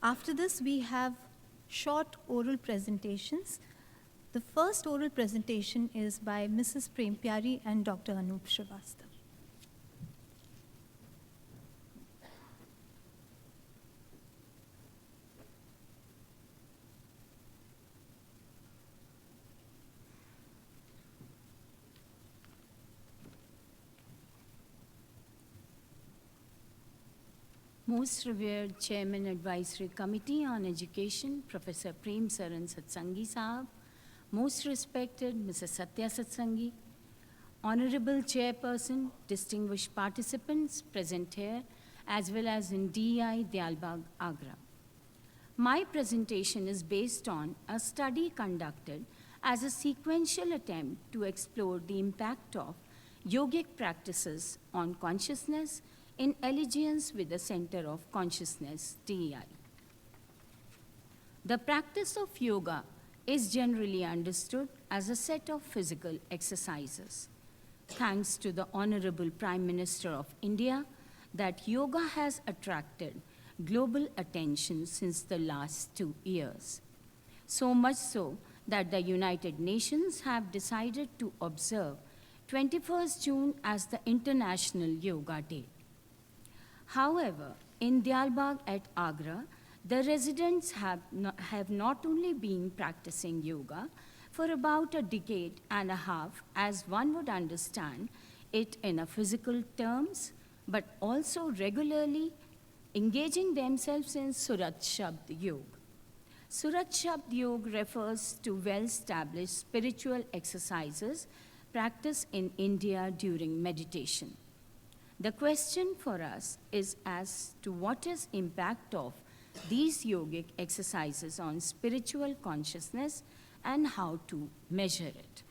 After this, we have short oral presentations. The first oral presentation is by Mrs. Prem Pyari and Dr. Anup Srivastava. Most revered Chairman Advisory Committee on Education, Professor Prem Saran Satsangi Sahab, most respected Mrs. Satya Satsangi, Honorable Chairperson, distinguished participants present here, as well as in DI Diyalbagh, Agra. My presentation is based on a study conducted as a sequential attempt to explore the impact of yogic practices on consciousness in allegiance with the Center of Consciousness, DEI. The practice of yoga is generally understood as a set of physical exercises. Thanks to the Honorable Prime Minister of India, that yoga has attracted global attention since the last 2 years. So much so that the United Nations have decided to observe 21st June as the International Yoga Day. However, in Diyalbagh at Agra, the residents have not only been practicing yoga for about a decade and a half, as one would understand it in a physical terms, but also regularly engaging themselves in Surat Shabd Yoga. Surat Shabd Yoga refers to well-established spiritual exercises practiced in India during meditation. The question for us is as to what is impact of these yogic exercises on spiritual consciousness and how to measure it.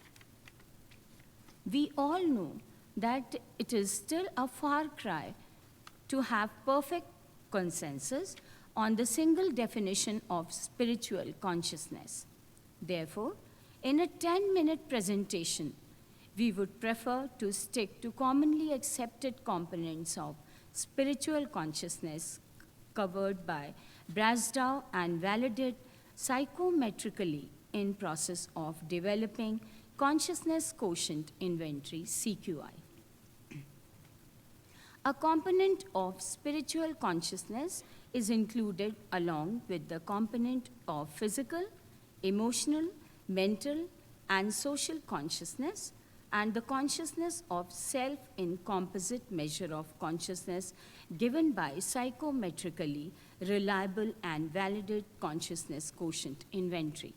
We all know that it is still a far cry to have perfect consensus on the single definition of spiritual consciousness. Therefore, in a 10-minute presentation, we would prefer to stick to commonly accepted components of spiritual consciousness covered by Brasdow and validated psychometrically in process of developing Consciousness Quotient Inventory, CQI. A component of spiritual consciousness is included along with the component of physical, emotional, mental, and social consciousness, and the consciousness of self in composite measure of consciousness given by psychometrically reliable and validated consciousness quotient inventory.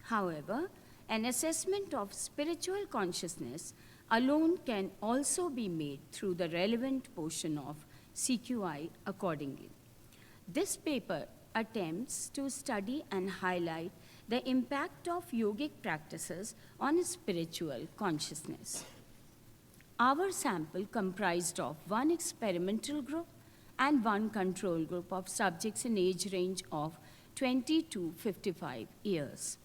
However, an assessment of spiritual consciousness alone can also be made through the relevant portion of CQI accordingly. This paper attempts to study and highlight the impact of yogic practices on spiritual consciousness. Our sample comprised of one experimental group and one control group of subjects in age range of 20 to 55 years.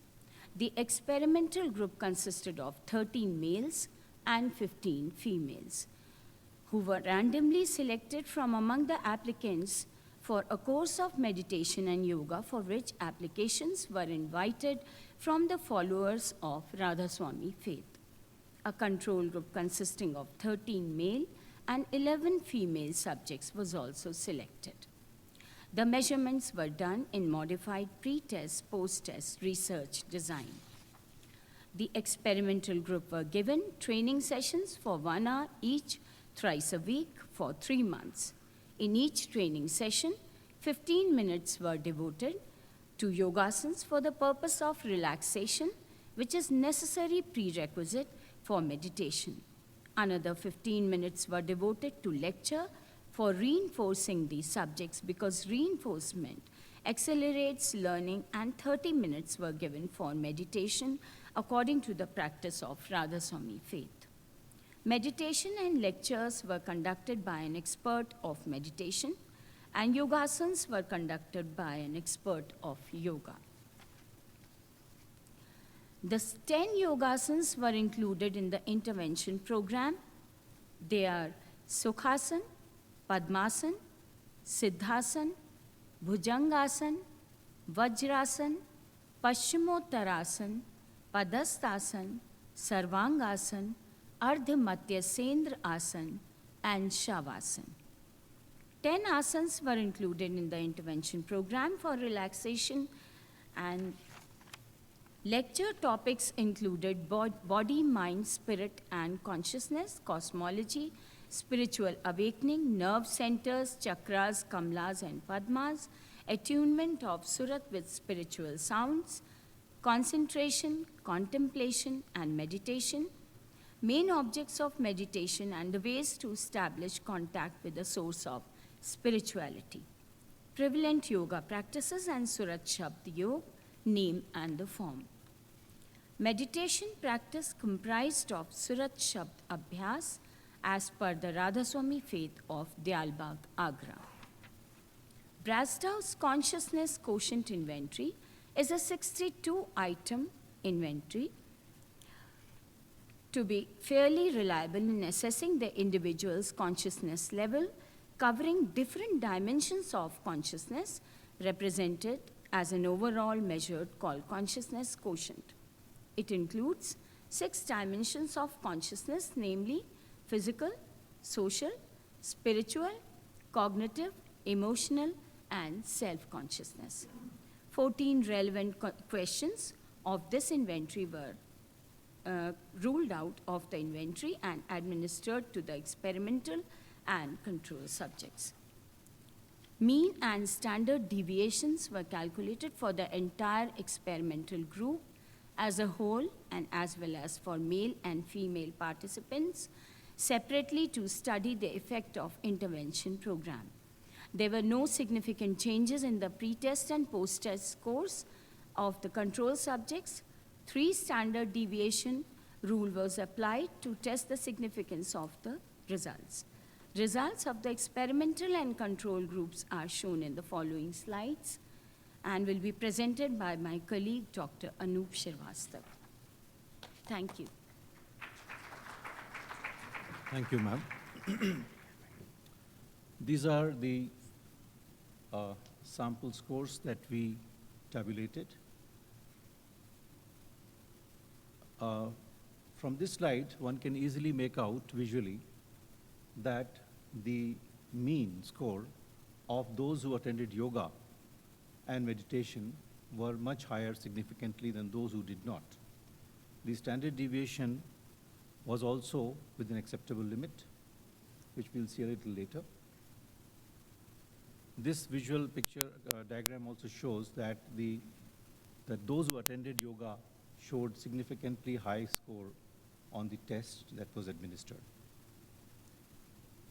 The experimental group consisted of 13 males and 15 females, who were randomly selected from among the applicants for a course of meditation and yoga for which applications were invited from the followers of Radhaswami faith. A control group consisting of 13 male and 11 female subjects was also selected. The measurements were done in modified pre-test, post-test research design. The experimental group were given training sessions for 1 hour each thrice a week for 3 months. In each training session, 15 minutes were devoted to yogasans for the purpose of relaxation, which is necessary prerequisite for meditation. Another 15 minutes were devoted to lecture for reinforcing these subjects because reinforcement accelerates learning, and 30 minutes were given for meditation according to the practice of Radhaswami faith. Meditation and lectures were conducted by an expert of meditation, and yogasans were conducted by an expert of yoga. The 10 yogasans were included in the intervention program. They are Sukhasan, Padmasan, Siddhasan, Bhujangasan, Vajrasan, Paschimottanasana, Padasthasana, Sarvangasana, Ardhamatyasendra Asana, and Shavasana. 10 asanas were included in the intervention program for relaxation, and lecture topics included body, mind, spirit, and consciousness, cosmology, spiritual awakening, nerve centers, chakras, kamlas, and padmas, attunement of surat with spiritual sounds, concentration, contemplation, and meditation, main objects of meditation and the ways to establish contact with the source of spirituality, prevalent yoga practices and Surat Shabd Yoga, name and the form. Meditation practice comprised of Surat Shabd Abhyas as per the Radhaswami faith of Diyalbagh, Agra. Brasdow's Consciousness Quotient Inventory is a 62-item inventory to be fairly reliable in assessing the individual's consciousness level, covering different dimensions of consciousness represented as an overall measure called consciousness quotient. It includes 6 dimensions of consciousness, namely physical, social, spiritual, cognitive, emotional, and self-consciousness. 14 relevant questions of this inventory were ruled out of the inventory and administered to the experimental and control subjects. Mean and standard deviations were calculated for the entire experimental group as a whole and as well as for male and female participants separately to study the effect of intervention program. There were no significant changes in the pre-test and post-test scores of the control subjects. 3 standard deviation rule was applied to test the significance of the results. Results of the experimental and control groups are shown in the following slides and will be presented by my colleague, Dr. Anup Shrivastava. Thank you. Thank you, ma'am. These are the sample scores that we tabulated. From this slide, one can easily make out visually that the mean score of those who attended yoga and meditation were much higher significantly than those who did not. The standard deviation was also within acceptable limit, which we'll see a little later. This visual picture diagram also shows that those who attended yoga showed significantly high score on the test that was administered.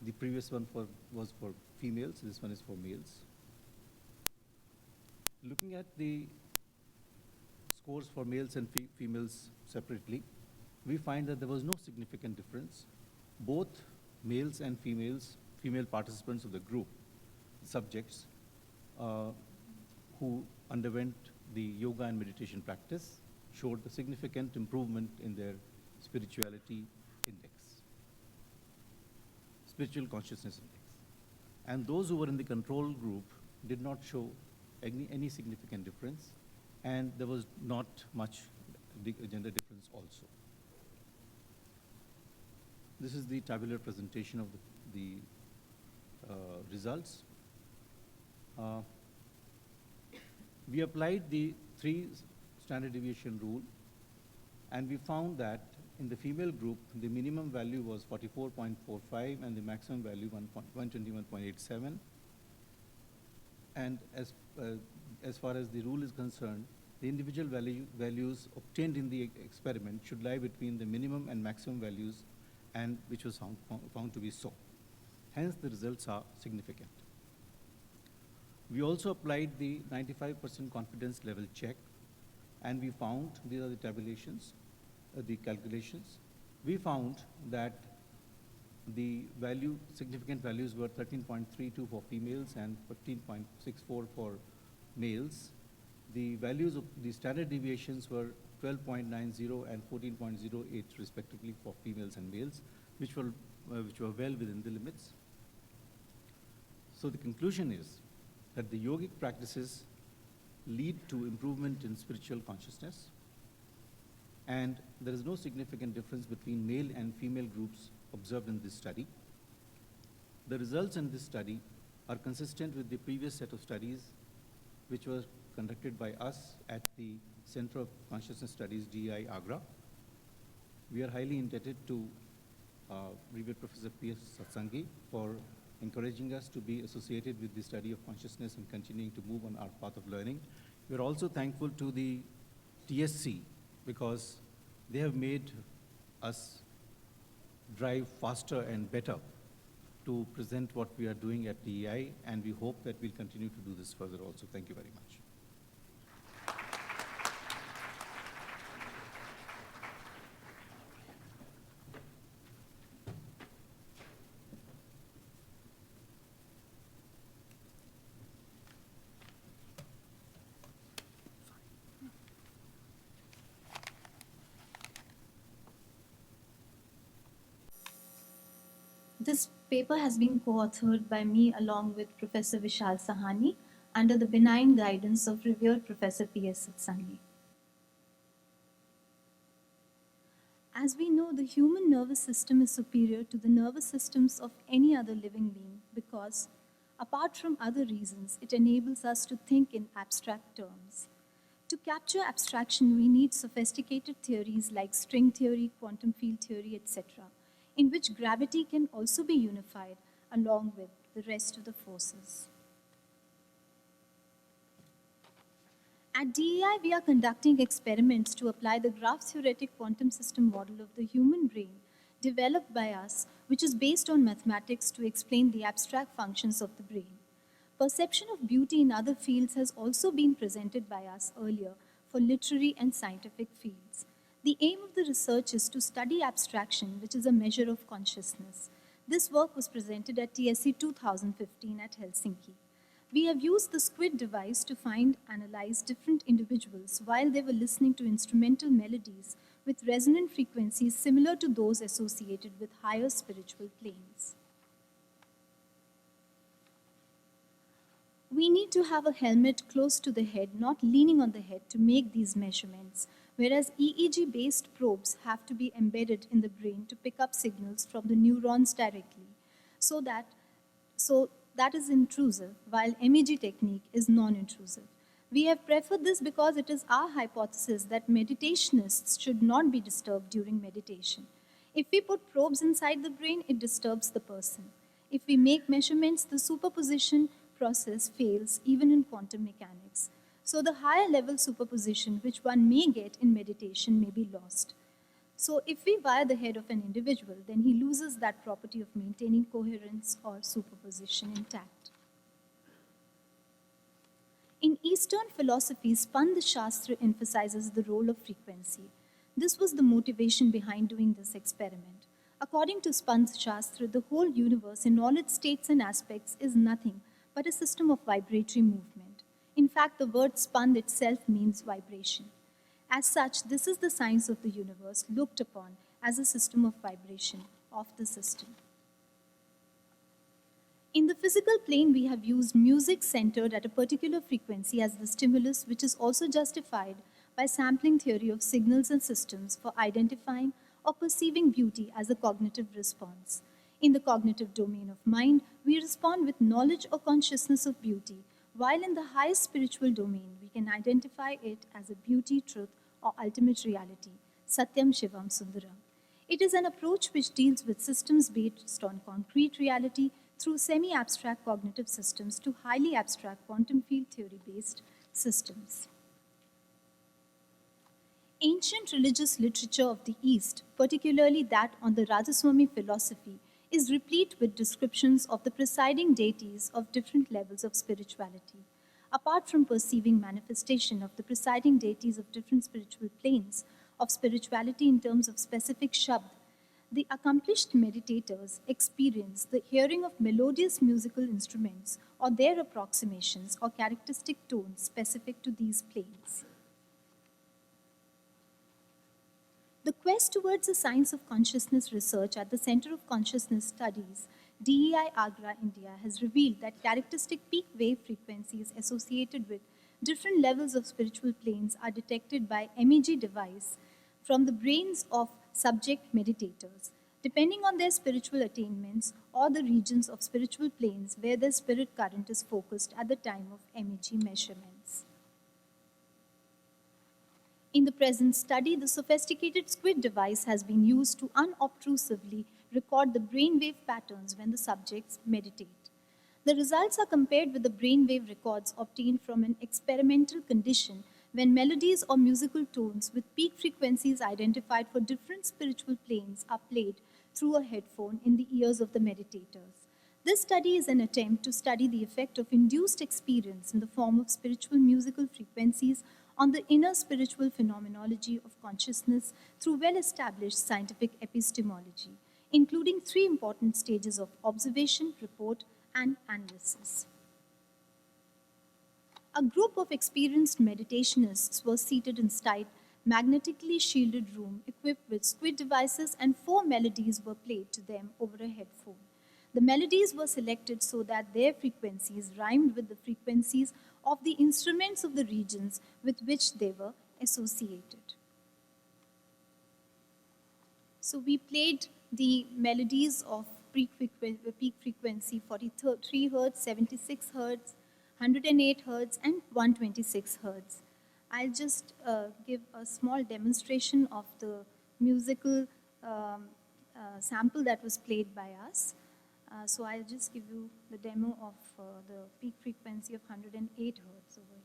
The previous one was for females, this one is for males. Looking at the scores for males and females separately, we find that there was no significant difference. Both males and female participants of the group, subjects who underwent the yoga and meditation practice showed a significant improvement in their spirituality index, spiritual consciousness index. And those who were in the control group did not show any significant difference, and there was not much gender difference also. This is the tabular presentation of the results. We applied the 3 standard deviation rule, and we found that in the female group, the minimum value was 44.45 and the maximum value 121.87. And as far as the rule is concerned, the individual values obtained in the experiment should lie between the minimum and maximum values, and which was found to be so. Hence, the results are significant. We also applied the 95% confidence level check, and we found, these are the tabulations, the calculations. We found that the significant values were 13.32 for females and 15.64 for males. The values of the standard deviations were 12.90 and 14.08 respectively for females and males, which were well within the limits. So the conclusion is that the yogic practices lead to improvement in spiritual consciousness, and there is no significant difference between male and female groups observed in this study. The results in this study are consistent with the previous set of studies which were conducted by us at the Center of Consciousness Studies, DI Agra. We are highly indebted to Revered Professor P.S. Satsangi for encouraging us to be associated with the study of consciousness and continuing to move on our path of learning. We are also thankful to the TSC because they have made us drive faster and better to present what we are doing at DEI, and we hope that we'll continue to do this further also. Thank you very much. This paper has been co-authored by me along with Professor Vishal Sahani under the benign guidance of revered Professor P.S. Satsangi. As we know, the human nervous system is superior to the nervous systems of any other living being because, apart from other reasons, it enables us to think in abstract terms. To capture abstraction, we need sophisticated theories like string theory, quantum field theory, etc., in which gravity can also be unified along with the rest of the forces. At DEI, we are conducting experiments to apply the graph-theoretic quantum system model of the human brain developed by us, which is based on mathematics to explain the abstract functions of the brain. Perception of beauty in other fields has also been presented by us earlier for literary and scientific fields. The aim of the research is to study abstraction, which is a measure of consciousness. This work was presented at TSC 2015 at Helsinki. We have used the SQUID device to analyze different individuals while they were listening to instrumental melodies with resonant frequencies similar to those associated with higher spiritual planes. We need to have a helmet close to the head, not leaning on the head, to make these measurements, whereas EEG-based probes have to be embedded in the brain to pick up signals from the neurons directly. So that is intrusive, while MEG technique is non-intrusive. We have preferred this because it is our hypothesis that meditationists should not be disturbed during meditation. If we put probes inside the brain, it disturbs the person. If we make measurements, the superposition process fails even in quantum mechanics. So the higher level superposition which one may get in meditation may be lost. So if we wire the head of an individual, then he loses that property of maintaining coherence or superposition intact. In Eastern philosophy, Spanda Shastra emphasizes the role of frequency. This was the motivation behind doing this experiment. According to Spanda Shastra, the whole universe in all its states and aspects is nothing but a system of vibratory movement. In fact, the word spand itself means vibration. As such, this is the science of the universe looked upon as a system of vibration of the system. In the physical plane, we have used music centered at a particular frequency as the stimulus, which is also justified by sampling theory of signals and systems for identifying or perceiving beauty as a cognitive response. In the cognitive domain of mind, we respond with knowledge or consciousness of beauty, while in the highest spiritual domain, we can identify it as a beauty, truth, or ultimate reality, Satyam Shivam Sundaram. It is an approach which deals with systems based on concrete reality through semi-abstract cognitive systems to highly abstract quantum field theory-based systems. Ancient religious literature of the East, particularly that on the Radhaswami philosophy, is replete with descriptions of the presiding deities of different levels of spirituality. Apart from perceiving manifestation of the presiding deities of different spiritual planes of spirituality in terms of specific shabd, the accomplished meditators experience the hearing of melodious musical instruments or their approximations or characteristic tones specific to these planes. The quest towards the science of consciousness research at the Center of Consciousness Studies DEI Agra, India, has revealed that characteristic peak wave frequencies associated with different levels of spiritual planes are detected by MEG device from the brains of subject meditators, depending on their spiritual attainments or the regions of spiritual planes where their spirit current is focused at the time of MEG measurements. In the present study, the sophisticated squid device has been used to unobtrusively record the brainwave patterns when the subjects meditate. The results are compared with the brainwave records obtained from an experimental condition when melodies or musical tones with peak frequencies identified for different spiritual planes are played through a headphone in the ears of the meditators. This study is an attempt to study the effect of induced experience in the form of spiritual musical frequencies on the inner spiritual phenomenology of consciousness through well-established scientific epistemology, including three important stages of observation, report, and analysis. A group of experienced meditationists was seated inside magnetically shielded room equipped with squid devices, and 4 melodies were played to them over a headphone. The melodies were selected so that their frequencies rhymed with the frequencies of the instruments of the regions with which they were associated. So we played the melodies of peak frequency 43 hertz, 76 hertz, 108 hertz, and 126 hertz. I'll just give a small demonstration of the musical sample that was played by us. So I'll just give you the demo of the peak frequency of 108 hertz over here.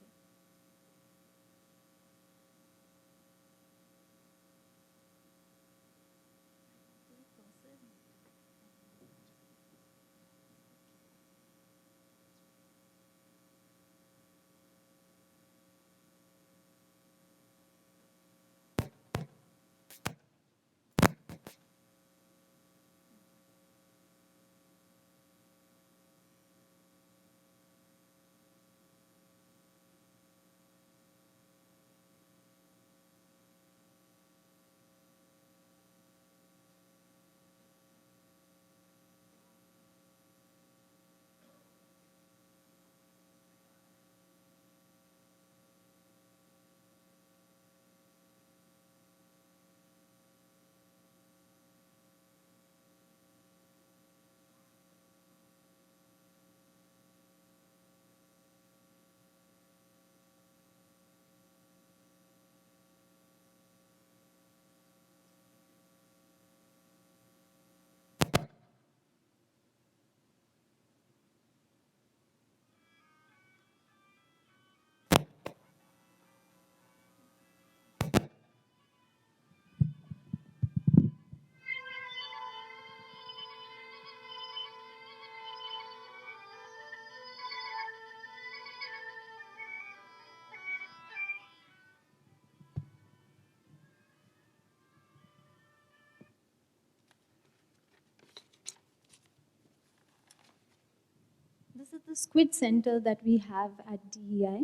This is the squid center that we have at DEI.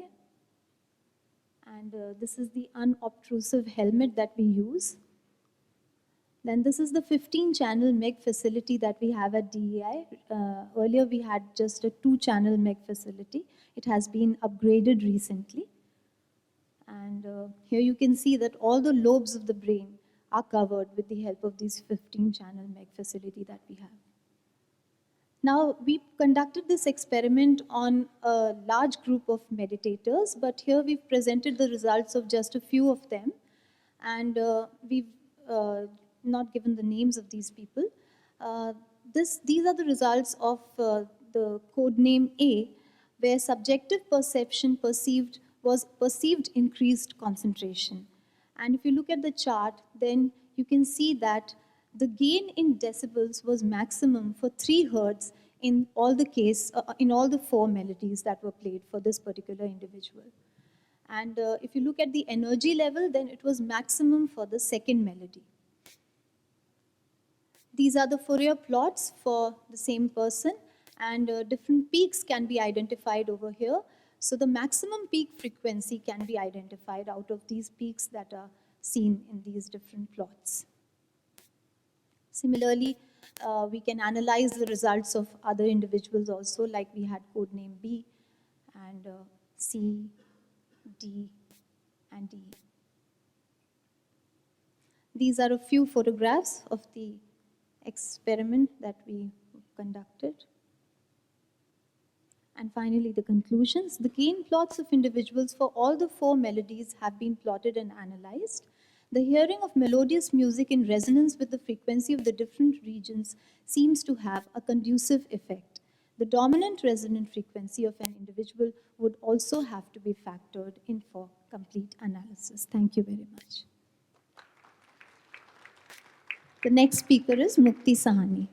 And this is the unobtrusive helmet that we use. Then this is the 15-channel MEG facility that we have at DEI. Earlier we had just a 2-channel MEG facility. It has been upgraded recently. And here you can see that all the lobes of the brain are covered with the help of this 15-channel MEG facility that we have. Now, we conducted this experiment on a large group of meditators, but here we've presented the results of just a few of them. And we've not given the names of these people. These are the results of the code name A, where subjective perception was perceived increased concentration. And if you look at the chart, then you can see that the gain in decibels was maximum for 3 hertz in all the 4 melodies that were played for this particular individual. And if you look at the energy level, then it was maximum for the second melody. These are the Fourier plots for the same person, and different peaks can be identified over here. So the maximum peak frequency can be identified out of these peaks that are seen in these different plots. Similarly, we can analyze the results of other individuals also, like we had code name B and C, D, and E. These are a few photographs of the experiment that we conducted. And finally, the conclusions. The gain plots of individuals for all the 4 melodies have been plotted and analyzed. The hearing of melodious music in resonance with the frequency of the different regions seems to have a conducive effect. The dominant resonant frequency of an individual would also have to be factored in for complete analysis. Thank you very much. The next speaker is Mukti Sahani.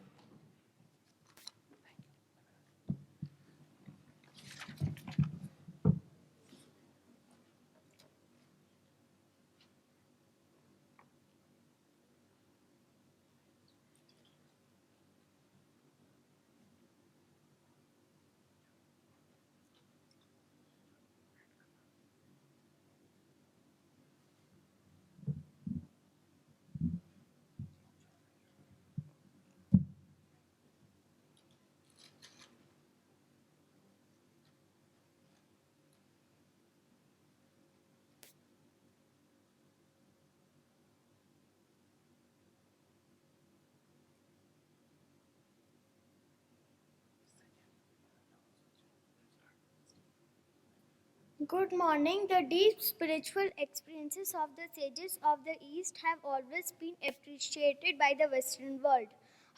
Good morning. The deep spiritual experiences of the sages of the East have always been appreciated by the Western world.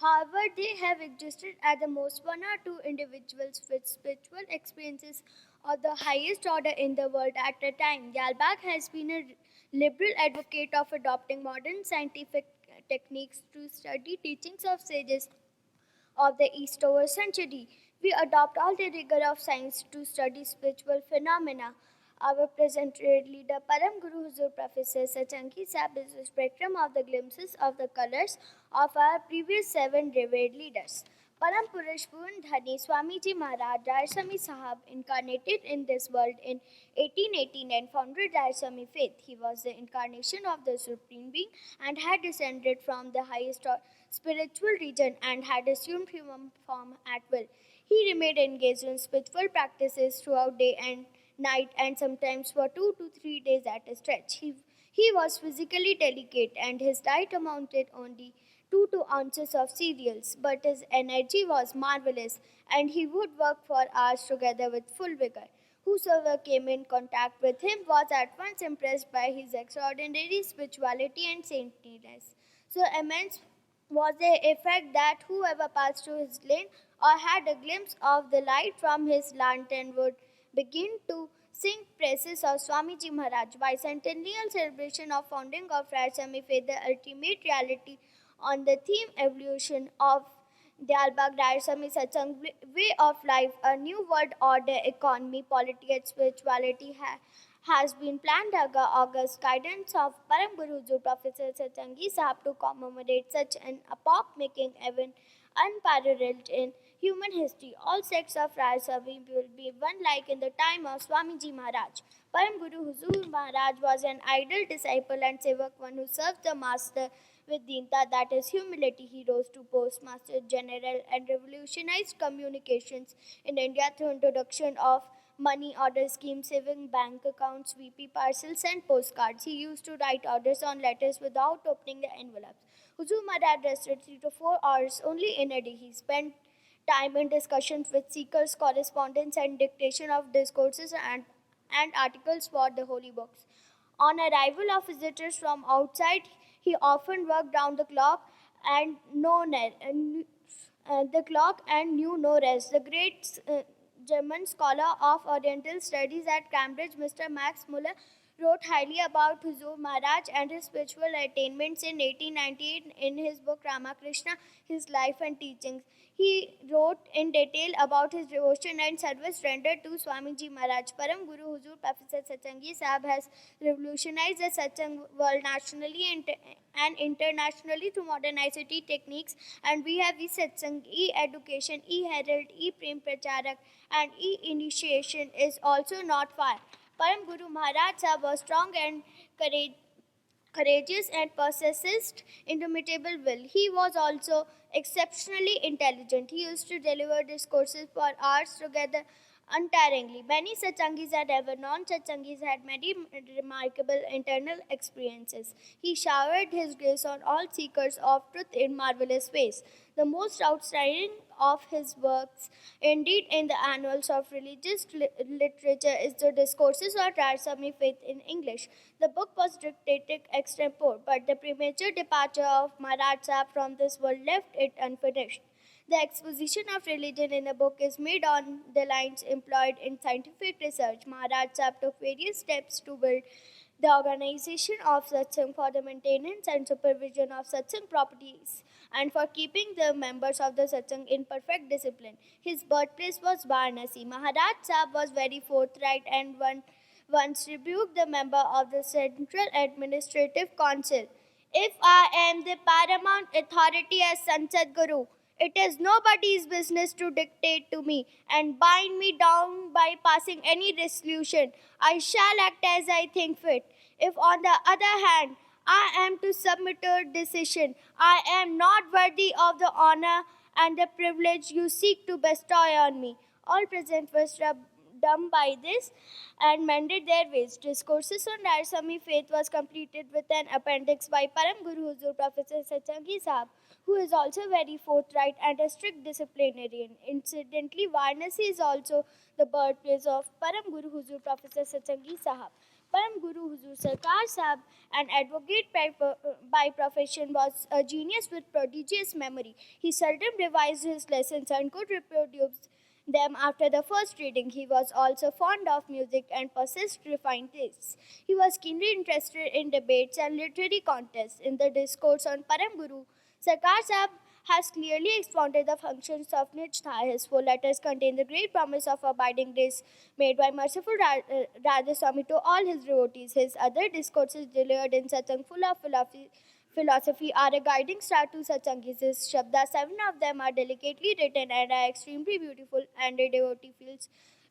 However, they have existed at the most 1 or 2 individuals with spiritual experiences of the highest order in the world at a time. Galbach has been a liberal advocate of adopting modern scientific techniques to study teachings of sages of the East over century. We adopt all the rigor of science to study spiritual phenomena. Our present leader, Param Guru Huzur Professor Sachanki Sahib, is a spectrum of the glimpses of the colors of our previous 7 revered leaders. Param Purush Purn Dhani Swamiji Maharaj Radhaswami Sahab incarnated in this world in 1818 and founded Radhaswami faith. He was the incarnation of the Supreme Being and had descended from the highest spiritual region and had assumed human form at will. He remained engaged in spiritual practices throughout day and night and sometimes for 2 to 3 days at a stretch. He was physically delicate and his diet amounted only 2 ounces of cereals, but his energy was marvelous and he would work for hours together with full vigor. Whosoever came in contact with him was at once impressed by his extraordinary spirituality and saintliness. So immense was the effect that whoever passed through his lane or had a glimpse of the light from his lantern would begin to sing praises of Swamiji Maharaj. Bicentennial celebration of founding of Radhaswami faith, the ultimate reality on the theme evolution of Dalbag Radhaswami Satsang way of life, a new world order, economy, politics, and spirituality has been planned under August guidance of Param Guru Huzur Professor Satsangi Sahib to commemorate such an epoch-making event unparalleled in human history. All sects of Radhaswami will be one like in the time of Swamiji Maharaj. Param Guru Huzur Maharaj was an ideal disciple and sevak, one who served the master with dinta, that is humility. He rose to postmaster general and revolutionized communications in India through introduction of money order schemes, saving bank accounts, VP parcels, and postcards. He used to write orders on letters without opening the envelopes. Huzur Maharaj rested 3 to 4 hours only in a day. He spent time in discussions with seekers, correspondence, and dictation of discourses and articles for the holy books. On arrival of visitors from outside, he often worked round the clock and the clock and knew no rest. The great German scholar of Oriental Studies at Cambridge, Mr. Max Muller, wrote highly about Huzur Maharaj and his spiritual attainments in 1898 in his book Ramakrishna, His Life and Teachings. He wrote in detail about his devotion and service rendered to Swamiji Maharaj. Param Guru Huzur Professor Satsangi Sahib has revolutionized the Satsang world nationally and internationally through modern ICT techniques, and we have e-Satsang, e-education, e-herald, e-prem pracharak, and e-initiation is also not far. Param Guru Maharaj Sahib was strong and courageous and possessed indomitable will. He was also exceptionally intelligent. He used to deliver discourses for hours together untiringly. Many satsangis and ever non-satsangis had many remarkable internal experiences. He showered his grace on all seekers of truth in marvelous ways. The most outstanding of his works, indeed, in the annals of religious literature, is the Discourses on Radhaswami Faith in English. The book was dictated extempore, but the premature departure of Maharaj Sahib from this world left it unfinished. The exposition of religion in the book is made on the lines employed in scientific research. Maharaj Sahib took various steps to build the organization of satsang for the maintenance and supervision of satsang properties and for keeping the members of the satsang in perfect discipline. His birthplace was Varanasi. Maharaj Sahib was very forthright and once rebuked the member of the Central Administrative Council. If I am the paramount authority as Sansad Guru, it is nobody's business to dictate to me and bind me down by passing any resolution. I shall act as I think fit. If, on the other hand, I am to submit a decision, I am not worthy of the honor and the privilege you seek to bestow on me. All present were dumb by this and mended their ways. Discourses on Radhaswami faith was completed with an appendix by Param Guru Huzur Professor Satsangi Sahab, who is also very forthright and a strict disciplinarian. Incidentally, Varanasi is also the birthplace of Param Guru Huzur Professor Satsangi Sahab. Param Guru Huzur Sarkar Sahab, an advocate by profession, was a genius with prodigious memory. He seldom revised his lessons and could reproduce them after the first reading. He was also fond of music and possessed refined tastes. He was keenly interested in debates and literary contests. In the discourse on Param Guru, Sarkar Sahib has clearly expounded the functions of Nijtha. His four letters contain the great promise of abiding days made by merciful Radhaswami to all his devotees. His other discourses delivered in satsang full of philosophy are a guiding star to satsangis. His shabdas, 7 of them are delicately written and are extremely beautiful, and a devotee feels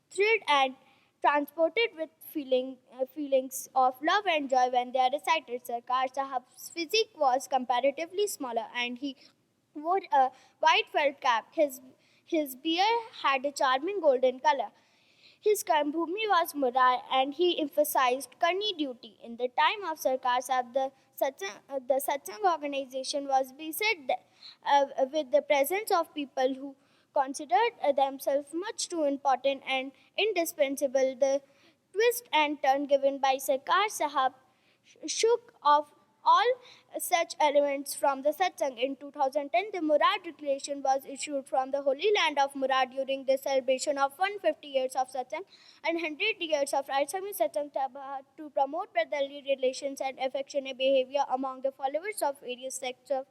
thrilled and transported with feelings of love and joy when they are recited. Sarkar Sahab's physique was comparatively smaller and he wore a white felt cap. His beard had a charming golden color. His Karmbhumi was Murai and he emphasized Karni duty. In the time of Sarkar Sahib, the Satsang organization was beset with the presence of people who considered themselves much too important and indispensable. The twist and turn given by Sarkar Sahib shook off all such elements from the satsang. In 2010, the Murad Declaration was issued from the Holy Land of Murad during the celebration of 150 years of satsang and 100 years of Radhaswami satsang to promote brotherly relations and affectionate behavior among the followers of various sects of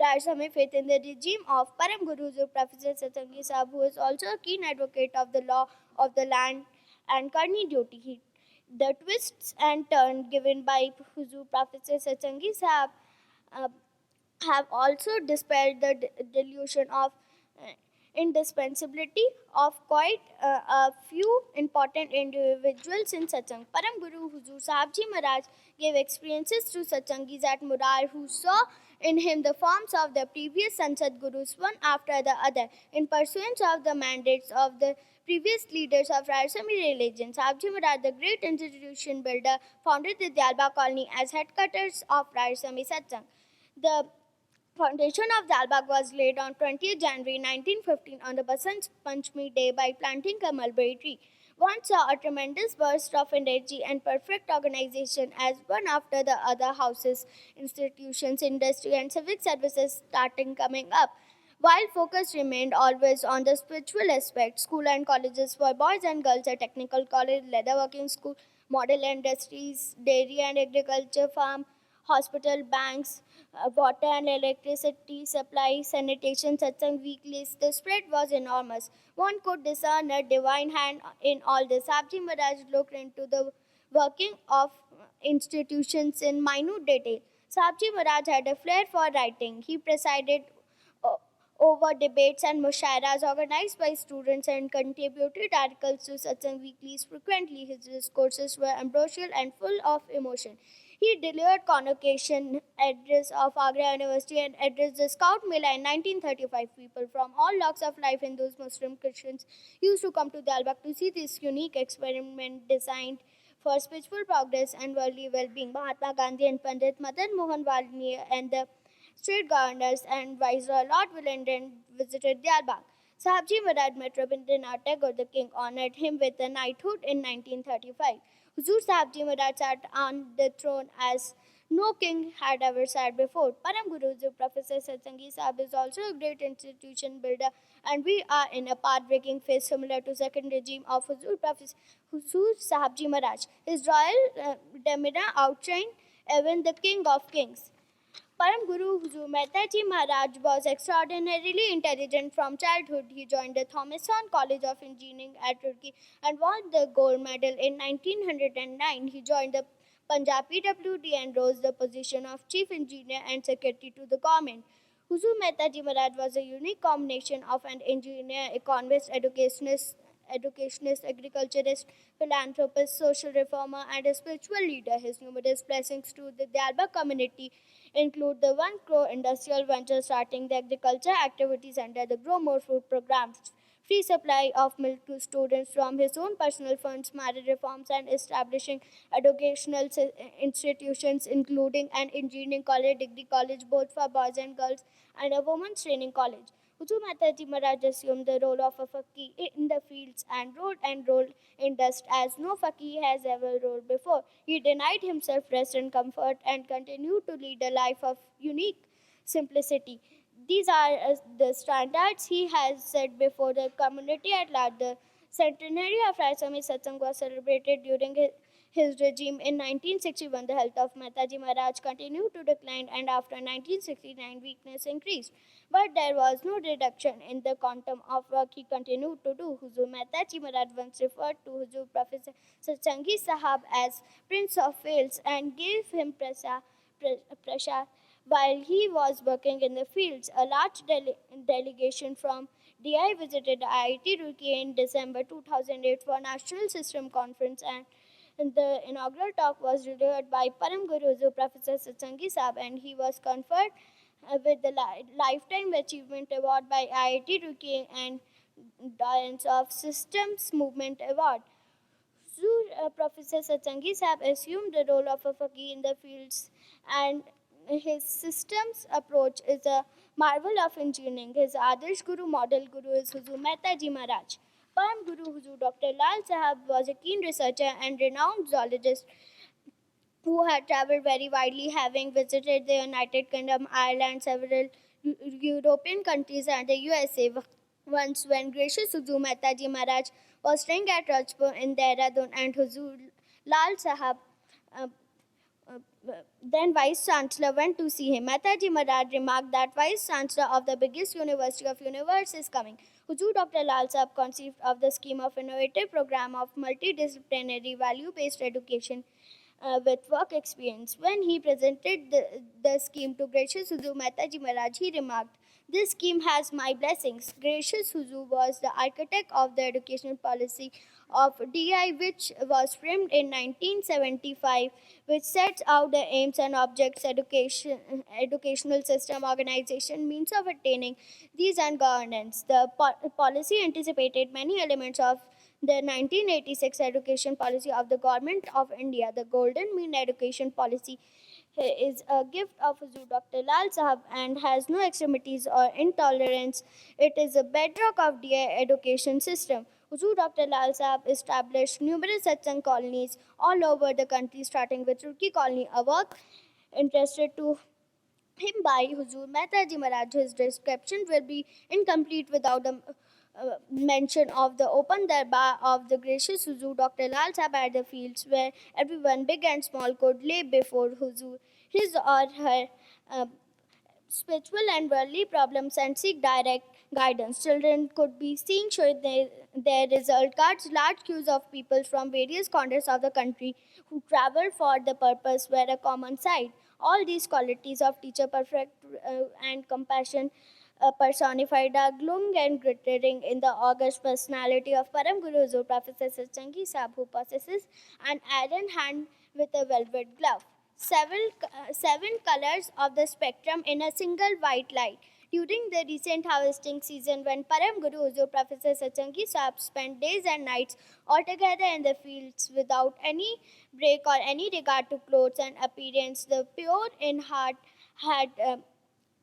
Radhaswami faith in the regime of Param Guru Professor Satsangi Sahib, who is also a keen advocate of the law of the land and Karni duty. The twists and turns given by Huzur Professor Satsangi Sahib uh, have also dispelled the delusion of indispensability of quite a few important individuals in satsang. Param Guru Huzur Sahib Ji Maharaj gave experiences to satsangis at Murar who saw in him the forms of the previous Sansad Gurus one after the other. In pursuance of the mandates of the previous leaders of Radhaswami religion, Sahib Ji Maharaj, the great institution builder, founded the Dyalba colony as headquarters of Radhaswami Satsang. The foundation of Dalbagh was laid on 20th January 1915 on the Basant Panchami day by planting a mulberry tree. One saw a tremendous burst of energy and perfect organization as one after the other houses, institutions, industry, and civic services starting coming up. While focus remained always on the spiritual aspect, school and colleges for boys and girls, a technical college, leather working school, model industries, dairy and agriculture farm, hospital, banks, water and electricity supply, sanitation, satsang weeklies. The spread was enormous. One could discern a divine hand in all this. Sabji Maharaj looked into the working of institutions in minute detail. Sabji Maharaj had a flair for writing. He presided over debates and mushairas organized by students and contributed articles to satsang weeklies frequently. His discourses were ambrosial and full of emotion. He delivered convocation address of Agra University and addressed the Scout Mela in 1935. People from all walks of life, Hindus, Muslims, Christians, used to come to Dalbagh to see this unique experiment designed for spiritual progress and worldly well-being. Mahatma Gandhi and Pandit Madan Mohan Valmiki and the state governors and Viceroy Lord Willingdon visited Diyarbakir. Sahibji Maharaj met Rabindranath Tagore. The king honored him with a knighthood in 1935. Huzur Sahibji Maharaj sat on the throne as no king had ever sat before. Param Guru Huzur Professor Satsangi Sahib is also a great institution builder, and we are in a path-breaking phase similar to second regime of Huzur Professor Huzur Sahibji Maharaj. His royal demeanor outshined even the king of kings. Param Guru Huzur Mehtaji Maharaj was extraordinarily intelligent from childhood. He joined the Thomason College of Engineering at Turkey and won the gold medal in 1909. He joined the Punjab PWD and rose the position of chief engineer and secretary to the government. Huzur Mehtaji Maharaj was a unique combination of an engineer, economist, educationist, agriculturist, philanthropist, social reformer, and a spiritual leader. His numerous blessings to the Dalbagh community include the 1 crore industrial venture starting the agriculture activities under the Grow More Food program, free supply of milk to students from his own personal funds, marriage reforms, and establishing educational institutions, including an engineering college, degree college, both for boys and girls, and a women's training college. Huzu Mataji Maharaj assumed the role of a faqih in the fields and rolled in dust as no faqih has ever rolled before. He denied himself rest and comfort and continued to lead a life of unique simplicity. These are the standards he has set before the community at large. The centenary of Radhaswami Satsang was celebrated during his regime in 1961. The health of Mehtaji Maharaj continued to decline, and after 1969, weakness increased. But there was no reduction in the quantum of work he continued to do. Huzur Mehtaji Maharaj once referred to Huzur Professor Satsangi Sahab as Prince of Wales and gave him prasad. While he was working in the fields, a large delegation from DI visited IIT Roorkee in December 2008 for National System Conference, and the inaugural talk was delivered by Param Guru Professor Satsangi Sahab, and he was conferred with the Lifetime Achievement Award by IIT Roorkee and Science of Systems Movement Award. Professor Satsangi Sahib assumed the role of a faqih in the fields, and his systems approach is a marvel of engineering. His Adarsh Guru model guru is Huzur Mehtaji Maharaj. Param Guru Huzur Dr. Lal Sahab was a keen researcher and renowned zoologist who had traveled very widely, having visited the United Kingdom, Ireland, several European countries, and the USA. Once, when gracious Huzur Mehtaji Maharaj was staying at Rajpur in Dehradun, and Huzur Lal Sahab, uh, then Vice Chancellor, went to see him. Mehtaji Maharaj remarked that Vice Chancellor of the biggest university of universe is coming. Huzur Dr. Lal Sahab conceived of the scheme of innovative program of multidisciplinary value-based education with work experience. When he presented the scheme to gracious Huzur Mehtaji Maharaj, he remarked, "This scheme has my blessings." Gracious Huzur was the architect of the educational policy of DI, which was framed in 1975, which sets out the aims and objects, educational system, organization, means of attaining these, and governance. The policy anticipated many elements of the 1986 education policy of the Government of India. The Golden Mean Education Policy is a gift of Huzur Dr. Lal Sahab and has no extremities or intolerance. It is a bedrock of DI education system. Huzur Dr. Lal Sahab established numerous satsang colonies all over the country, starting with Turkey colony, a work entrusted to him by Huzur Mehtaji Maharaj. His description will be incomplete without the mention of the open darbar of the gracious Huzur Dr. Lal Sahab at the fields, where everyone, big and small, could lay before Huzur his or her spiritual and worldly problems and seek direct guidance. Children could be seen showing their result cards. Large queues of people from various corners of the country who traveled for the purpose were a common sight. All these qualities of teacher perfect and compassion personified are glowing and glittering in the august personality of Param Guru Huzur Professor Satsangi Sahib, who possesses an iron hand with a velvet glove. Seven colors of the spectrum in a single white light. During the recent harvesting season, when Param Guru Huzur Professor Satsangi Sahib spent days and nights altogether in the fields without any break or any regard to clothes and appearance, the pure in heart had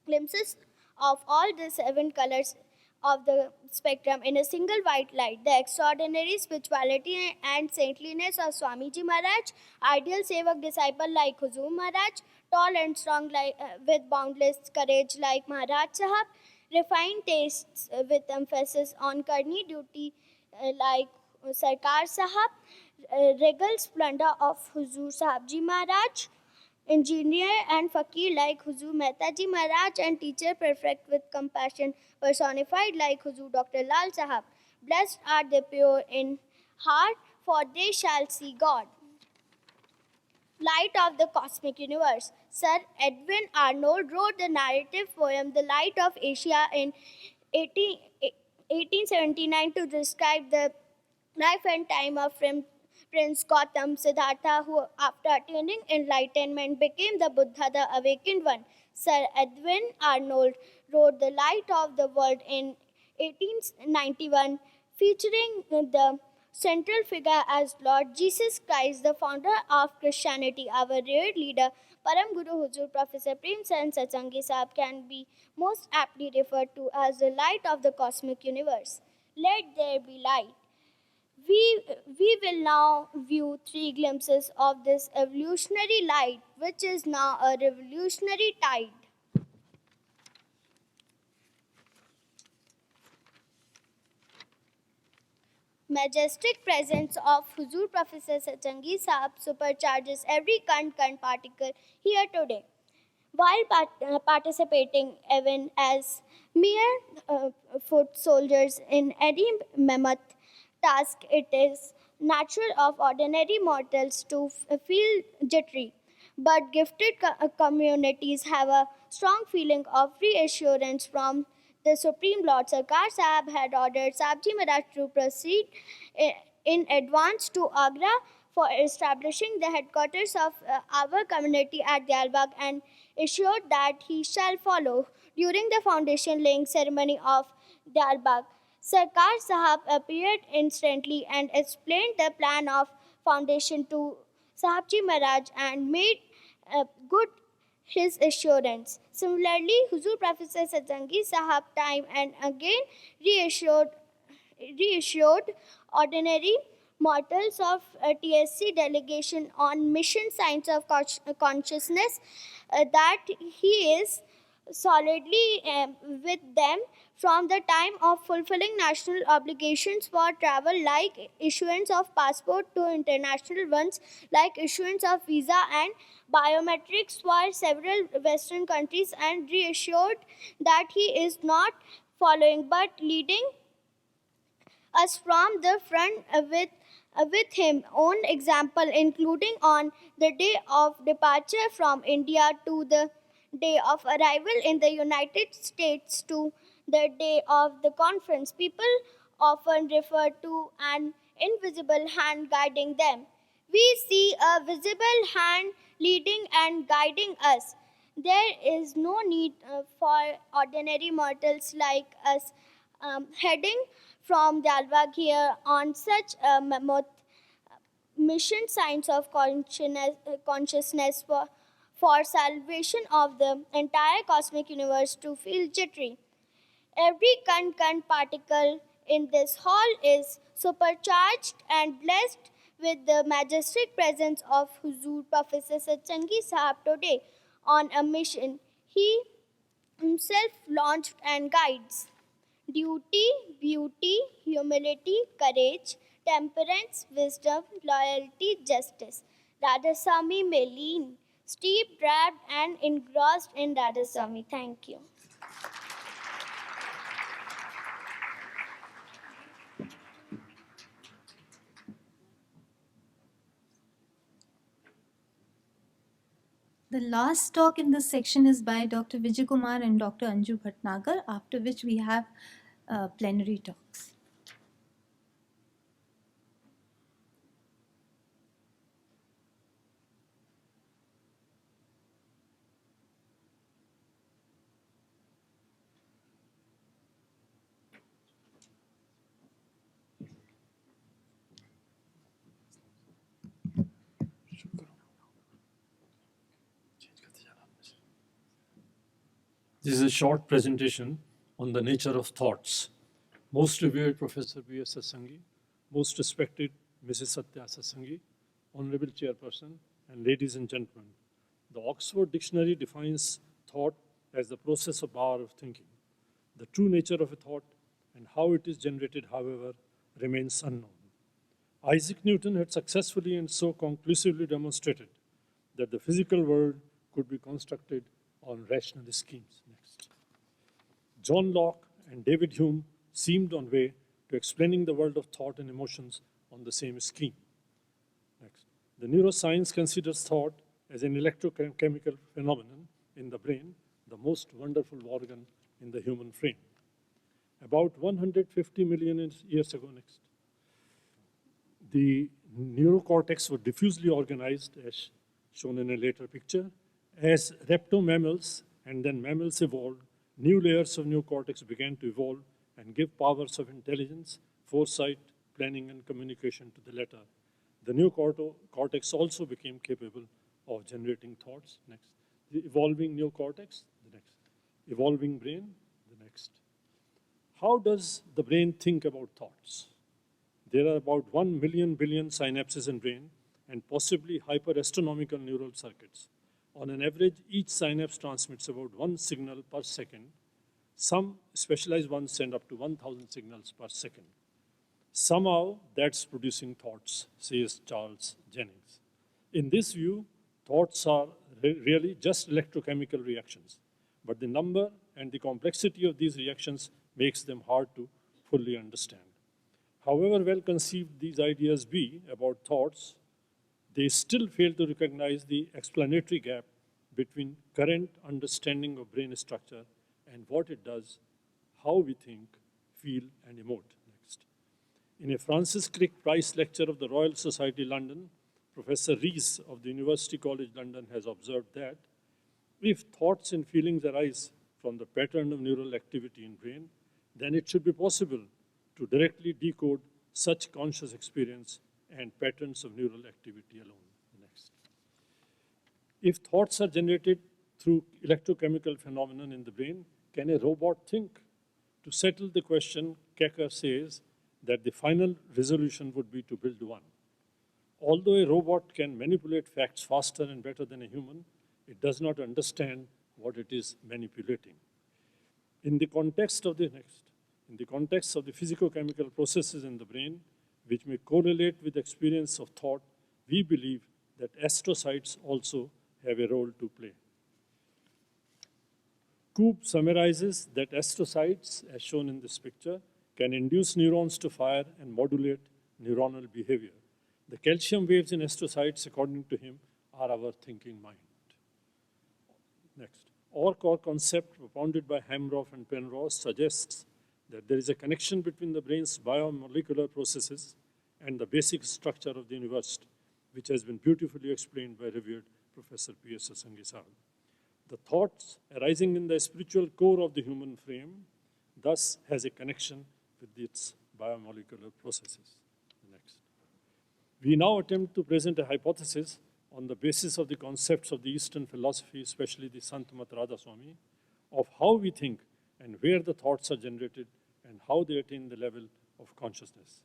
glimpses of all the seven colors of the spectrum in a single white light. The extraordinary spirituality and saintliness of Swamiji Maharaj, ideal sevak disciple like Huzur Maharaj, tall and strong with boundless courage like Maharaj Sahab, refined tastes with emphasis on karni duty like Sarkar Sahab, regal splendor of Huzur Sahibji Maharaj, engineer and fakir like Huzur Mehtaji Maharaj, and teacher perfect with compassion personified like Huzur Dr. Lal Sahab. Blessed are the pure in heart, for they shall see God. Light of the Cosmic Universe. Sir Edwin Arnold wrote the narrative poem The Light of Asia in 1879 to describe the life and time of Prince Gautam Siddhartha, who, after attaining enlightenment, became the Buddha, the awakened one. Sir Edwin Arnold wrote The Light of the World in 1891, featuring the central figure as Lord Jesus Christ, the founder of Christianity. Our revered leader, Param Guru Huzur Professor Prem Chand Satsangi Sahib, can be most aptly referred to as the light of the cosmic universe. Let there be light. We will now view three glimpses of this evolutionary light, which is now a revolutionary tide. Majestic presence of Huzur Professor Satsangi Sahib supercharges every kant particle here today. While participating even as mere foot soldiers in any mammoth task, it is natural of ordinary mortals to feel jittery. But gifted communities have a strong feeling of reassurance from the Supreme Lord. Sarkar Sahib had ordered Sabji Maharaj to proceed in advance to Agra for establishing the headquarters of our community at Diyarbagh and assured that he shall follow. During the foundation laying ceremony of Diyarbagh, Sarkar Sahab appeared instantly and explained the plan of foundation to Sahibji Maharaj and made good his assurance. Similarly, Huzur Professor Satsangi Sahab time and again reassured ordinary mortals of TSC delegation on mission science of consciousness that he is solidly with them from the time of fulfilling national obligations for travel like issuance of passport to international ones like issuance of visa and biometrics for several western countries, and reassured that he is not following but leading us from the front with him own example, including on the day of departure from India to the day of arrival in the United States to the day of the conference. People often refer to an invisible hand guiding them. We see a visible hand leading and guiding us. There is no need for ordinary mortals like us heading from Dalbagh here on such a mammoth mission science of consciousness for salvation of the entire cosmic universe to feel jittery. Every kant particle in this hall is supercharged and blessed with the majestic presence of Huzur Professor Satsangi Sahab today on a mission he himself launched and guides. Duty, beauty, humility, courage, temperance, wisdom, loyalty, justice. Radhaswami may lean, steep, wrapped, and engrossed in Radhaswami. Thank you. The last talk in this section is by Dr. Vijay Kumar and Dr. Anju Bhatnagar, after which we have plenary talks. This is a short presentation on the nature of thoughts. Most revered Professor B.S. Sassangi, most respected Mrs. Satya Sassangi, Honorable Chairperson, and ladies and gentlemen, the Oxford Dictionary defines thought as the process or power of thinking. The true nature of a thought and how it is generated, however, remains unknown. Isaac Newton had successfully and so conclusively demonstrated that the physical world could be constructed on rational schemes. Next. John Locke and David Hume seemed on way to explaining the world of thought and emotions on the same scheme. Next. The neuroscience considers thought as an electrochemical phenomenon in the brain, the most wonderful organ in the human frame. About 150 million years ago, next, the neurocortex was diffusely organized, as shown in a later picture. As reptomammals and then mammals evolved, new layers of neocortex began to evolve and give powers of intelligence, foresight, planning, and communication to the latter. The neocortex also became capable of generating thoughts. Next. The evolving neocortex, the next. Evolving brain, the next. How does the brain think about thoughts? There are about 1 million billion synapses in brain and possibly hyper-astronomical neural circuits. On an average, each synapse transmits about 1 signal per second. Some specialized ones send up to 1,000 signals per second. Somehow, that's producing thoughts, says Charles Jennings. In this view, thoughts are really just electrochemical reactions, but the number and the complexity of these reactions makes them hard to fully understand. However well conceived these ideas be about thoughts, they still fail to recognize the explanatory gap between current understanding of brain structure and what it does, how we think, feel, and emote. Next. In a Francis Crick Prize lecture of the Royal Society London, Professor Rees of the University College London has observed that if thoughts and feelings arise from the pattern of neural activity in brain, then it should be possible to directly decode such conscious experience and patterns of neural activity alone. Next. If thoughts are generated through electrochemical phenomenon in the brain, can a robot think? To settle the question, Kecker says that the final resolution would be to build one. Although a robot can manipulate facts faster and better than a human, it does not understand what it is manipulating. In the context of the physicochemical processes in the brain, which may correlate with experience of thought, we believe that astrocytes also have a role to play. Coop summarizes that astrocytes, as shown in this picture, can induce neurons to fire and modulate neuronal behavior. The calcium waves in astrocytes, according to him, are our thinking mind. Next. Or concept propounded by Hamroff and Penrose suggests that there is a connection between the brain's biomolecular processes and the basic structure of the universe, which has been beautifully explained by revered Professor P.S. Sassangi Sahab. The thoughts arising in the spiritual core of the human frame thus has a connection with its biomolecular processes. Next. We now attempt to present a hypothesis on the basis of the concepts of the Eastern philosophy, especially the Sant Mat Radhaswami, of how we think and where the thoughts are generated and how they attain the level of consciousness.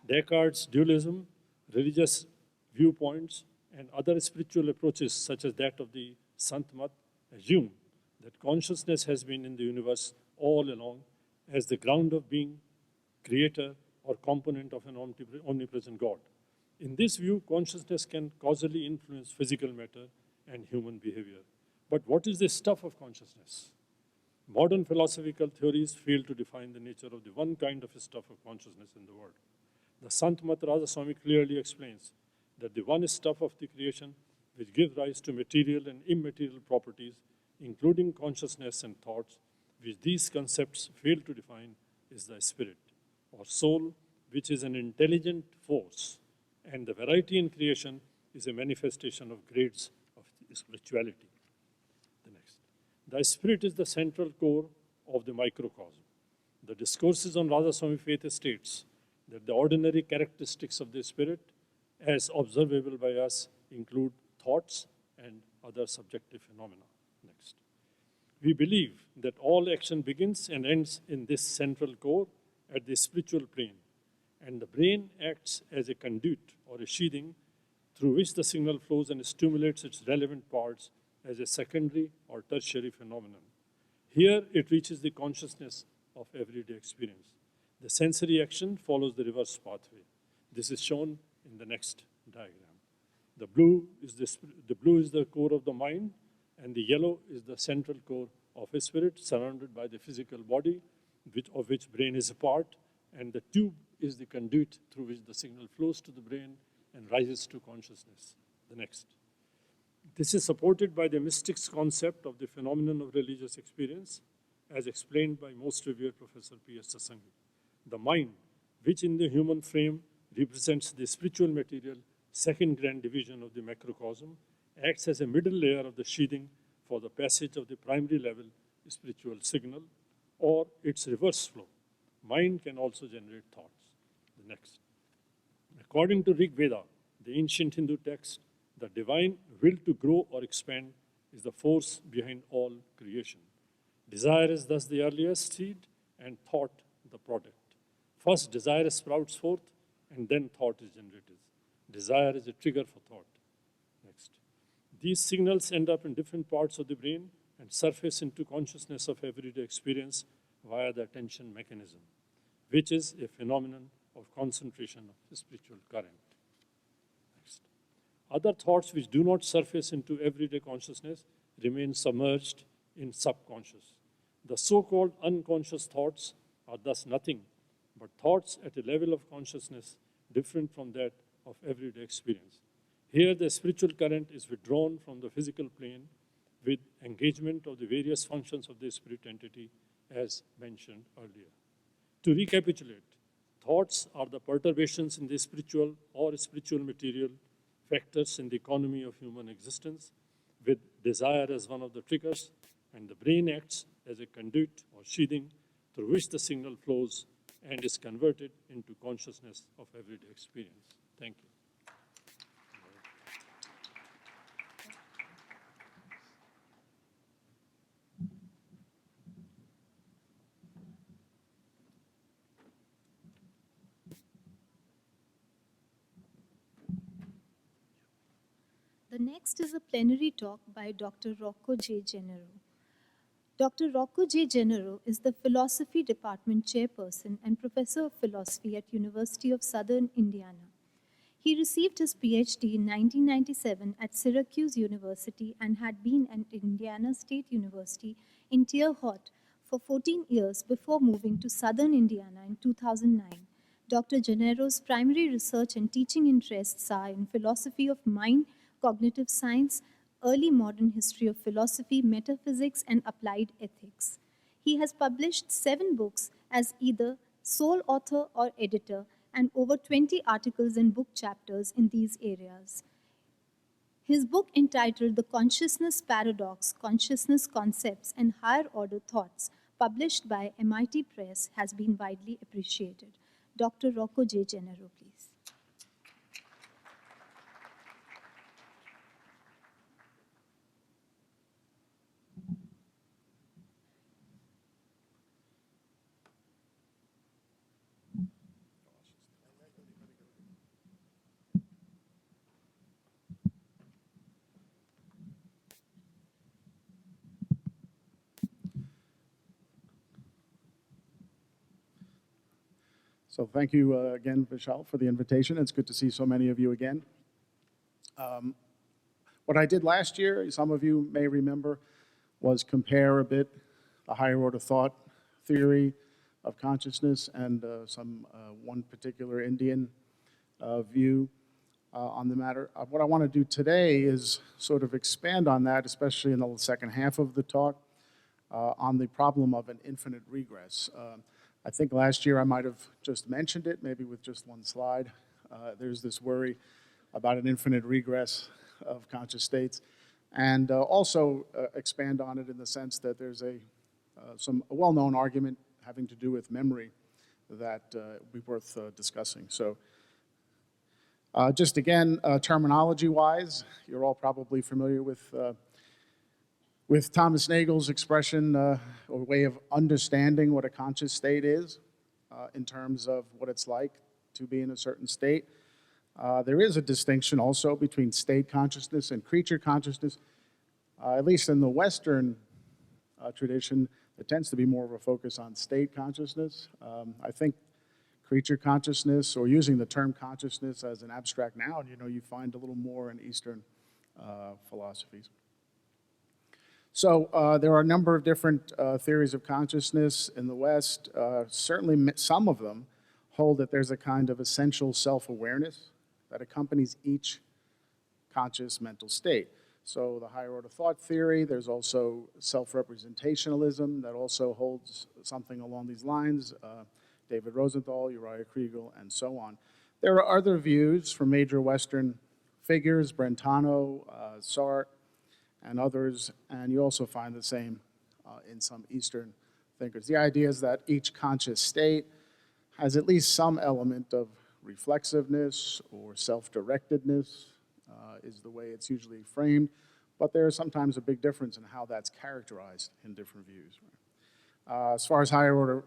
Descartes' dualism, religious viewpoints, and other spiritual approaches, such as that of the Sant Mat, assume that consciousness has been in the universe all along as the ground of being, creator, or component of an omnipresent God. In this view, consciousness can causally influence physical matter and human behavior. But what is the stuff of consciousness? Modern philosophical theories fail to define the nature of the one kind of stuff of consciousness in the world. The Sant Mat Radhaswami clearly explains that the one stuff of the creation which give rise to material and immaterial properties, including consciousness and thoughts, which these concepts fail to define, is the spirit, or soul, which is an intelligent force, and the variety in creation is a manifestation of grades of spirituality. The next. The spirit is the central core of the microcosm. The discourses on Radhaswami faith states that the ordinary characteristics of the spirit, as observable by us, include thoughts and other subjective phenomena. Next. We believe that all action begins and ends in this central core at the spiritual plane, and the brain acts as a conduit or a sheathing through which the signal flows and stimulates its relevant parts as a secondary or tertiary phenomenon. Here it reaches the consciousness of everyday experience. The sensory action follows the reverse pathway. This is shown in the next diagram. The blue is the core of the mind, and the yellow is the central core of a spirit surrounded by the physical body, of which brain is a part, and the tube is the conduit through which the signal flows to the brain and rises to consciousness. The next. This is supported by the mystics concept of the phenomenon of religious experience, as explained by most revered Professor P.S. Sasangi. The mind, which in the human frame represents the spiritual material, second grand division of the macrocosm, acts as a middle layer of the sheathing for the passage of the primary level spiritual signal, or its reverse flow. Mind can also generate thoughts. The next. According to Rig Veda, the ancient Hindu text, the divine will to grow or expand is the force behind all creation. Desire is thus the earliest seed and thought the product. First, desire sprouts forth and then thought is generated. Desire is a trigger for thought. Next. These signals end up in different parts of the brain and surface into consciousness of everyday experience via the attention mechanism, which is a phenomenon of concentration of the spiritual current. Next. Other thoughts which do not surface into everyday consciousness remain submerged in subconscious. The so-called unconscious thoughts are thus nothing but thoughts at a level of consciousness different from that of everyday experience. Here, the spiritual current is withdrawn from the physical plane with engagement of the various functions of the spirit entity as mentioned earlier. To recapitulate, thoughts are the perturbations in the spiritual or spiritual material factors in the economy of human existence, with desire as one of the triggers, and the brain acts as a conduit or sheathing through which the signal flows and is converted into consciousness of everyday experience. Thank you. The next is a plenary talk by Dr. Rocco J. Gennaro. Dr. Rocco J. Gennaro is the Philosophy Department Chairperson and Professor of Philosophy at University of Southern Indiana. He received his PhD in 1997 at Syracuse University and had been at Indiana State University in Terre Haute for 14 years before moving to Southern Indiana in 2009. Dr. Gennaro's primary research and teaching interests are in philosophy of mind, cognitive science, early modern history of philosophy, metaphysics, and applied ethics. He has published 7 books as either sole author or editor, and over 20 articles and book chapters in these areas. His book entitled The Consciousness Paradox, Consciousness Concepts, and Higher Order Thoughts, published by MIT Press, has been widely appreciated. Dr. Rocco J. Gennaro, please. So thank you again, Vishal, for the invitation. It's good to see so many of you again. What I did last year, some of you may remember, was compare a bit a higher order thought theory of consciousness and one particular Indian view. on the matter. What I want to do today is sort of expand on that, especially in the second half of the talk, on the problem of an infinite regress. I think last year I might have just mentioned it, maybe with just one slide. There's this worry about an infinite regress of conscious states, and also expand on it in the sense that there's a well-known argument having to do with memory that would be worth discussing. So just again, terminology-wise, you're all probably familiar with Thomas Nagel's expression or way of understanding what a conscious state is in terms of what it's like to be in a certain state. There is a distinction also between state consciousness and creature consciousness. At least in the Western tradition, there tends to be more of a focus on state consciousness. I think creature consciousness, or using the term consciousness as an abstract noun, you find a little more in Eastern philosophies. So there are a number of different theories of consciousness in the West. Certainly some of them hold that there's a kind of essential self-awareness that accompanies each conscious mental state. So the higher order thought theory, there's also self-representationalism that also holds something along these lines. David Rosenthal, Uriah Kriegel, and so on. There are other views from major Western figures, Brentano, Sartre, and others, and you also find the same in some Eastern thinkers. The idea is that each conscious state has at least some element of reflexiveness or self-directedness, is the way it's usually framed, but there is sometimes a big difference in how that's characterized in different views. As far as higher order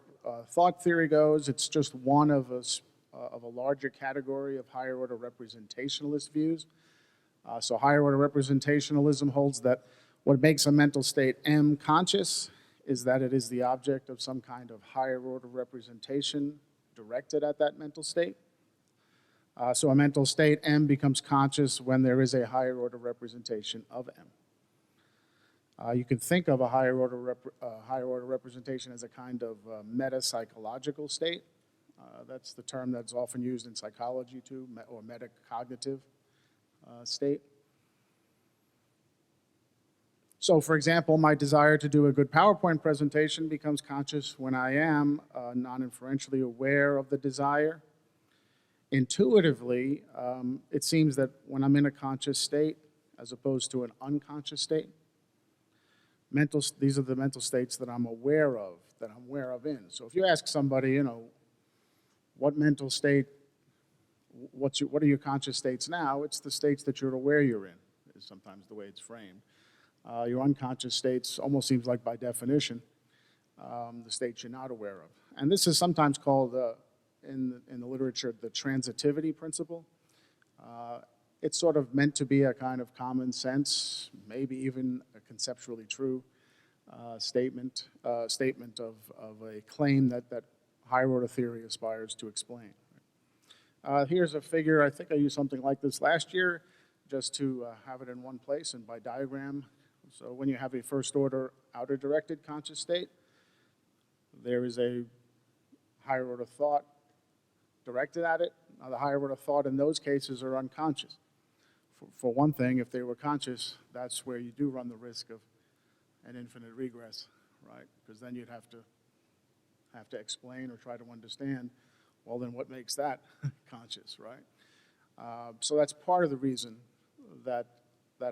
thought theory goes, it's just one of a larger category of higher order representationalist views. So higher order representationalism holds that what makes a mental state M conscious is that it is the object of some kind of higher order representation directed at that mental state. So a mental state M becomes conscious when there is a higher order representation of M. You can think of a higher order representation as a kind of meta-psychological state. That's the term that's often used in psychology too, or metacognitive state. So for example, my desire to do a good PowerPoint presentation becomes conscious when I am non-inferentially aware of the desire. Intuitively, it seems that when I'm in a conscious state, as opposed to an unconscious state, these are the mental states that I'm aware of, in. So if you ask somebody, what mental state, what are your conscious states now? It's the states that you're aware you're in, is sometimes the way it's framed. Your unconscious states almost seems like by definition, the states you're not aware of. And this is sometimes called, in the literature, the transitivity principle. It's sort of meant to be a kind of common sense, maybe even a conceptually true statement of a claim that higher order theory aspires to explain. Here's a figure, I think I used something like this last year, just to have it in one place and by diagram. So when you have a first order outer directed conscious state, there is a higher order thought directed at it. Now the higher order thought in those cases are unconscious. For one thing, if they were conscious, that's where you do run the risk of an infinite regress, right? Because then you'd have to explain or try to understand, well, then what makes that conscious, right? So that's part of the reason that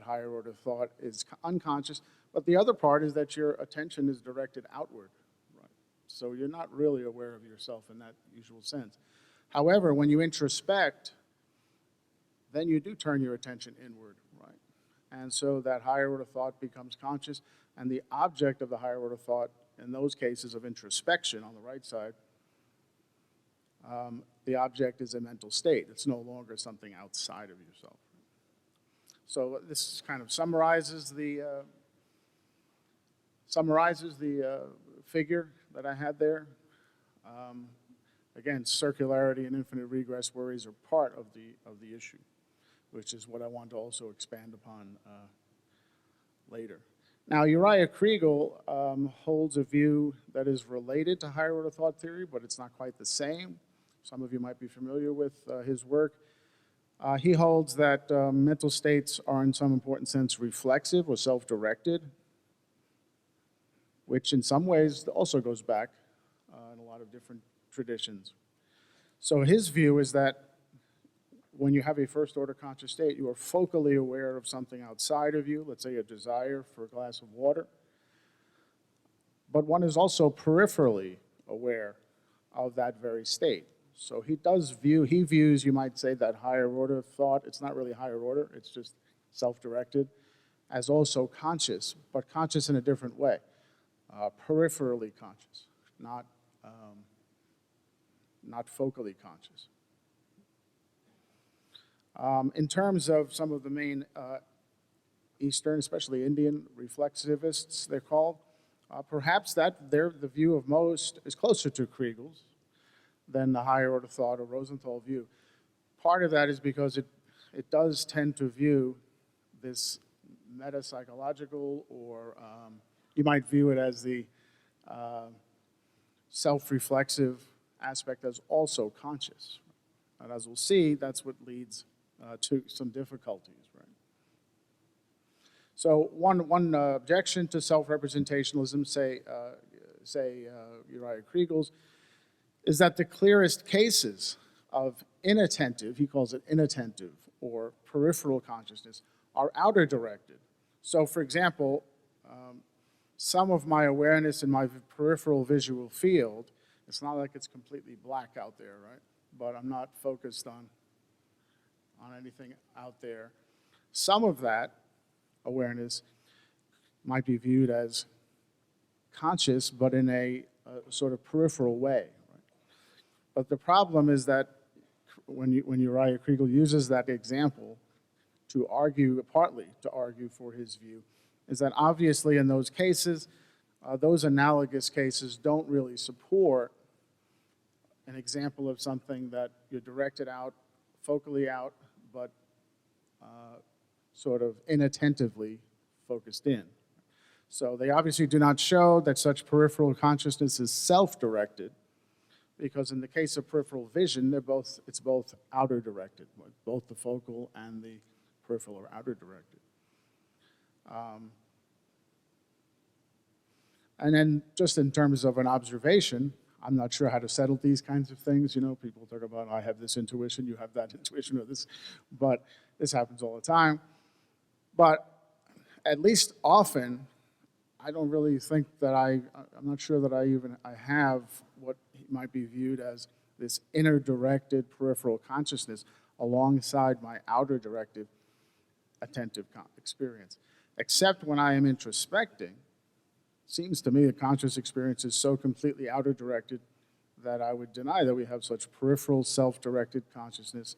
higher order thought is unconscious. But the other part is that your attention is directed outward, right? So you're not really aware of yourself in that usual sense. However, when you introspect, then you do turn your attention inward, right? And so that higher order thought becomes conscious, and the object of the higher order thought in those cases of introspection on the right side, the object is a mental state. It's no longer something outside of yourself. So this kind of summarizes the figure that I had there. Again, circularity and infinite regress worries are part of the issue, which is what I want to also expand upon later. Now, Uriah Kriegel holds a view that is related to higher order thought theory, but it's not quite the same. Some of you might be familiar with his work. He holds that mental states are in some important sense reflexive or self-directed, which in some ways also goes back in a lot of different traditions. So his view is that when you have a first-order conscious state, you are focally aware of something outside of you, let's say a desire for a glass of water, but one is also peripherally aware of that very state. So he views, you might say, that higher order thought, it's not really higher order, it's just self-directed, as also conscious, but conscious in a different way, peripherally conscious, not focally conscious. In terms of some of the main Eastern, especially Indian reflexivists, they're called, perhaps the view of most is closer to Kriegel's than the higher order thought or Rosenthal view. Part of that is because it does tend to view this meta-psychological, or you might view it as the self-reflexive aspect as also conscious. And as we'll see, that's what leads to some difficulties, right? So one objection to self-representationalism, say Uriah Kriegel's, is that the clearest cases of inattentive, he calls it inattentive, or peripheral consciousness, are outer directed. So for example, some of my awareness in my peripheral visual field, it's not like it's completely black out there, right? But I'm not focused on anything out there. Some of that awareness might be viewed as conscious, but in a sort of peripheral way. Right? But the problem is that when Uriah Kriegel uses that example to argue, partly to argue for his view, is that obviously in those cases, those analogous cases don't really support an example of something that you're directed out, focally out, but sort of inattentively focused in. So they obviously do not show that such peripheral consciousness is self-directed, because in the case of peripheral vision, it's both outer directed. Both the focal and the peripheral are outer directed. And then just in terms of an observation, I'm not sure how to settle these kinds of things. You know, people talk about, I have this intuition, you have that intuition, or this, but this happens all the time. But at least often, I don't really think that I'm not sure that I have what might be viewed as this inner directed peripheral consciousness alongside my outer directed attentive experience. Except when I am introspecting, seems to me the conscious experience is so completely outer directed that I would deny that we have such peripheral self-directed consciousness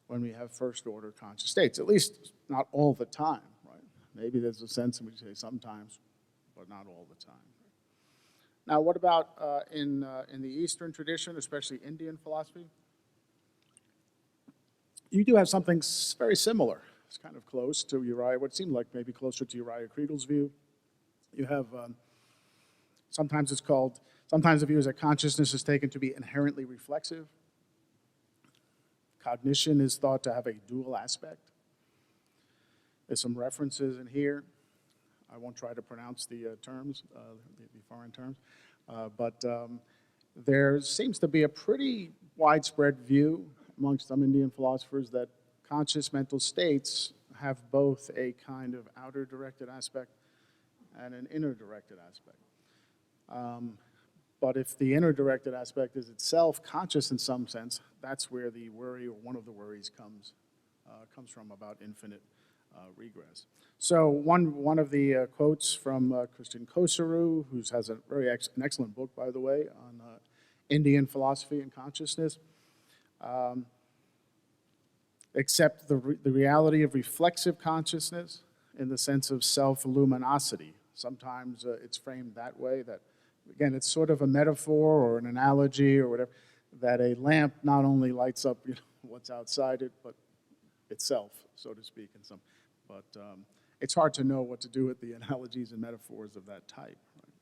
when we have first order conscious states, at least not all the time, right? Maybe there's a sense in which you say sometimes, but not all the time. Now, what about in the Eastern tradition, especially Indian philosophy? You do have something very similar. It's kind of close to Uriah, what seemed like maybe closer to Uriah Kriegel's view. You have, sometimes the view is that consciousness is taken to be inherently reflexive. Cognition is thought to have a dual aspect. There's some references in here. I won't try to pronounce the terms, the foreign terms, but there seems to be a pretty widespread view amongst some Indian philosophers that conscious mental states have both a kind of outer directed aspect and an inner directed aspect. But if the inner directed aspect is itself conscious in some sense, that's where the worry, or one of the worries, comes from about infinite regress. So one of the quotes from Christian Kosaru, who has an excellent book, by the way, on Indian philosophy and consciousness, accept the reality of reflexive consciousness in the sense of self-luminosity. Sometimes it's framed that way, that, again, it's sort of a metaphor or an analogy or whatever, that a lamp not only lights up what's outside it, but itself, so to speak. But it's hard to know what to do with the analogies and metaphors of that type. Right?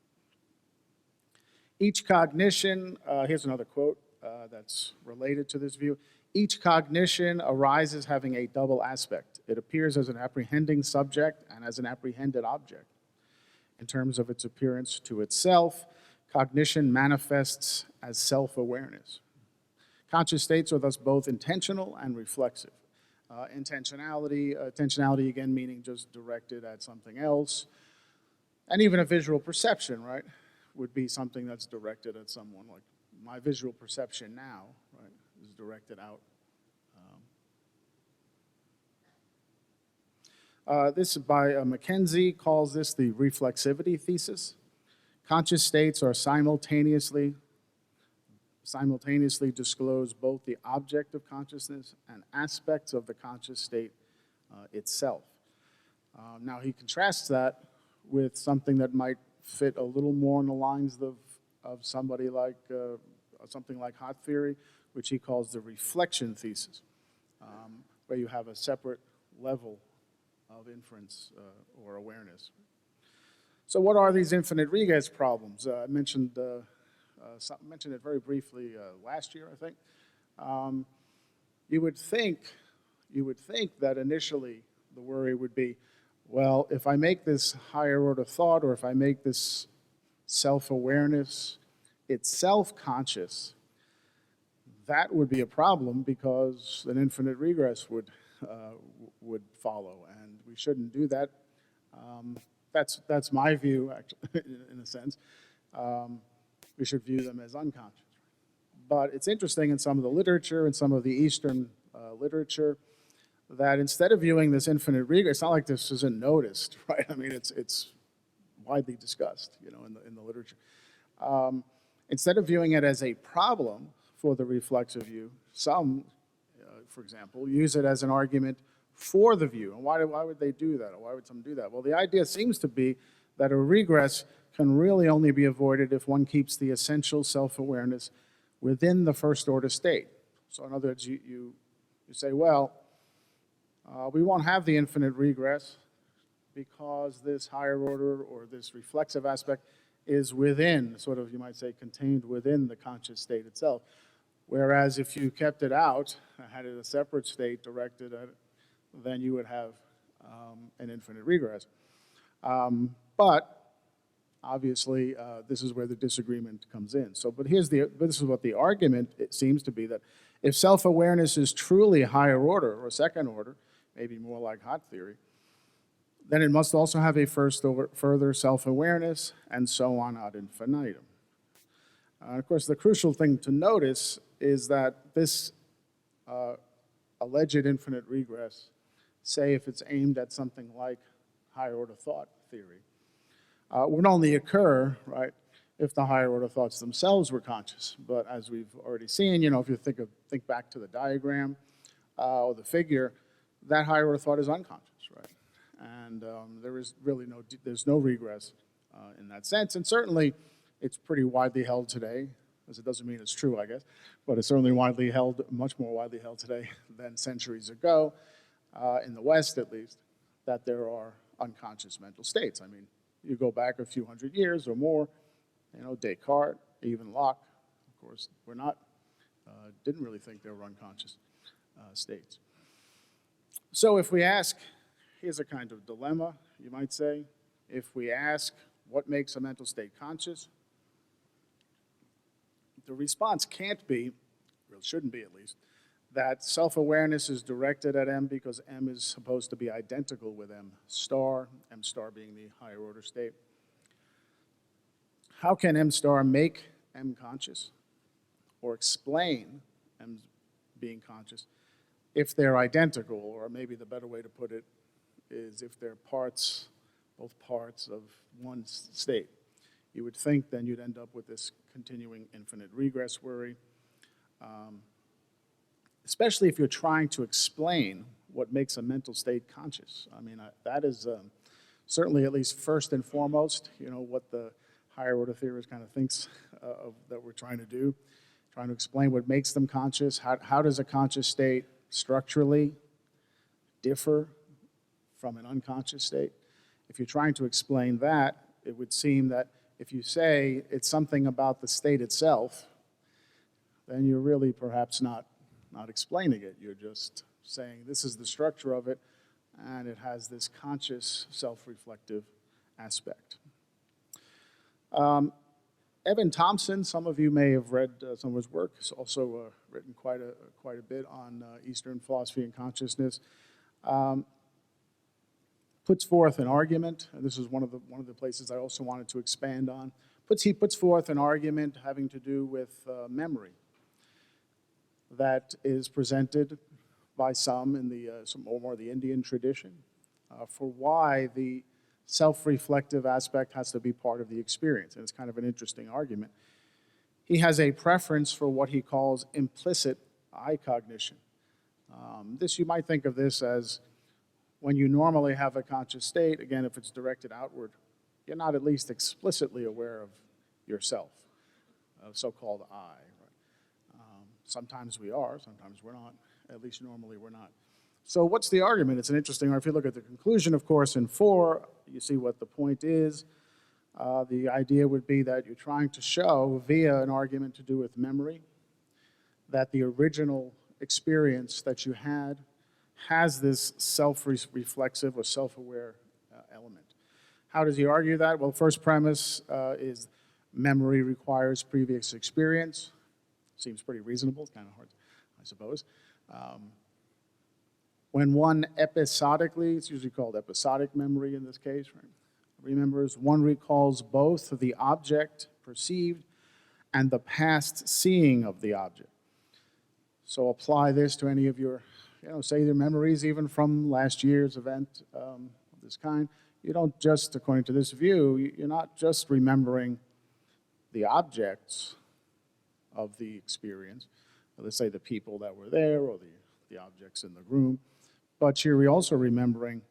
Each cognition, here's another quote that's related to this view. Each cognition arises having a double aspect. It appears as an apprehending subject and as an apprehended object. In terms of its appearance to itself, cognition manifests as self-awareness. Conscious states are thus both intentional and reflexive. Intentionality again meaning just directed at something else. And even a visual perception, right, would be something that's directed at someone. Like my visual perception now, right, is directed out. This by Mackenzie calls this the reflexivity thesis. Conscious states are simultaneously disclose both the object of consciousness and aspects of the conscious state itself. Now he contrasts that with something that might fit a little more in the lines of somebody like something like hot theory, which he calls the reflection thesis, where you have a separate level of inference or awareness. So what are these infinite regress problems? I mentioned it very briefly last year, I think. You would think that initially the worry would be, well, if I make this higher order thought, or if I make this self-awareness itself conscious, that would be a problem because an infinite regress would follow, and we shouldn't do that. That's my view, actually, in a sense. We should view them as unconscious. But it's interesting in some of the literature, in some of the Eastern literature, that instead of viewing this infinite regress, it's not like this isn't noticed, right? I mean, it's widely discussed, you know, in the literature. Instead of viewing it as a problem for the reflexive view, some, for example, use it as an argument for the view. And why would they do that? Or why would some do that? Well, the idea seems to be that a regress can really only be avoided if one keeps the essential self-awareness within the first order state. So in other words, you say, well, we won't have the infinite regress because this higher order or this reflexive aspect is within, sort of, you might say, contained within the conscious state itself. Whereas if you kept it out, had it a separate state directed at it, then you would have an infinite regress. But obviously, this is where the disagreement comes in. So, but this is what the argument, it seems to be, that if self-awareness is truly higher order or second order, maybe more like hot theory, then it must also have a further self-awareness, and so on ad infinitum. Of course, the crucial thing to notice is that this alleged infinite regress, say if it's aimed at something like higher order thought theory, would only occur, right, if the higher order thoughts themselves were conscious. But as we've already seen, you know, if you think back to the diagram or the figure, that higher order thought is unconscious, right? And there is really there's no regress in that sense. And certainly, it's pretty widely held today, as it doesn't mean it's true, I guess, but it's certainly widely held, much more widely held today than centuries ago, in the West at least, that there are unconscious mental states. I mean, you go back a few hundred years or more, you know, Descartes, even Locke, of course, didn't really think they were unconscious states. So if we ask, here's a kind of dilemma, you might say, if we ask what makes a mental state conscious, the response can't be, or shouldn't be at least, that self-awareness is directed at M because M is supposed to be identical with M star being the higher order state. How can M star make M conscious or explain M being conscious if they're identical, or maybe the better way to put it is if they're both parts of one state? You would think then you'd end up with this continuing infinite regress worry, especially if you're trying to explain what makes a mental state conscious. I mean, that is certainly, at least first and foremost, you know, what the higher order theorist kind of thinks that we're trying to do, trying to explain what makes them conscious. How does a conscious state structurally differ from an unconscious state? If you're trying to explain that, it would seem that if you say it's something about the state itself, then you're really perhaps not not explaining it. You're just saying this is the structure of it, and it has this conscious, self-reflective aspect. Evan Thompson, some of you may have read some of his work. He's also written quite a bit on Eastern philosophy and consciousness. Puts forth an argument, and this is one of the places I also wanted to expand on. He puts forth an argument having to do with memory that is presented by some in some more the Indian tradition for why the self-reflective aspect has to be part of the experience, and it's kind of an interesting argument. He has a preference for what he calls implicit eye cognition. You might think of this as when you normally have a conscious state, again, if it's directed outward, you're not at least explicitly aware of yourself, so-called I. Right? Sometimes we are, sometimes we're not, at least normally we're not. So what's the argument? It's an interesting argument. If you look at the conclusion, of course, in 4, you see what the point is. The idea would be that you're trying to show, via an argument to do with memory, that the original experience that you had has this self-reflexive or self-aware element. How does he argue that? Well, first premise is memory requires previous experience. Seems pretty reasonable. It's kind of hard, I suppose. When one episodically, it's usually called episodic memory in this case, right, remembers, one recalls both the object perceived and the past seeing of the object. So apply this to any of your, say your memories even from last year's event of this kind. You don't just, according to this view, you're not just remembering the objects of the experience, let's say the people that were there or the objects in the room, but you're also remembering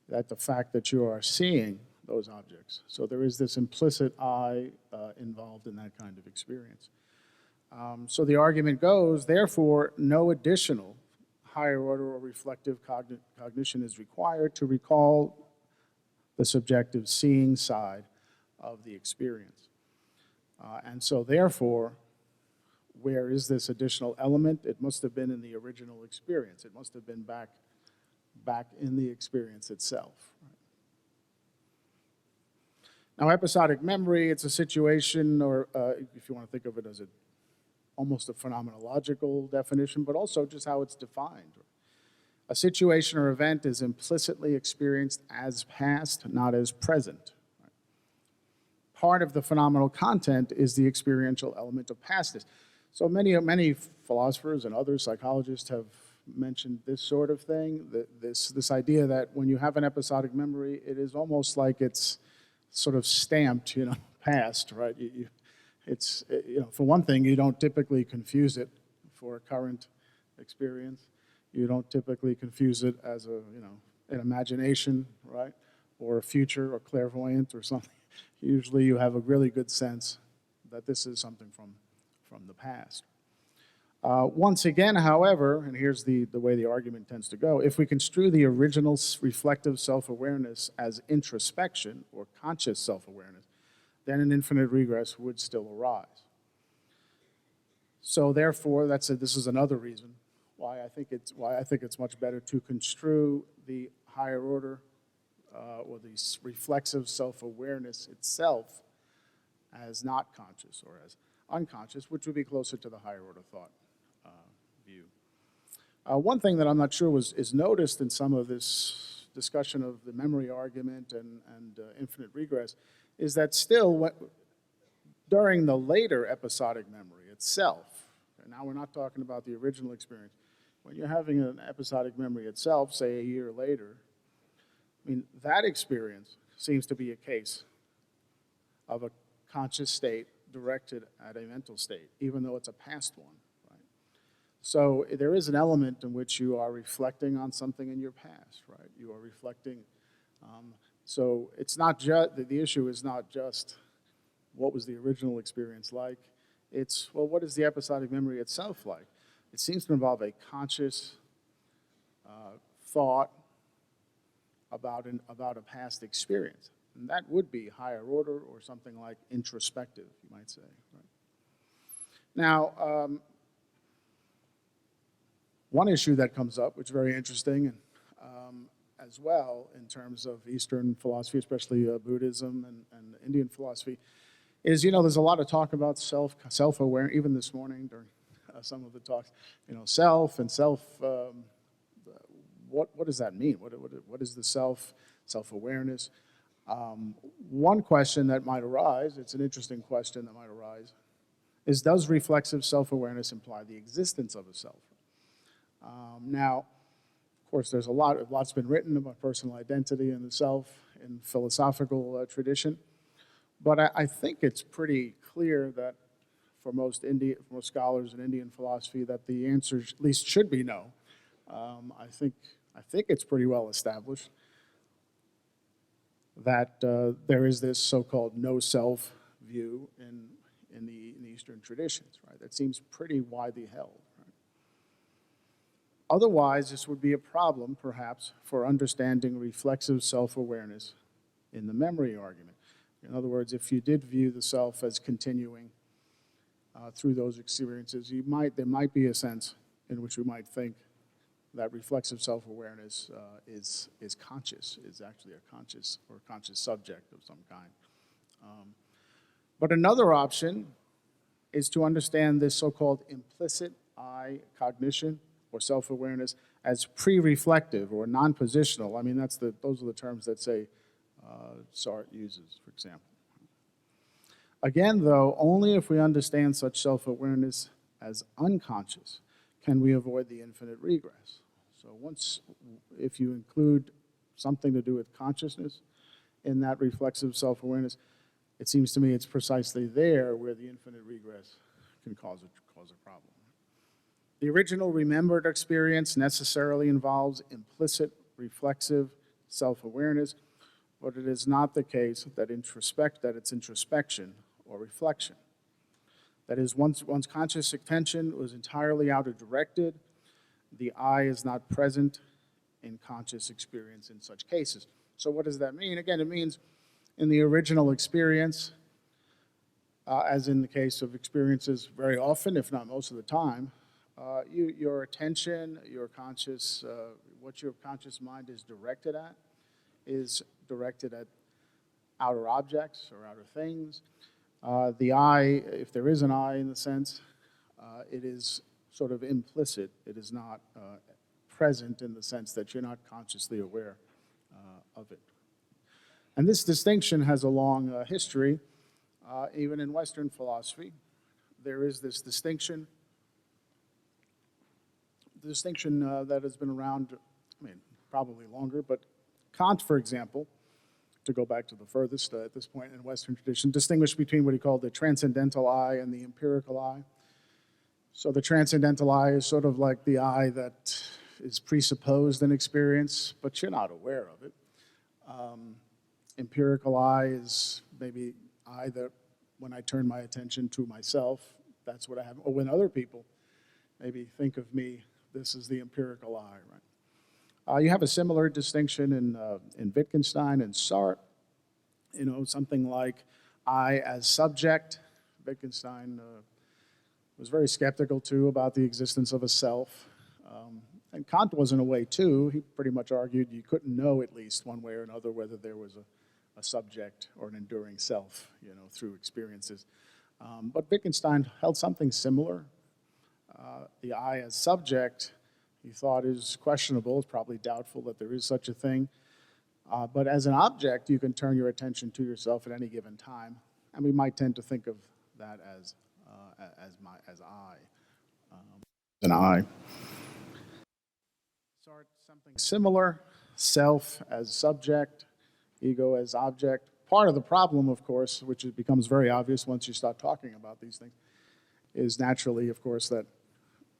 that the fact that you are seeing those objects. So there is this implicit I involved in that kind of experience. So the argument goes, therefore, no additional higher order or reflective cognition is required to recall the subjective seeing side of the experience. And so therefore, where is this additional element? It must have been in the original experience. It must have been back in the experience itself. Now, episodic memory, it's a situation, or if you want to think of it as almost a phenomenological definition, but also just how it's defined. A situation or event is implicitly experienced as past, not as present. Part of the phenomenal content is the experiential element of pastness. So many philosophers and other psychologists have mentioned this sort of thing, this idea that when you have an episodic memory, it is almost like it's sort of stamped, past, right? For one thing, you don't typically confuse it for a current experience. You don't typically confuse it as an imagination, right? Or a future or clairvoyant or something. Usually you have a really good sense that this is something from the past. Once again, however, and here's the way the argument tends to go, if we construe the original reflective self-awareness as introspection or conscious self-awareness, then an infinite regress would still arise. So therefore, this is another reason why I think it's much better to construe the higher order or the reflexive self-awareness itself as not conscious or as unconscious, which would be closer to the higher order thought view. One thing that I'm not sure is noticed in some of this discussion of the memory argument and infinite regress is that still, during the later episodic memory itself, and now we're not talking about the original experience, when you're having an episodic memory itself, say a year later, that experience seems to be a case of a conscious state directed at a mental state, even though it's a past one, right? So there is an element in which you are reflecting on something in your past, right? You are reflecting. So it's not just, the issue is not just what was the original experience like, it's, well, what is the episodic memory itself like? It seems to involve a conscious thought about a past experience. And that would be higher order or something like introspective, you might say. Right? Now, One issue that comes up, which is very interesting, and as well in terms of Eastern philosophy, especially Buddhism and Indian philosophy, is, there's a lot of talk about self-awareness, even this morning during some of the talks, self and self, what does that mean? What is the self-awareness? One question that might arise, it's an interesting question that might arise, is does reflexive self-awareness imply the existence of a self? Now, of course, there's lot's been written about personal identity and the self in philosophical tradition, but I think it's pretty clear that for most scholars in Indian philosophy that the answer at least should be no. I think it's pretty well established that there is this so-called no-self view in the Eastern traditions, right? That seems pretty widely held. Right? Otherwise, this would be a problem, perhaps, for understanding reflexive self-awareness in the memory argument. In other words, if you did view the self as continuing through those experiences, there might be a sense in which we might think that reflexive self-awareness is conscious, is actually a conscious subject of some kind. But another option is to understand this so-called implicit I cognition or self-awareness as pre-reflective or non-positional. I mean, those are the terms that, say, Sartre uses, for example. Again, though, only if we understand such self-awareness as unconscious can we avoid the infinite regress. So if you include something to do with consciousness in that reflexive self-awareness, it seems to me it's precisely there where the infinite regress can cause a problem. The original remembered experience necessarily involves implicit reflexive self-awareness, but it is not the case that it's introspection or reflection. That is, once conscious attention was entirely outer-directed, the I is not present in conscious experience in such cases. So what does that mean? Again, it means in the original experience, as in the case of experiences very often, if not most of the time, your attention, what your conscious mind is directed at outer objects or outer things. The I, if there is an I in the sense, it is sort of implicit. It is not present in the sense that you're not consciously aware of it. And this distinction has a long history. Even in Western philosophy, there is this distinction. The distinction that has been around, probably longer, but Kant, for example, to go back to the furthest at this point in Western tradition, distinguished between what he called the transcendental I and the empirical I. So the transcendental I is sort of like the I that is presupposed in experience, but you're not aware of it. Empirical I is maybe I that when I turn my attention to myself, that's what I have. Or when other people maybe think of me, this is the empirical I, right? You have a similar distinction in Wittgenstein and Sartre. Something like I as subject. Wittgenstein was very skeptical, too, about the existence of a self. And Kant was in a way, too. He pretty much argued you couldn't know, at least one way or another, whether there was a subject or an enduring self, through experiences. But Wittgenstein held something similar. The I as subject, he thought is questionable. It's probably doubtful that there is such a thing. But as an object, you can turn your attention to yourself at any given time. And we might tend to think of that as I. An I. Sartre, something similar. Self as subject, ego as object. Part of the problem, of course, which it becomes very obvious once you start talking about these things, is naturally, of course, that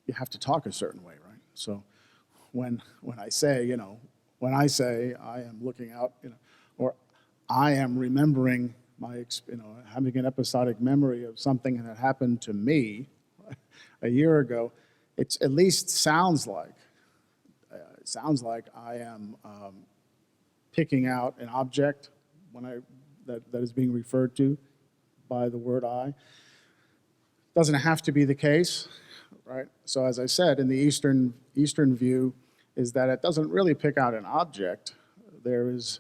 you have to talk a certain way, right? So when I say I am looking out, or I am remembering having an episodic memory of something that happened to me a year ago, it at least sounds like I am picking out an object that is being referred to by the word I. Doesn't have to be the case. right? So as I said, in the Eastern view is that it doesn't really pick out an object. There is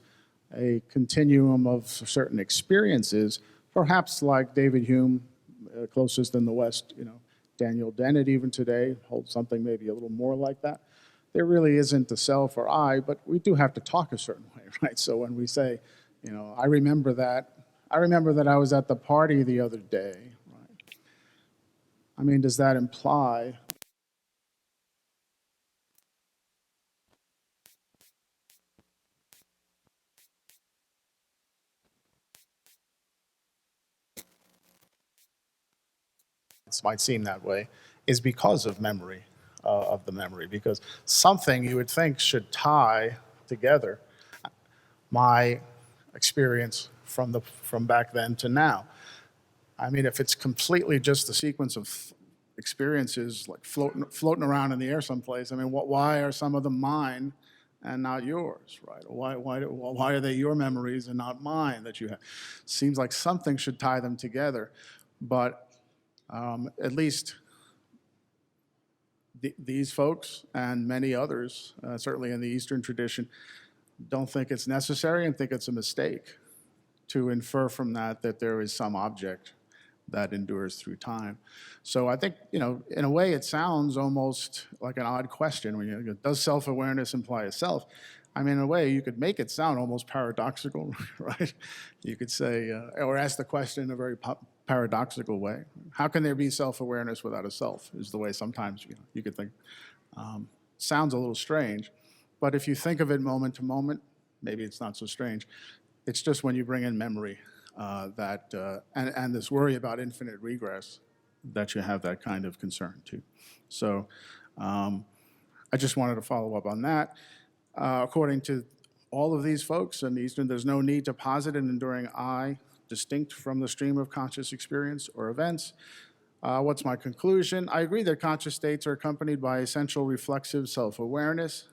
a continuum of certain experiences, perhaps like David Hume, closest in the West, Daniel Dennett even today holds something maybe a little more like that. There really isn't a self or I, but we do have to talk a certain way, right? So when we say, I remember that I was at the party the other day, right? I mean, does that imply it might seem that way, is because of memory, of the memory, because something you would think should tie together my experience from back then to now. I mean, if it's completely just a sequence of experiences like floating around in the air someplace, I mean, why are some of them mine and not yours, right? Why are they your memories and not mine that you have? Seems like something should tie them together, but at least these folks and many others, certainly in the Eastern tradition, don't think it's necessary and think it's a mistake to infer from that that there is some object that endures through time. So I think, in a way, it sounds almost like an odd question when you does self-awareness imply a self? I mean, in a way, you could make it sound almost paradoxical, right? You could say, or ask the question in a very paradoxical way. How can there be self-awareness without a self, is the way sometimes you could think. Sounds a little strange, but if you think of it moment to moment, maybe it's not so strange. It's just when you bring in memory and this worry about infinite regress that you have that kind of concern too. So I just wanted to follow up on that. According to all of these folks in the Eastern, there's no need to posit an enduring I distinct from the stream of conscious experience or events. What's my conclusion? I agree that conscious states are accompanied by essential reflexive self-awareness.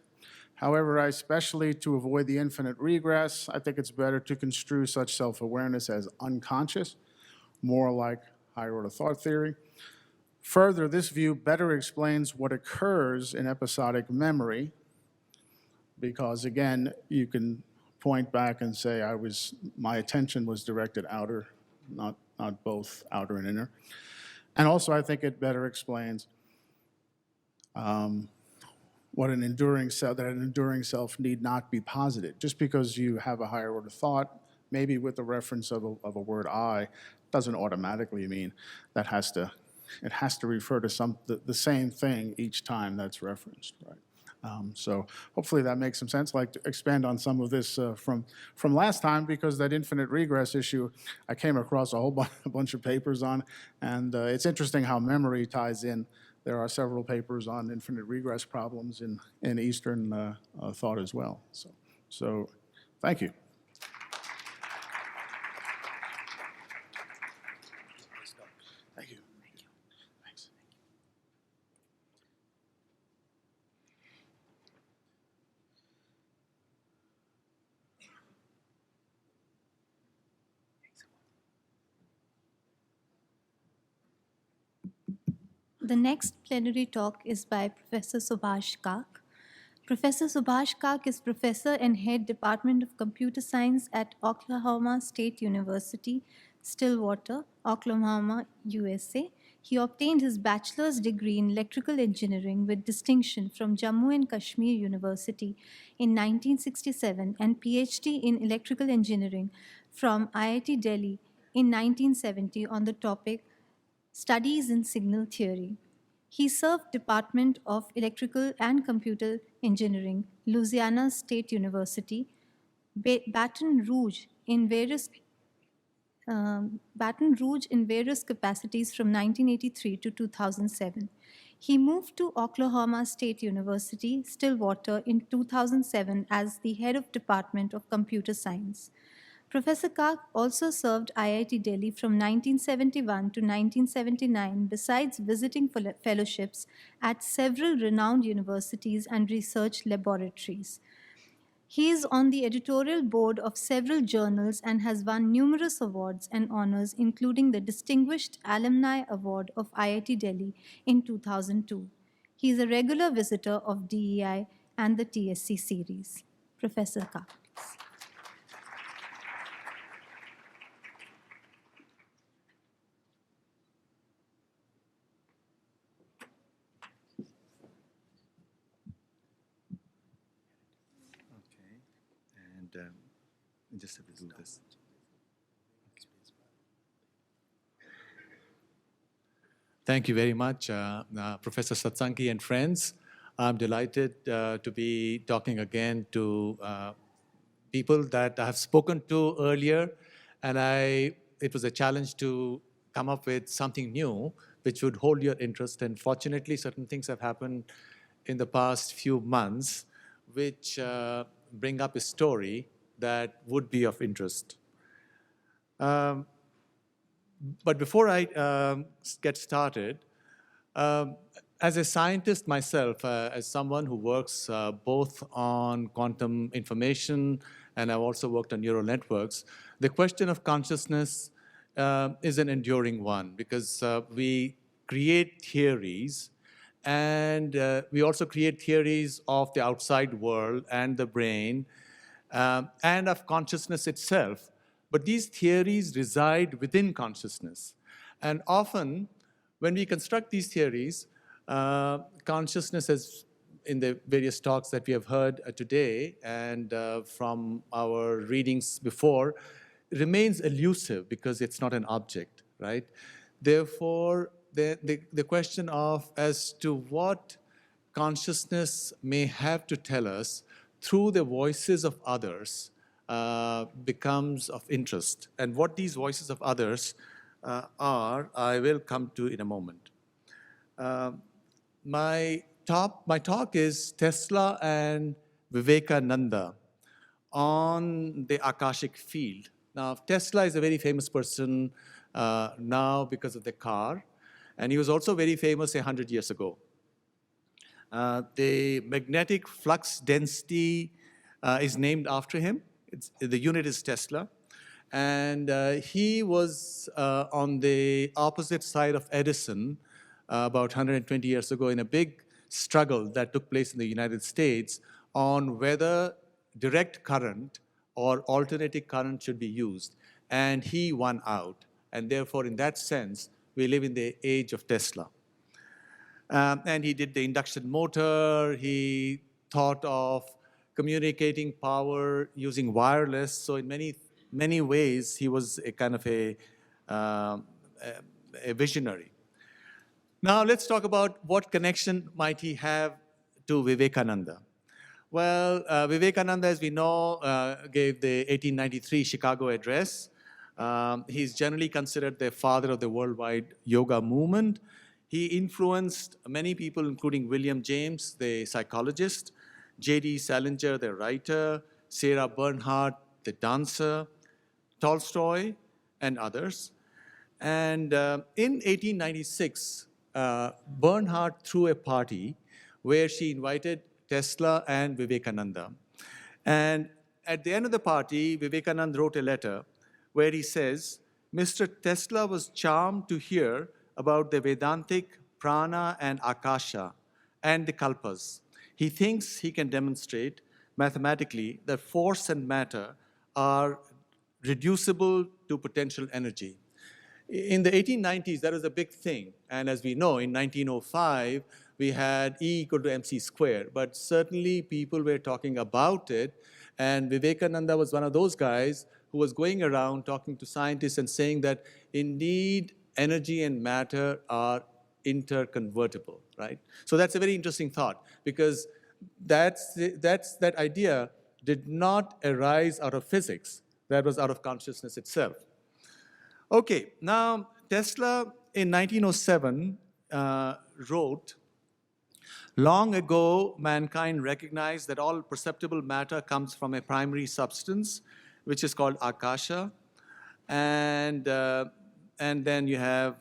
However, especially to avoid the infinite regress, I think it's better to construe such self-awareness as unconscious, more like higher order thought theory. Further, this view better explains what occurs in episodic memory, because again, you can point back and say my attention was directed outer, not both outer and inner. And also, I think it better explains what an enduring self need not be posited. Just because you have a higher order thought, maybe with the reference of a word I, doesn't automatically mean it has to refer to the same thing each time that's referenced, right? So hopefully that makes some sense. I'd like to expand on some of this from last time, because that infinite regress issue, I came across a whole bunch of papers on, and it's interesting how memory ties in. There are several papers on infinite regress problems in Eastern thought as well. So thank you. Thank you. Thanks. The next plenary talk is by Professor Subhash Kak. Professor Subhash Kak is professor and head Department of Computer Science at Oklahoma State University, Stillwater, Oklahoma, USA. He obtained his bachelor's degree in electrical engineering with distinction from Jammu and Kashmir University in 1967 and PhD in electrical engineering from IIT Delhi in 1970 on the topic Studies in Signal Theory. He served Department of Electrical and Computer Engineering, Louisiana State University, Baton Rouge in various capacities from 1983 to 2007. He moved to Oklahoma State University, Stillwater in 2007 as the head of Department of Computer Science. Professor Kak also served IIT Delhi from 1971 to 1979, besides visiting fellowships at several renowned universities and research laboratories. He is on the editorial board of several journals and has won numerous awards and honors, including the Distinguished Alumni Award of IIT Delhi in 2002. He is a regular visitor of DEI and the TSC series. Professor Ka. Okay, and I just have to do this. Thank you very much, Professor Satsangi and friends. I'm delighted to be talking again to people that I have spoken to earlier, and it was a challenge to come up with something new which would hold your interest. And fortunately, certain things have happened in the past few months which bring up a story that would be of interest. But before I get started, as a scientist myself, as someone who works both on quantum information and I've also worked on neural networks, the question of consciousness is an enduring one because we create theories and we also create theories of the outside world and the brain and of consciousness itself. But these theories reside within consciousness. And often, when we construct these theories, consciousness, as in the various talks that we have heard today and from our readings before, remains elusive because it's not an object, right? Therefore, the question of as to what consciousness may have to tell us through the voices of others becomes of interest. And what these voices of others are, I will come to in a moment. My talk is Tesla and Vivekananda on the Akashic field. Now, Tesla is a very famous person now because of the car, and he was also very famous 100 years ago. The magnetic flux density is named after him. The unit is Tesla. And he was on the opposite side of Edison about 120 years ago in a big struggle that took place in the United States on whether direct current or alternating current should be used. And he won out. And therefore, in that sense, we live in the age of Tesla. And he did the induction motor. He thought of communicating power using wireless. So in many ways, he was a kind of a visionary. Now let's talk about what connection might he have to Vivekananda. Well, Vivekananda, as we know, gave the 1893 Chicago address. He's generally considered the father of the worldwide yoga movement. He influenced many people, including William James, the psychologist, J.D. Salinger, the writer, Sarah Bernhardt, the dancer, Tolstoy, and others. And in 1896, Bernhardt threw a party where she invited Tesla and Vivekananda. And at the end of the party, Vivekananda wrote a letter where he says, Mr. Tesla was charmed to hear about the Vedantic, prana, and akasha, and the kalpas. He thinks he can demonstrate mathematically that force and matter are reducible to potential energy. In the 1890s, that was a big thing. And as we know, in 1905, we had E equal to mc squared. But certainly people were talking about it. And Vivekananda was one of those guys who was going around talking to scientists and saying that indeed energy and matter are interconvertible, right? So that's a very interesting thought because that idea did not arise out of physics. That was out of consciousness itself. Okay, now Tesla in 1907 wrote, long ago, mankind recognized that all perceptible matter comes from a primary substance, which is called akasha. And then you have,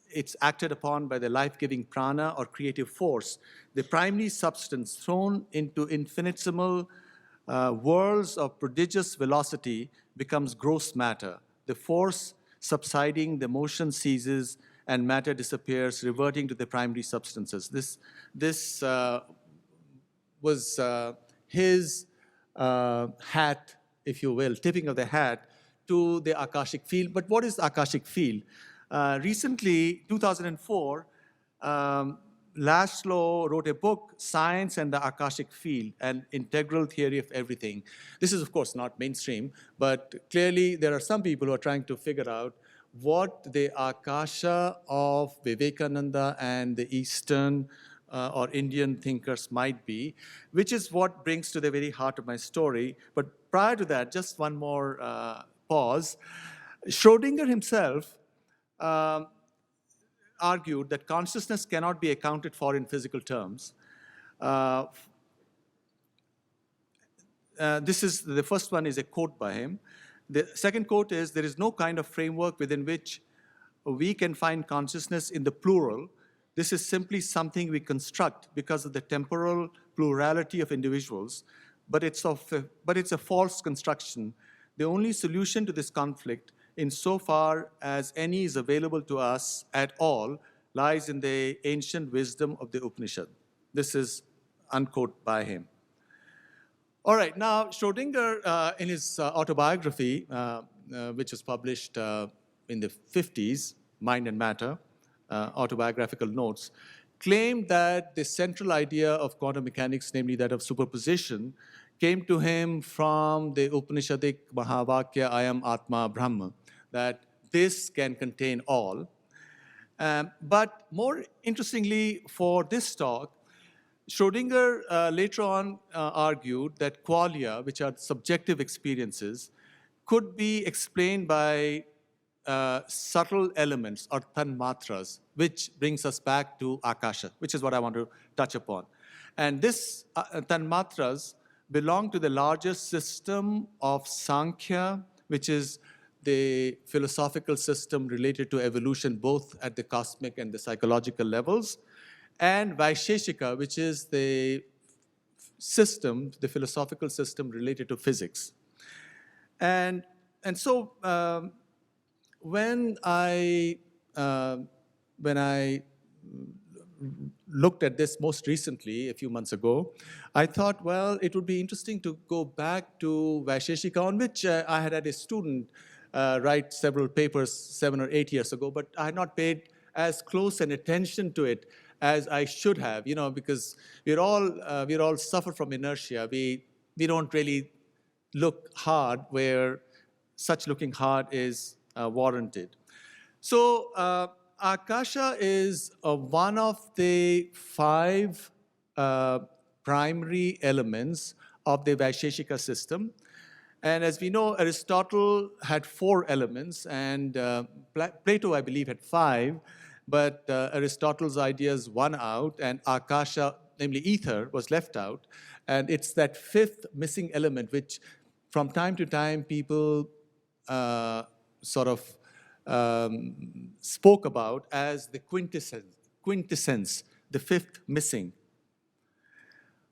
it's acted upon by the life-giving prana or creative force. The primary substance thrown into infinitesimal worlds of prodigious velocity becomes gross matter. The force subsiding, the motion ceases, and matter disappears, reverting to the primary substances. This was his hat, if you will, tipping of the hat to the Akashic field. But what is the Akashic field? Recently, 2004, Laszlo wrote a book, Science and the Akashic Field, an integral theory of everything. This is, of course, not mainstream, but clearly there are some people who are trying to figure out what the Akasha of Vivekananda and the Eastern or Indian thinkers might be, which is what brings to the very heart of my story. But prior to that, just one more pause. Schrödinger himself argued that consciousness cannot be accounted for in physical terms. This is the first one is a quote by him. The second quote is, there is no kind of framework within which we can find consciousness in the plural. This is simply something we construct because of the temporal plurality of individuals, but it's a false construction. The only solution to this conflict, insofar as any is available to us at all, lies in the ancient wisdom of the Upanishad. This is unquote by him. All right, now Schrödinger, in his autobiography, which was published in the 50s, Mind and Matter, autobiographical notes, claimed that the central idea of quantum mechanics, namely that of superposition, came to him from the Upanishadic Mahavakya, I am Atma Brahma, that this can contain all. But more interestingly for this talk, Schrödinger later on argued that qualia, which are subjective experiences, could be explained by subtle elements or tanmatras, which brings us back to Akasha, which is what I want to touch upon. And this tanmatras belong to the larger system of Sankhya, which is the philosophical system related to evolution, both at the cosmic and the psychological levels, and Vaisheshika, which is the system, the philosophical system related to physics. And so when I looked at this most recently, a few months ago, I thought, well, it would be interesting to go back to Vaisheshika, on which I had a student write several papers 7 or 8 years ago, but I had not paid as close an attention to it as I should have, because we're all suffer from inertia. We don't really look hard where such looking hard is warranted. So Akasha is one of the 5 primary elements of the Vaisheshika system. And as we know, Aristotle had 4 elements, and Plato, I believe, had 5. But Aristotle's ideas won out, and Akasha, namely ether, was left out. And it's that 5th missing element which, from time to time, people sort of spoke about as the quintessence, the 5th missing.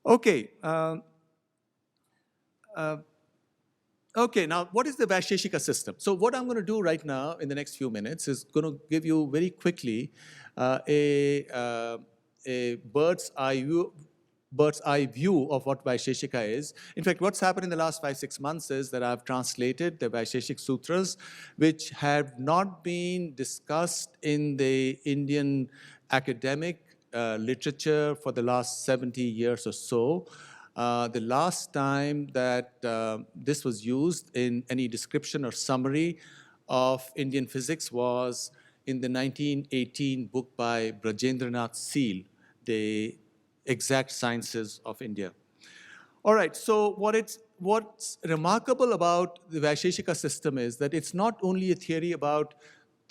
Okay. Okay, now what is the Vaisheshika system? So what I'm going to do right now in the next few minutes is going to give you very quickly a bird's eye view of what Vaisheshika is. In fact, what's happened in the last 5-6 months is that I've translated the Vaisheshik Sutras, which have not been discussed in the Indian academic literature for the last 70 years or so. The last time that this was used in any description or summary of Indian physics was in the 1918 book by Brajendranath Seal, The Exact Sciences of India. All right, so what's remarkable about the Vaisheshika system is that it's not only a theory about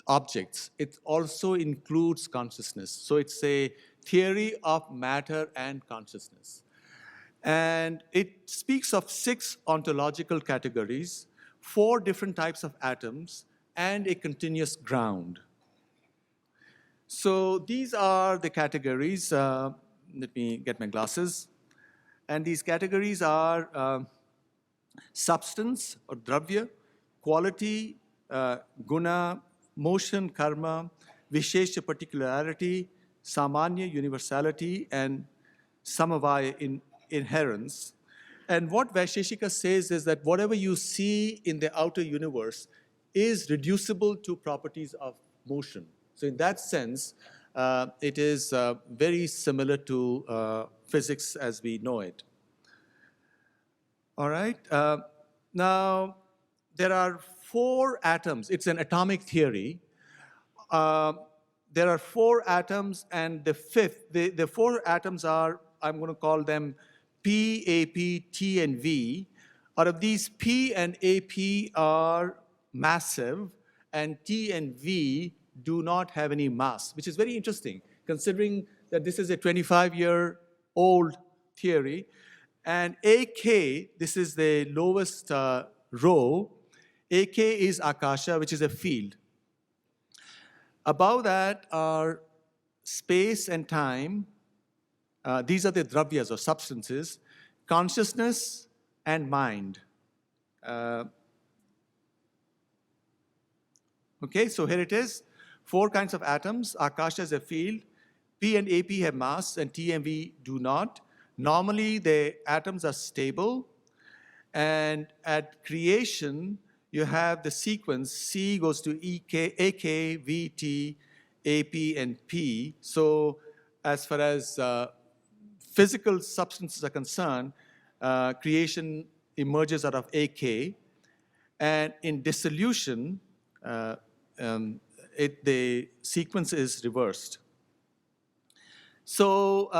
objects, it also includes consciousness. So it's a theory of matter and consciousness. And it speaks of 6 ontological categories, 4 different types of atoms, and a continuous ground. So these are the categories. Let me get my glasses. And these categories are substance or dravya, quality, guna, motion, karma, vishesha, particularity, samanya, universality, and samavaya, inherence. And what Vaisheshika says is that whatever you see in the outer universe is reducible to properties of motion. So in that sense, it is very similar to physics as we know it. All right. Now, there are 4 atoms. It's an atomic theory. There are 4 atoms, and the 5th, the 4 atoms are, I'm going to call them P, AP, T, and V. Out of these, P and AP are massive, and T and V do not have any mass, which is very interesting, considering that this is a 25-year-old theory. And AK, this is the lowest row. AK is Akasha, which is a field. Above that are space and time. These are the dravyas or substances, consciousness and mind. Okay, so here it is. 4 kinds of atoms. Akasha is a field. P and AP have mass, and T and V do not. Normally, the atoms are stable. And at creation, you have the sequence. C goes to EK, AK, VT, AP, and P. So as far as physical substances are concerned, creation emerges out of AK. And in dissolution, the sequence is reversed. So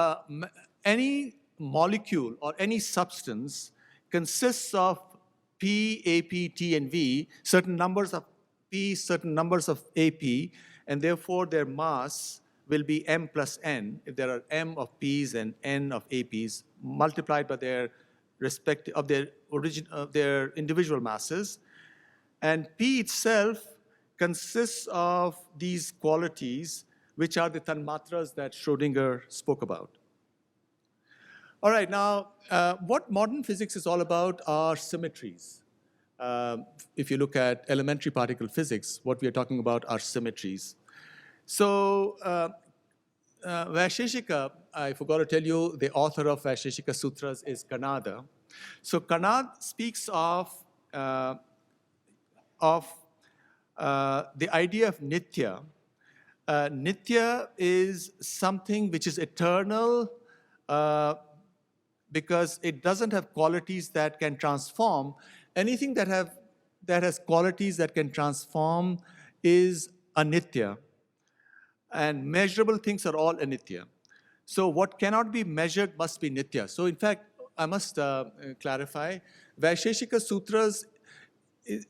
any molecule or any substance consists of P, AP, T, and V, certain numbers of P, certain numbers of AP, and therefore their mass will be M plus N, if there are M of P's and N of AP's, multiplied by their respective, of their individual masses. And P itself consists of these qualities, which are the tanmatras that Schrodinger spoke about. All right, now, what modern physics is all about are symmetries. If you look at elementary particle physics, what we are talking about are symmetries. So Vaisheshika, I forgot to tell you, the author of Vaisheshika Sutras is Kanada. So Kanada speaks of the idea of nitya. Nitya is something which is eternal, because it doesn't have qualities that can transform. Anything that has qualities that can transform is anitya. And measurable things are all anitya. So what cannot be measured must be nitya. So in fact, I must clarify, Vaisheshika Sutras,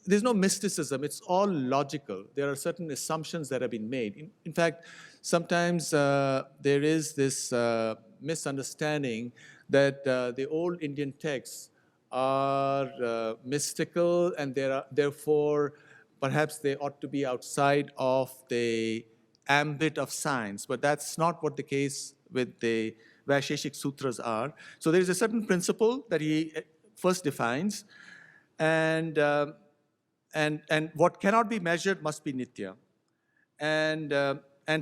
there's no mysticism, it's all logical. There are certain assumptions that have been made. In fact, sometimes there is this misunderstanding that the old Indian texts are mystical, and therefore perhaps they ought to be outside of the ambit of science. But that's not what the case with the Vaisheshik Sutras are. So there is a certain principle that he first defines, and what cannot be measured must be nitya. And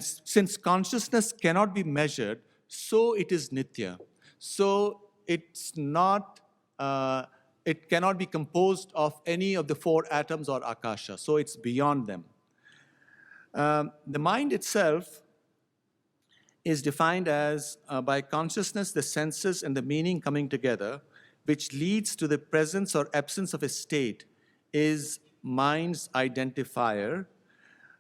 since consciousness cannot be measured, so it is nitya. So it's not, it cannot be composed of any of the 4 atoms or akasha. So it's beyond them. The mind itself is defined as by consciousness, the senses, and the meaning coming together, which leads to the presence or absence of a state, is mind's identifier.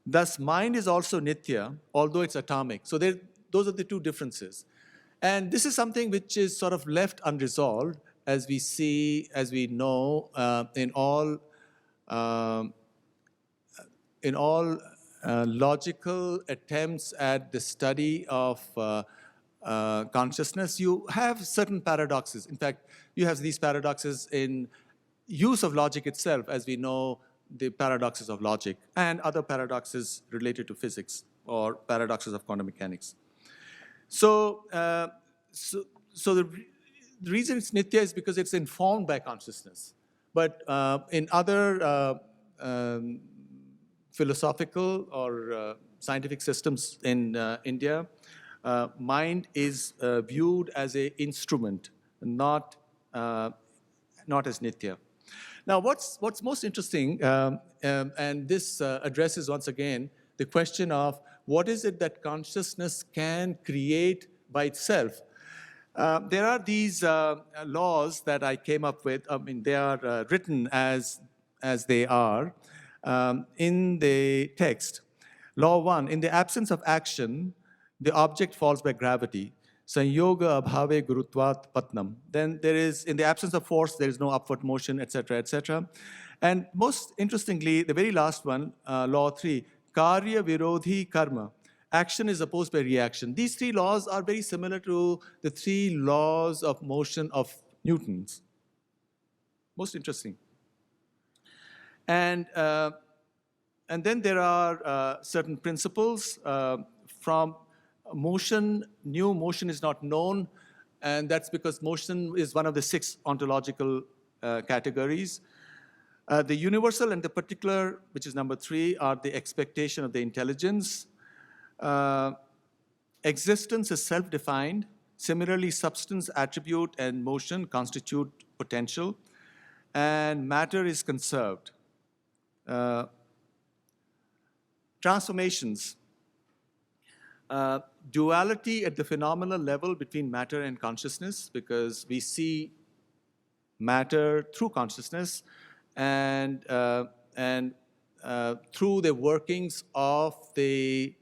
Thus, mind is also nitya, although it's atomic. So those are the 2 differences. And this is something which is sort of left unresolved, as we see, as we know, in all logical attempts at the study of consciousness. You have certain paradoxes. In fact, you have these paradoxes in use of logic itself, as we know the paradoxes of logic, and other paradoxes related to physics or paradoxes of quantum mechanics. So, the reason it's nitya is because it's informed by consciousness. But in other philosophical or scientific systems in India, mind is viewed as an instrument, not as nitya. Now, what's most interesting, and this addresses once again the question of what is it that consciousness can create by itself. There are these laws that I came up with. I mean, they are written as they are in the text. Law 1, in the absence of action, the object falls by gravity. Sanyoga abhave gurutvat patnam. Then there is, in the absence of force, there is no upward motion, etc., etc. And most interestingly, the very last one, law 3, karya virodhi karma. Action is opposed by reaction. These three laws are very similar to the three laws of motion of Newton's. Most interesting. And then there are certain principles from motion. New motion is not known, and that's because motion is one of the 6 ontological categories. The universal and the particular, which is number 3, are the expectation of the intelligence. Existence is self-defined. Similarly, substance, attribute, and motion constitute potential, and matter is conserved. Transformations. Duality at the phenomenal level between matter and consciousness, because we see matter through consciousness, and through the workings of the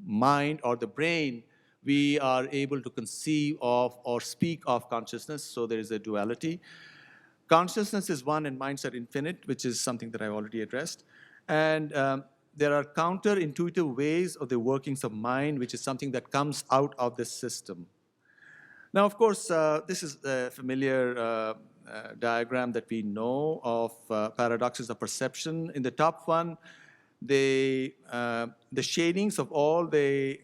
mind or the brain, we are able to conceive of or speak of consciousness, so there is a duality. Consciousness is one and minds are infinite, which is something that I already addressed. And there are counterintuitive ways of the workings of mind, which is something that comes out of this system. Now, of course, this is a familiar diagram that we know of paradoxes of perception. In the top one, the shadings of all the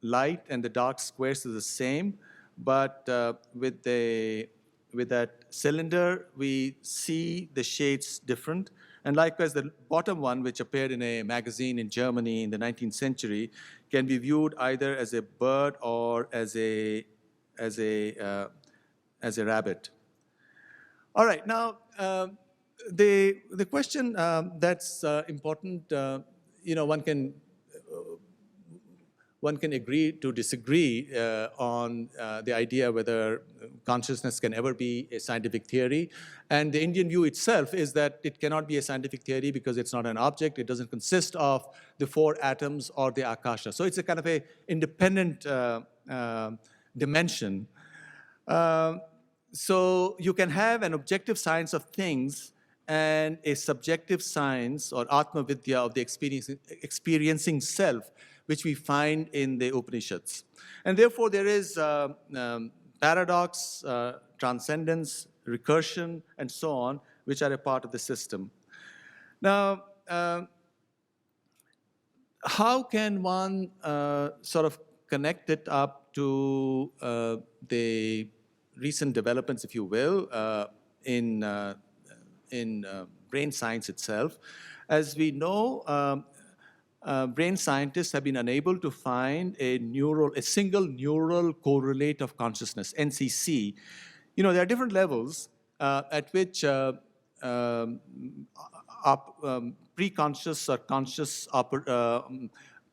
light and the dark squares is the same, but with that cylinder, we see the shades different. And likewise, the bottom one, which appeared in a magazine in Germany in the 19th century, can be viewed either as a bird or as a rabbit. All right, now the question that's important, one can agree to disagree on the idea whether consciousness can ever be a scientific theory. And the Indian view itself is that it cannot be a scientific theory because it's not an object. It doesn't consist of the 4 atoms or the akasha. So it's a kind of a independent dimension. So you can have an objective science of things and a subjective science or Atma Vidya of the experiencing self, which we find in the Upanishads. And therefore, there is paradox, transcendence, recursion, and so on, which are a part of the system. Now, how can one sort of connect it up to the recent developments, if you will, in brain science itself? As we know, brain scientists have been unable to find a single neural correlate of consciousness, NCC. There are different levels at which pre-conscious or conscious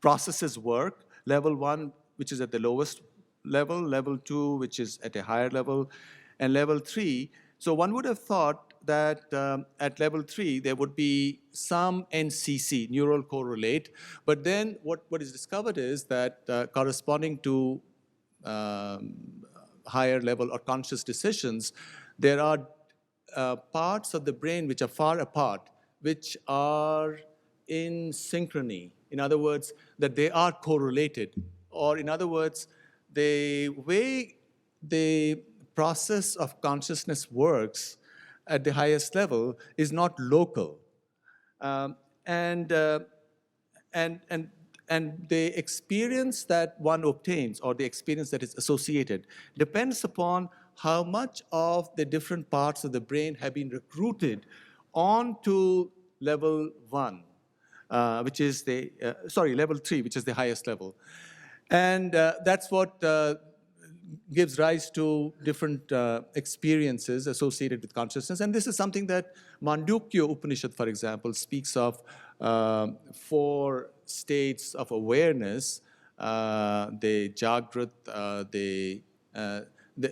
processes work. Level 1, which is at the lowest level, level 2, which is at a higher level, and level 3. So one would have thought that at level 3, there would be some NCC, neural correlate. But then what is discovered is that corresponding to higher level or conscious decisions, there are parts of the brain which are far apart, which are in synchrony. In other words, that they are correlated. Or in other words, the way the process of consciousness works at the highest level is not local. And the experience that one obtains or the experience that is associated depends upon how much of the different parts of the brain have been recruited onto level 1, which is the, level 3, which is the highest level. And that's what gives rise to different experiences associated with consciousness. And this is something that Mandukya Upanishad, for example, speaks of 4 states of awareness, the Jagrat,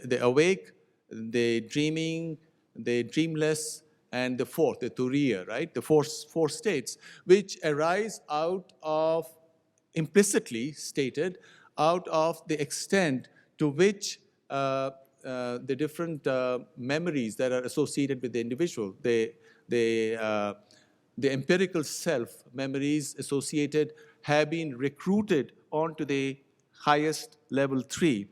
the awake, the dreaming, the dreamless, and the fourth, the Turiya, right? The four states, which arise out of, implicitly stated, out of the extent to which the different memories that are associated with the individual, the empirical self memories associated have been recruited onto the highest level 3.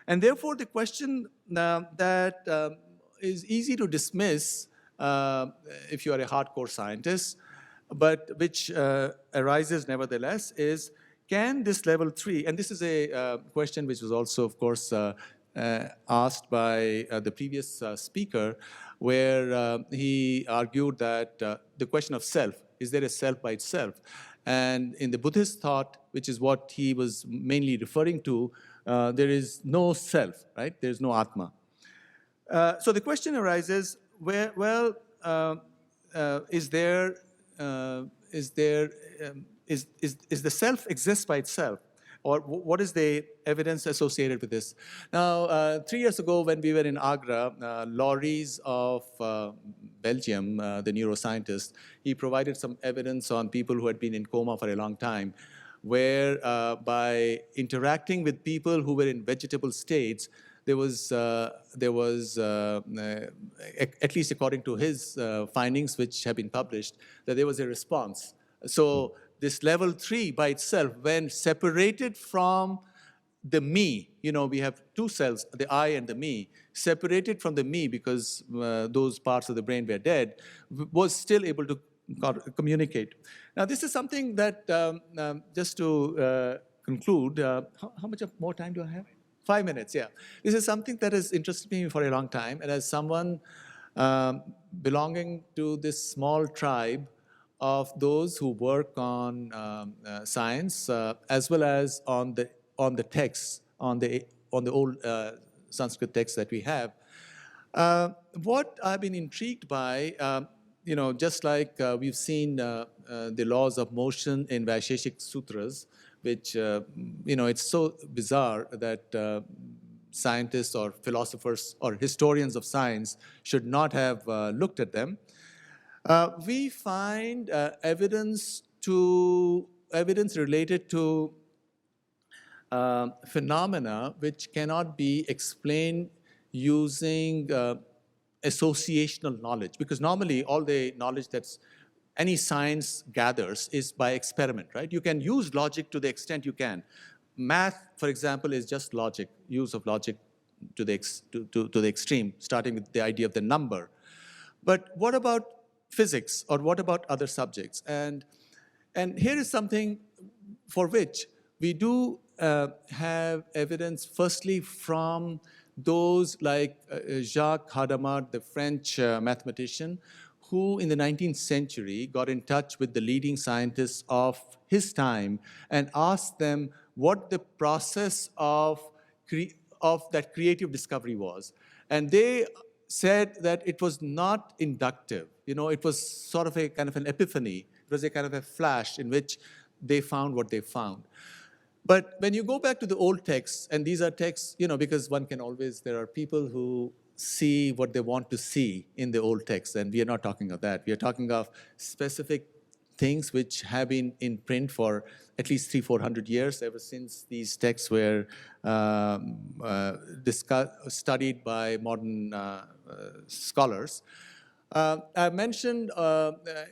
And therefore, the question that is easy to dismiss if you are a hardcore scientist, but which arises nevertheless, is can this level 3, and this is a question which was also, of course, asked by the previous speaker, where he argued that the question of self, is there a self by itself? And in the Buddhist thought, which is what he was mainly referring to, there is no self, right? There's no Atma. So the question arises, is the self exist by itself? Or what is the evidence associated with this? Now, 3 years ago when we were in Agra, Lauries of Belgium, the neuroscientist, he provided some evidence on people who had been in coma for a long time, where by interacting with people who were in vegetable states, there was at least according to his findings, which have been published, that there was a response. So this level 3 by itself, when separated from the me, we have 2 cells, the I and the me, separated from the me because those parts of the brain were dead, was still able to communicate. Now, this is something that, just to conclude, how much more time do I have? 5 minutes, yeah. This is something that has interested me for a long time, and as someone belonging to this small tribe of those who work on science, as well as on the texts, on the old Sanskrit texts that we have. What I've been intrigued by, just like we've seen the laws of motion in Vaisheshik Sutras, which, it's so bizarre that scientists or philosophers or historians of science should not have looked at them. We find evidence related to phenomena which cannot be explained using associational knowledge, because normally all the knowledge that's any science gathers is by experiment, right? You can use logic to the extent you can. Math, for example, is just logic, use of logic to the extreme, starting with the idea of the number. But what about physics, or what about other subjects? And here is something for which we do have evidence, firstly, from those like Jacques Hadamard, the French mathematician, who in the 19th century got in touch with the leading scientists of his time and asked them what the process of that creative discovery was. And they said that it was not inductive. It was sort of a kind of an epiphany. It was a kind of a flash in which they found what they found. But when you go back to the old texts, and these are texts, because one can always, there are people who see what they want to see in the old texts, and we are not talking of that. We are talking of specific things which have been in print for at least 300-400 years, ever since these texts were studied by modern scholars. I mentioned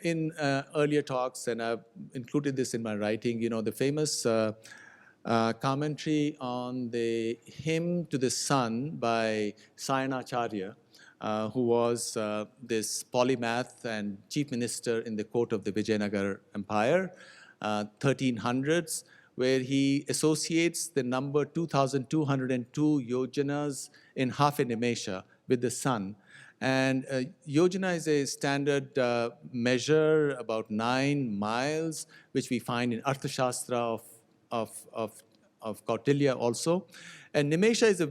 in earlier talks, and I've included this in my writing, the famous commentary on the Hymn to the Sun by Sayanacharya, who was this polymath and chief minister in the court of the Vijayanagar Empire, 1300s, where he associates the number 2,202 yojanas in half a nimesha with the sun. And yojana is a standard measure, about 9 miles, which we find in Arthashastra of, of, of Kautilya also. And nimesha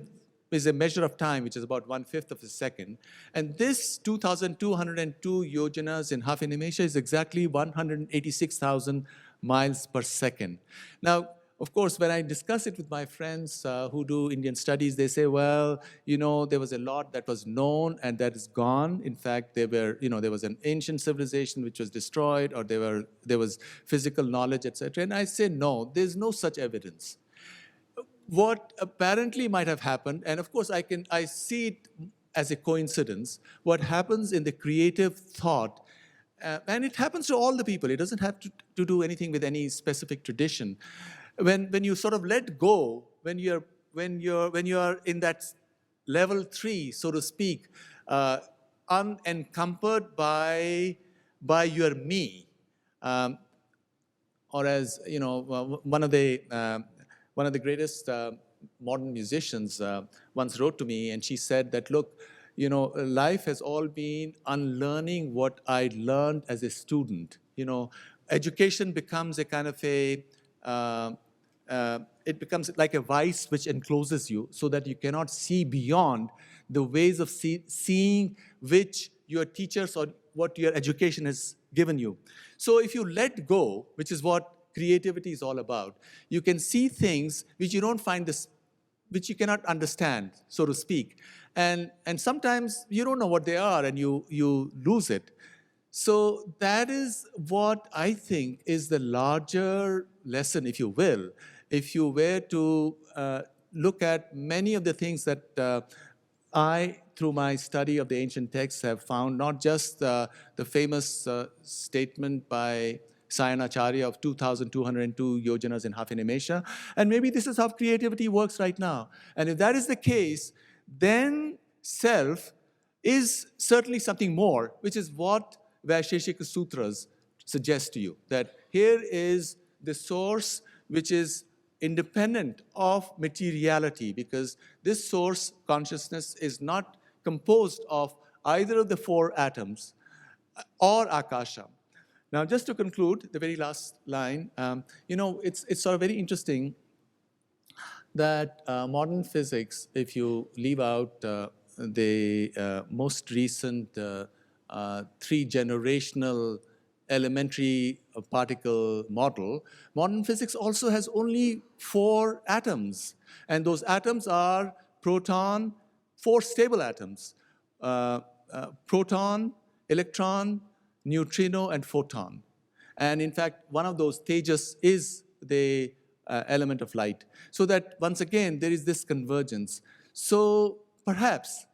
is a measure of time, which is about 1/5 of a second. And this 2,202 yojanas in half a nimesha is exactly 186,000 miles per second. Now, of course, when I discuss it with my friends who do Indian studies, they say, well, there was a lot that was known and that is gone. In fact, there was an ancient civilization which was destroyed, or there was physical knowledge, etc. And I say, no, there's no such evidence. What apparently might have happened, and of course I see it as a coincidence, what happens in the creative thought, and it happens to all the people. It doesn't have to do anything with any specific tradition. When you sort of let go, when you are in that level 3, so to speak, unencumbered by your me, or as one of the greatest modern musicians once wrote to me, and she said that, look, life has all been unlearning what I learned as a student. Education becomes a kind of it becomes like a vice which encloses you so that you cannot see beyond the ways of seeing which your teachers or what your education has given you. So if you let go, which is what creativity is all about, you can see things which you don't find which you cannot understand, so to speak. And sometimes you don't know what they are and you lose it. So that is what I think is the larger lesson, if you will, if you were to look at many of the things that I, through my study of the ancient texts, have found, not just the famous statement by Sayanacharya of 2,202 yojanas in half a nimesha. And maybe this is how creativity works right now. And if that is the case, then self is certainly something more, which is what Vaisheshika Sutras suggest to you, that here is the source which is independent of materiality, because this source consciousness is not composed of either of the 4 atoms or akasha. Now, just to conclude, the very last line, it's sort of very interesting that modern physics, if you leave out the most recent 3-generational elementary particle model, modern physics also has only 4 atoms. And those atoms are proton, 4 stable atoms, proton, electron, neutrino, and photon. And in fact, one of those, Tejas, is the element of light. So that once again, there is this convergence. So perhaps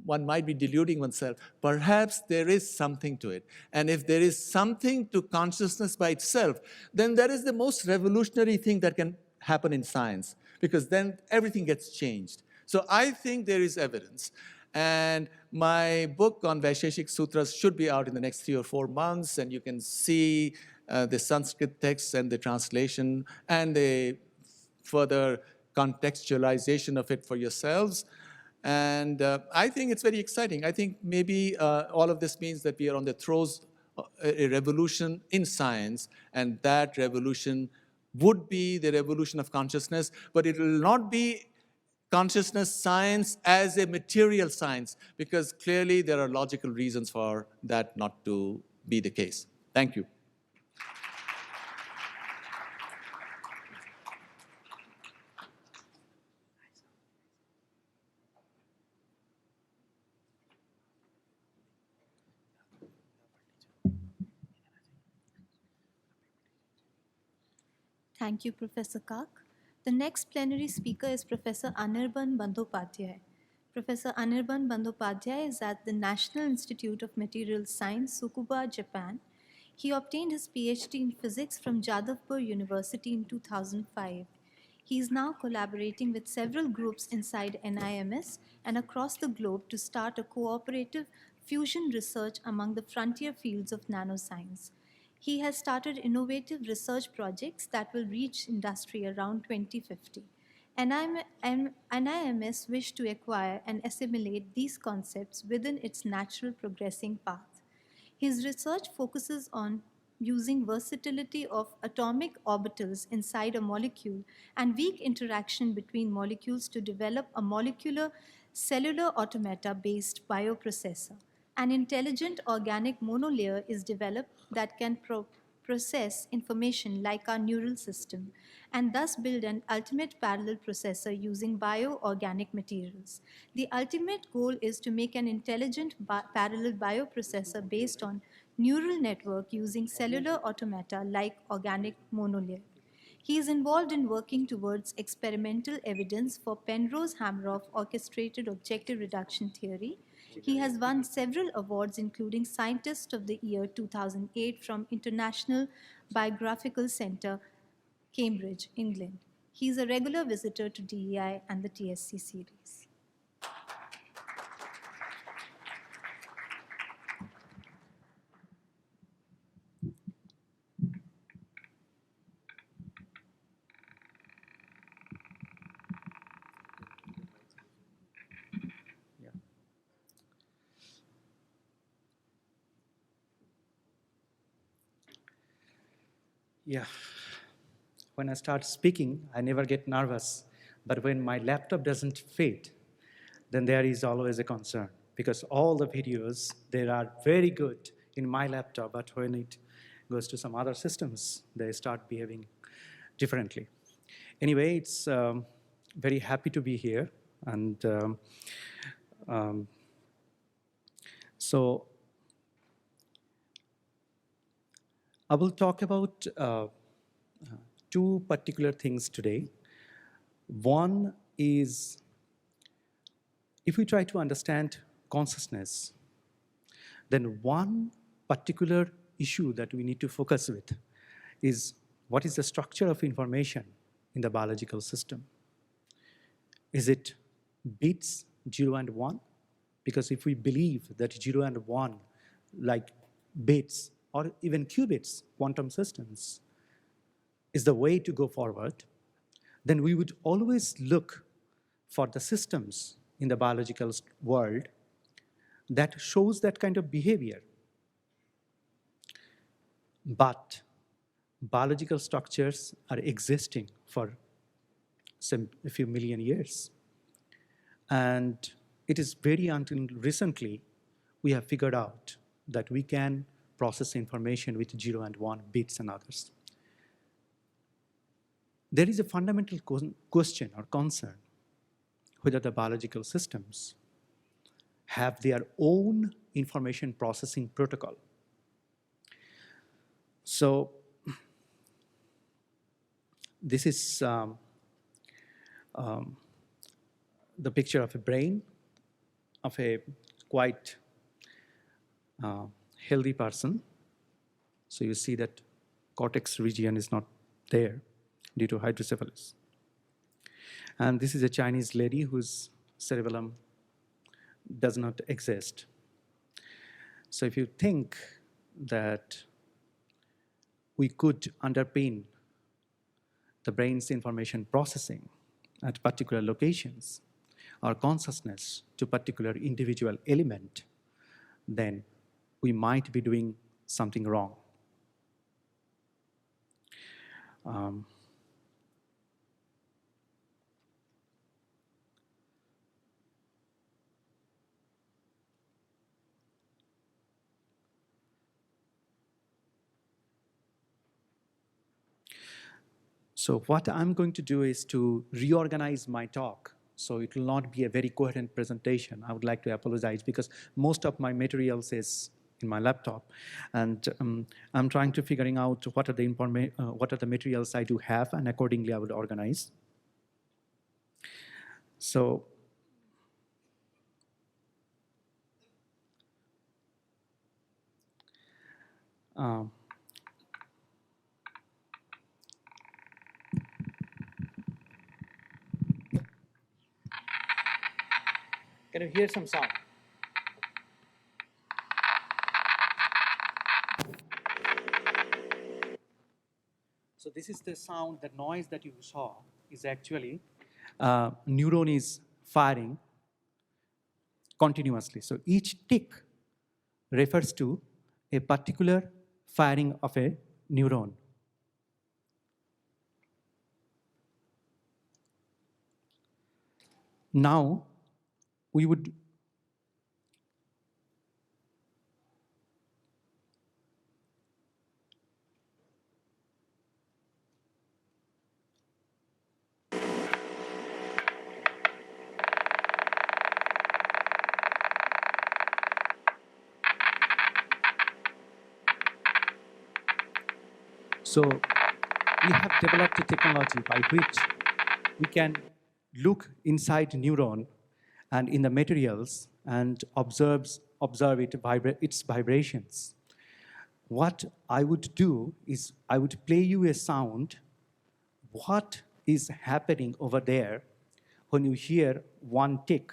one might be deluding oneself. Perhaps there is something to it. And if there is something to consciousness by itself, then that is the most revolutionary thing that can happen in science, because then everything gets changed. So I think there is evidence. And my book on Vaisheshik Sutras should be out in the next 3 or 4 months, and you can see the Sanskrit text and the translation and the further contextualization of it for yourselves. And I think it's very exciting. I think maybe all of this means that we are on the throes of a revolution in science, and that revolution would be the revolution of consciousness, but it will not be consciousness science as a material science, because clearly there are logical reasons for that not to be the case. Thank you. Thank you, Professor Kak. The next plenary speaker is Professor Anirban Bandyopadhyay. Professor Anirban Bandyopadhyay is at the National Institute of Materials Science, Tsukuba, Japan. He obtained his PhD in physics from Jadavpur University in 2005. He is now collaborating with several groups inside NIMS and across the globe to start a cooperative fusion research among the frontier fields of nanoscience. He has started innovative research projects that will reach industry around 2050. NIMS wish to acquire and assimilate these concepts within its natural progressing path. His research focuses on using versatility of atomic orbitals inside a molecule and weak interaction between molecules to develop a molecular cellular automata based bioprocessor. An intelligent organic monolayer is developed that can process information like our neural system and thus build an ultimate parallel processor using bioorganic materials. The ultimate goal is to make an intelligent parallel bioprocessor based on neural network using cellular automata like organic monolayer. He is involved in working towards experimental evidence for Penrose-Hameroff orchestrated objective reduction theory. He has won several awards, including Scientist of the Year 2008 from International Biographical Centre, Cambridge, England. He is a regular visitor to DEI and the TSC series. Yeah. When I start speaking, I never get nervous. But when my laptop doesn't fit, then there is always a concern. Because all the videos, they are very good in my laptop, but when it goes to some other systems, they start behaving differently. Anyway, it's very happy to be here. And so I will talk about two particular things today. One is, if we try to understand consciousness, then one particular issue that we need to focus with is what is the structure of information in the biological system? Is it bits 0 and 1? Because if we believe that 0 and 1, like bits or even qubits, quantum systems, is the way to go forward, then we would always look for the systems in the biological world that shows that kind of behavior. But biological structures are existing for a few million years. And it is very until recently we have figured out that we can process information with 0 and 1 bits and others. There is a fundamental question or concern whether the biological systems have their own information processing protocol. So this is the picture of a brain of a quite healthy person. So you see that cortex region is not there due to hydrocephalus. And this is a Chinese lady whose cerebellum does not exist. So if you think that we could underpin the brain's information processing at particular locations or consciousness to particular individual element, then we might be doing something wrong. So what I'm going to do is to reorganize my talk so it will not be a very coherent presentation. I would like to apologize because most of my materials is in my laptop, and I'm trying to figuring out what are the materials I do have, and accordingly I would organize. So can you hear some sound? So this is the sound, the noise that you saw is actually neuron is firing continuously. So each tick refers to a particular firing of a neuron. Now, we would So we have developed a technology by which we can look inside neuron and in the materials and observe its vibrations. What I would do is I would play you a sound. What is happening over there when you hear one tick?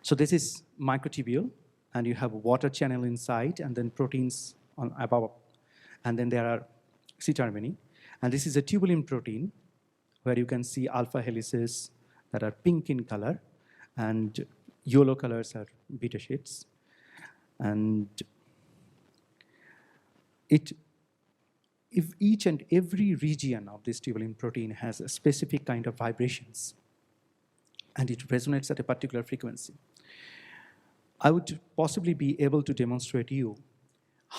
So this is microtubule, and you have a water channel inside, and then proteins on above. And then there are C-termini. And this is a tubulin protein, where you can see alpha helices that are pink in color, and yellow colors are beta sheets. And if each and every region of this tubulin protein has a specific kind of vibrations, and it resonates at a particular frequency, I would possibly be able to demonstrate to you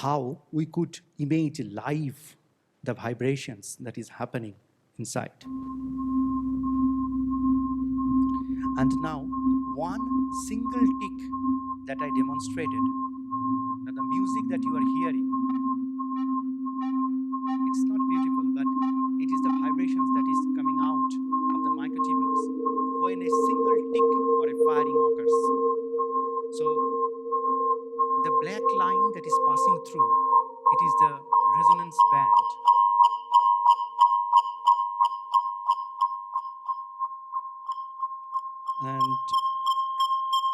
how we could image live the vibrations that is happening inside. And now, one single tick that I demonstrated, now the music that you are hearing, it's not beautiful, but it is the vibrations that is coming out of the microtubules when a single tick or a firing occurs. So the black line that is passing through, it is the resonance band. And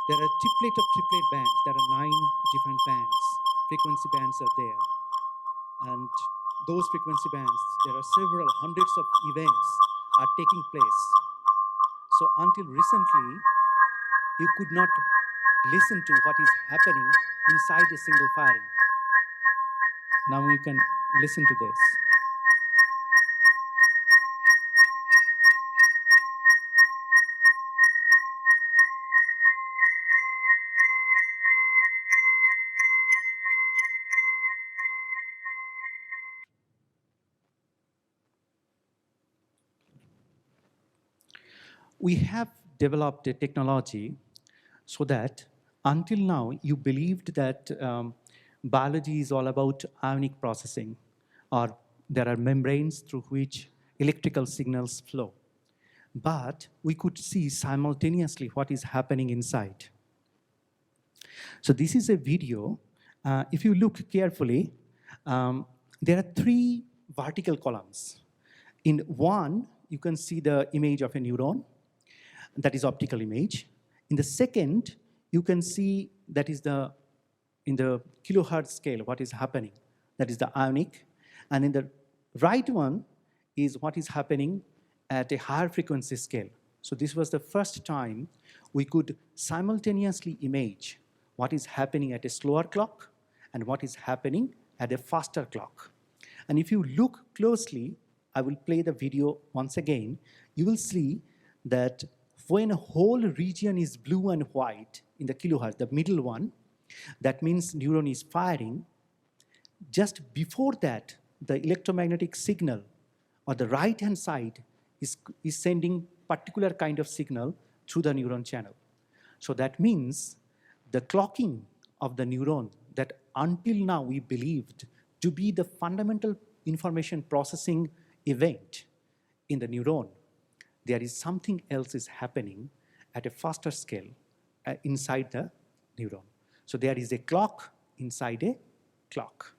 there are triplet bands. There are 9 different bands. Frequency bands are there. And those frequency bands, there are several hundreds of events are taking place. So until recently, you could not listen to what is happening inside a single firing. Now you can listen to this. We have developed a technology so that until now you believed that biology is all about ionic processing, or there are membranes through which electrical signals flow. But we could see simultaneously what is happening inside. So this is a video. If you look carefully, there are 3 vertical columns. In one, you can see the image of a neuron. That is optical image. In the second, you can see that is in the kilohertz scale, what is happening. That is the ionic. And in the right one is what is happening at a higher frequency scale. So this was the first time we could simultaneously image what is happening at a slower clock and what is happening at a faster clock. And if you look closely, I will play the video once again, you will see that when a whole region is blue and white in the kilohertz, the middle one, that means neuron is firing. Just before that, the electromagnetic signal on the right-hand side is sending particular kind of signal through the neuron channel. So that means the clocking of the neuron that until now we believed to be the fundamental information processing event in the neuron, there is something else is happening at a faster scale inside the neuron. So there is a clock inside a clock.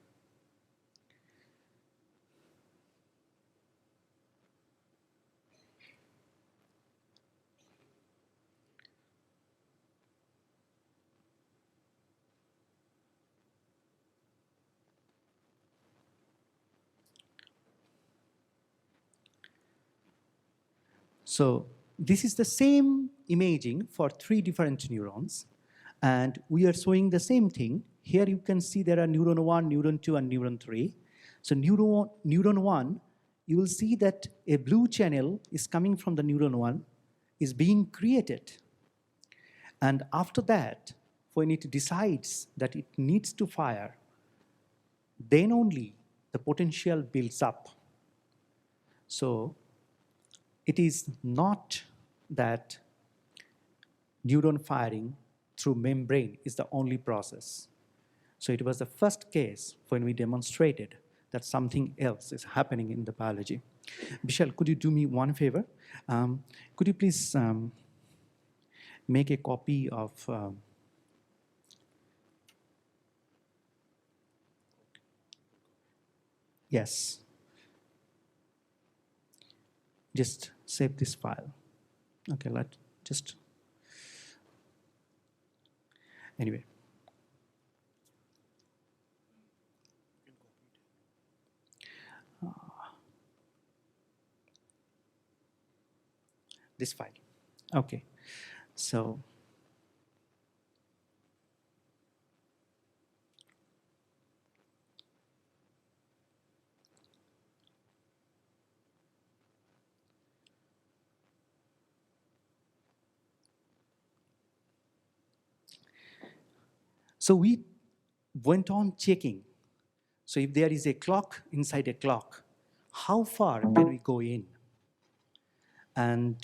So this is the same imaging for 3 different neurons, and we are showing the same thing. Here you can see there are neuron 1, neuron 2, and neuron 3. So neuron 1, you will see that a blue channel is coming from the neuron 1, is being created. And after that, when it decides that it needs to fire, then only the potential builds up. So it is not that neuron firing through membrane is the only process. So it was the first case when we demonstrated that something else is happening in the biology. Vishal, could you do me one favor? Could you please make a copy of yes. Just save this file. Okay, anyway. This file. Okay, so we went on checking. So if there is a clock inside a clock, how far can we go in? And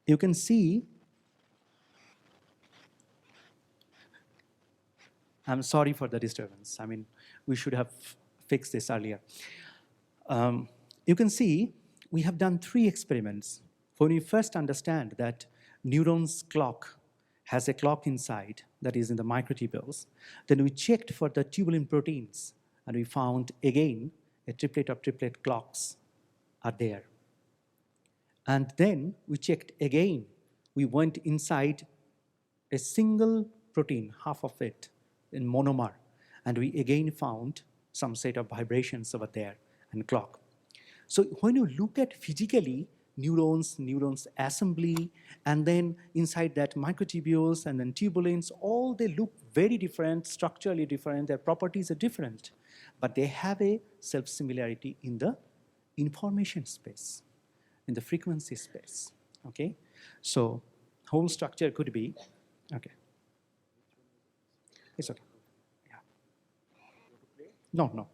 you can see, I'm sorry for the disturbance. I mean, we should have fixed this earlier. You can see we have done 3 experiments. When we first understand that neuron's clock has a clock inside that is in the microtubules, then we checked for the tubulin proteins, and we found again a triplet of triplet clocks are there. And then we checked again. We went inside a single protein, half of it, in monomer, and we again found some set of vibrations over there and clock. So when you look at physically neurons assembly, and then inside that microtubules and then tubulins, all they look very different, structurally different, their properties are different, but they have a self-similarity in the information space, in the frequency space, okay? So whole structure could be, okay. It's okay, yeah. No.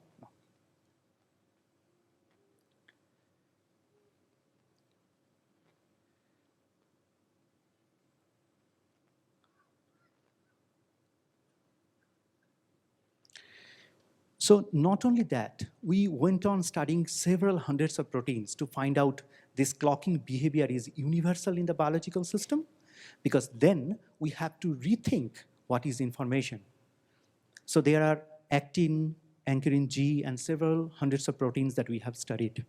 So not only that, we went on studying several hundreds of proteins to find out this clocking behavior is universal in the biological system, because then we have to rethink what is information. So there are actin, ankyrin G, and several hundreds of proteins that we have studied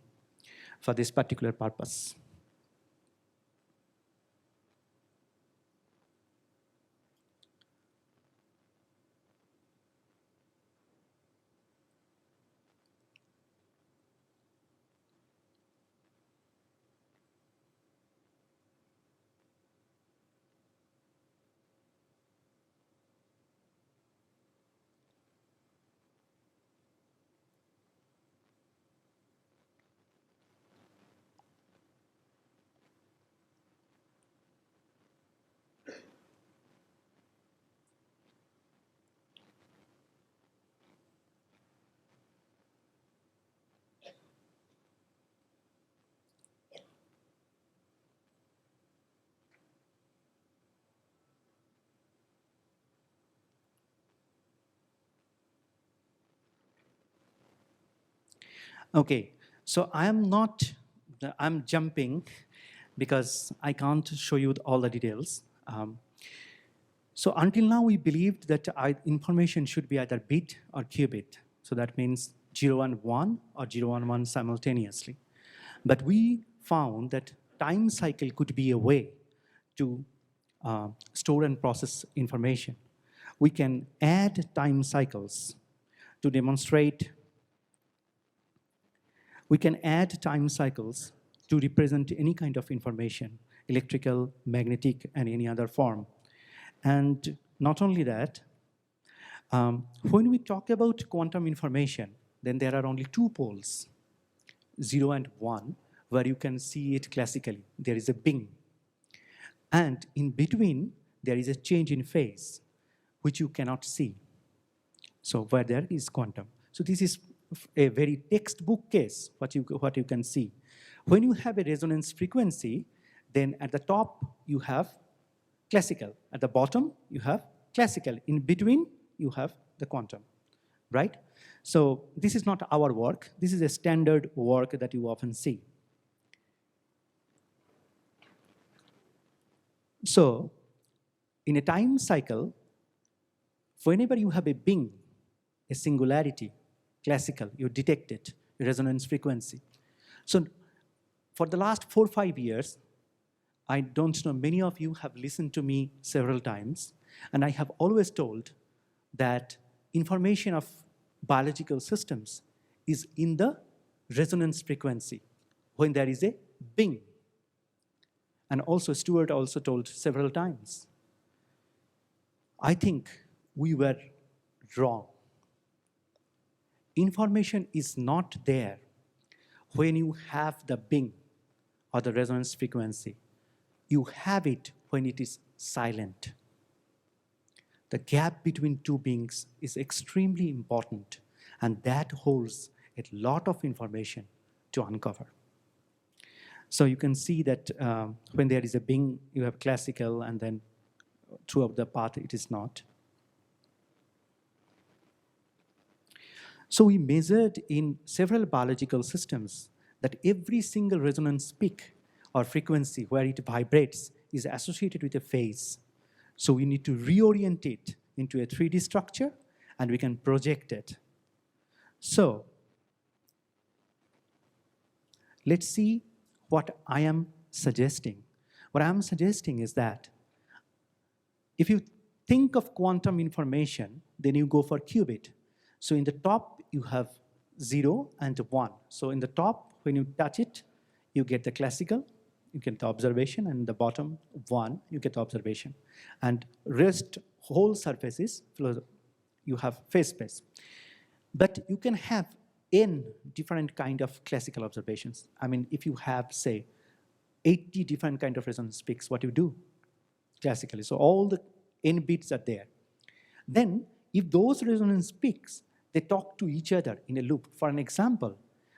for this particular purpose. Okay, so I'm jumping because I can't show you all the details. So until now, we believed that information should be either bit or qubit. So that means 0 and 1 or 0 and 1 simultaneously. But we found that time cycle could be a way to store and process information. We can add time cycles to demonstrate. We can add time cycles to represent any kind of information, electrical, magnetic, and any other form. And not only that, when we talk about quantum information, then there are only two poles, 0 and 1, where you can see it classically. There is a ping. And in between, there is a change in phase, which you cannot see. So where there is quantum. So this is a very textbook case, what you can see. When you have a resonance frequency, then at the top, you have classical. At the bottom, you have classical. In between, you have the quantum, right? So this is not our work. This is a standard work that you often see. So in a time cycle, whenever you have a ping, a singularity, classical, you detect it, a resonance frequency. So for the last 4 or 5 years, I don't know, many of you have listened to me several times, and I have always told that information of biological systems is in the resonance frequency when there is a ping. And also, Stuart also told several times. I think we were wrong. Information is not there when you have the ping or the resonance frequency. You have it when it is silent. The gap between two pings is extremely important, and that holds a lot of information to uncover. So you can see that when there is a ping, you have classical, and then throughout the path, it is not. So we measured in several biological systems that every single resonance peak or frequency where it vibrates is associated with a phase. So we need to reorient it into a 3D structure, and we can project it. So let's see what I am suggesting. What I am suggesting is that if you think of quantum information, then you go for qubit. So in the top, you have 0 and 1. So in the top, when you touch it, you get the classical, you get the observation, and the bottom 1, you get the observation. And rest whole surfaces, you have phase space. But you can have n different kind of classical observations. I mean, if you have, say, 80 different kind of resonance peaks, what you do classically? So all the n bits are there. Then, if those resonance peaks, they talk to each other in a loop. For an example,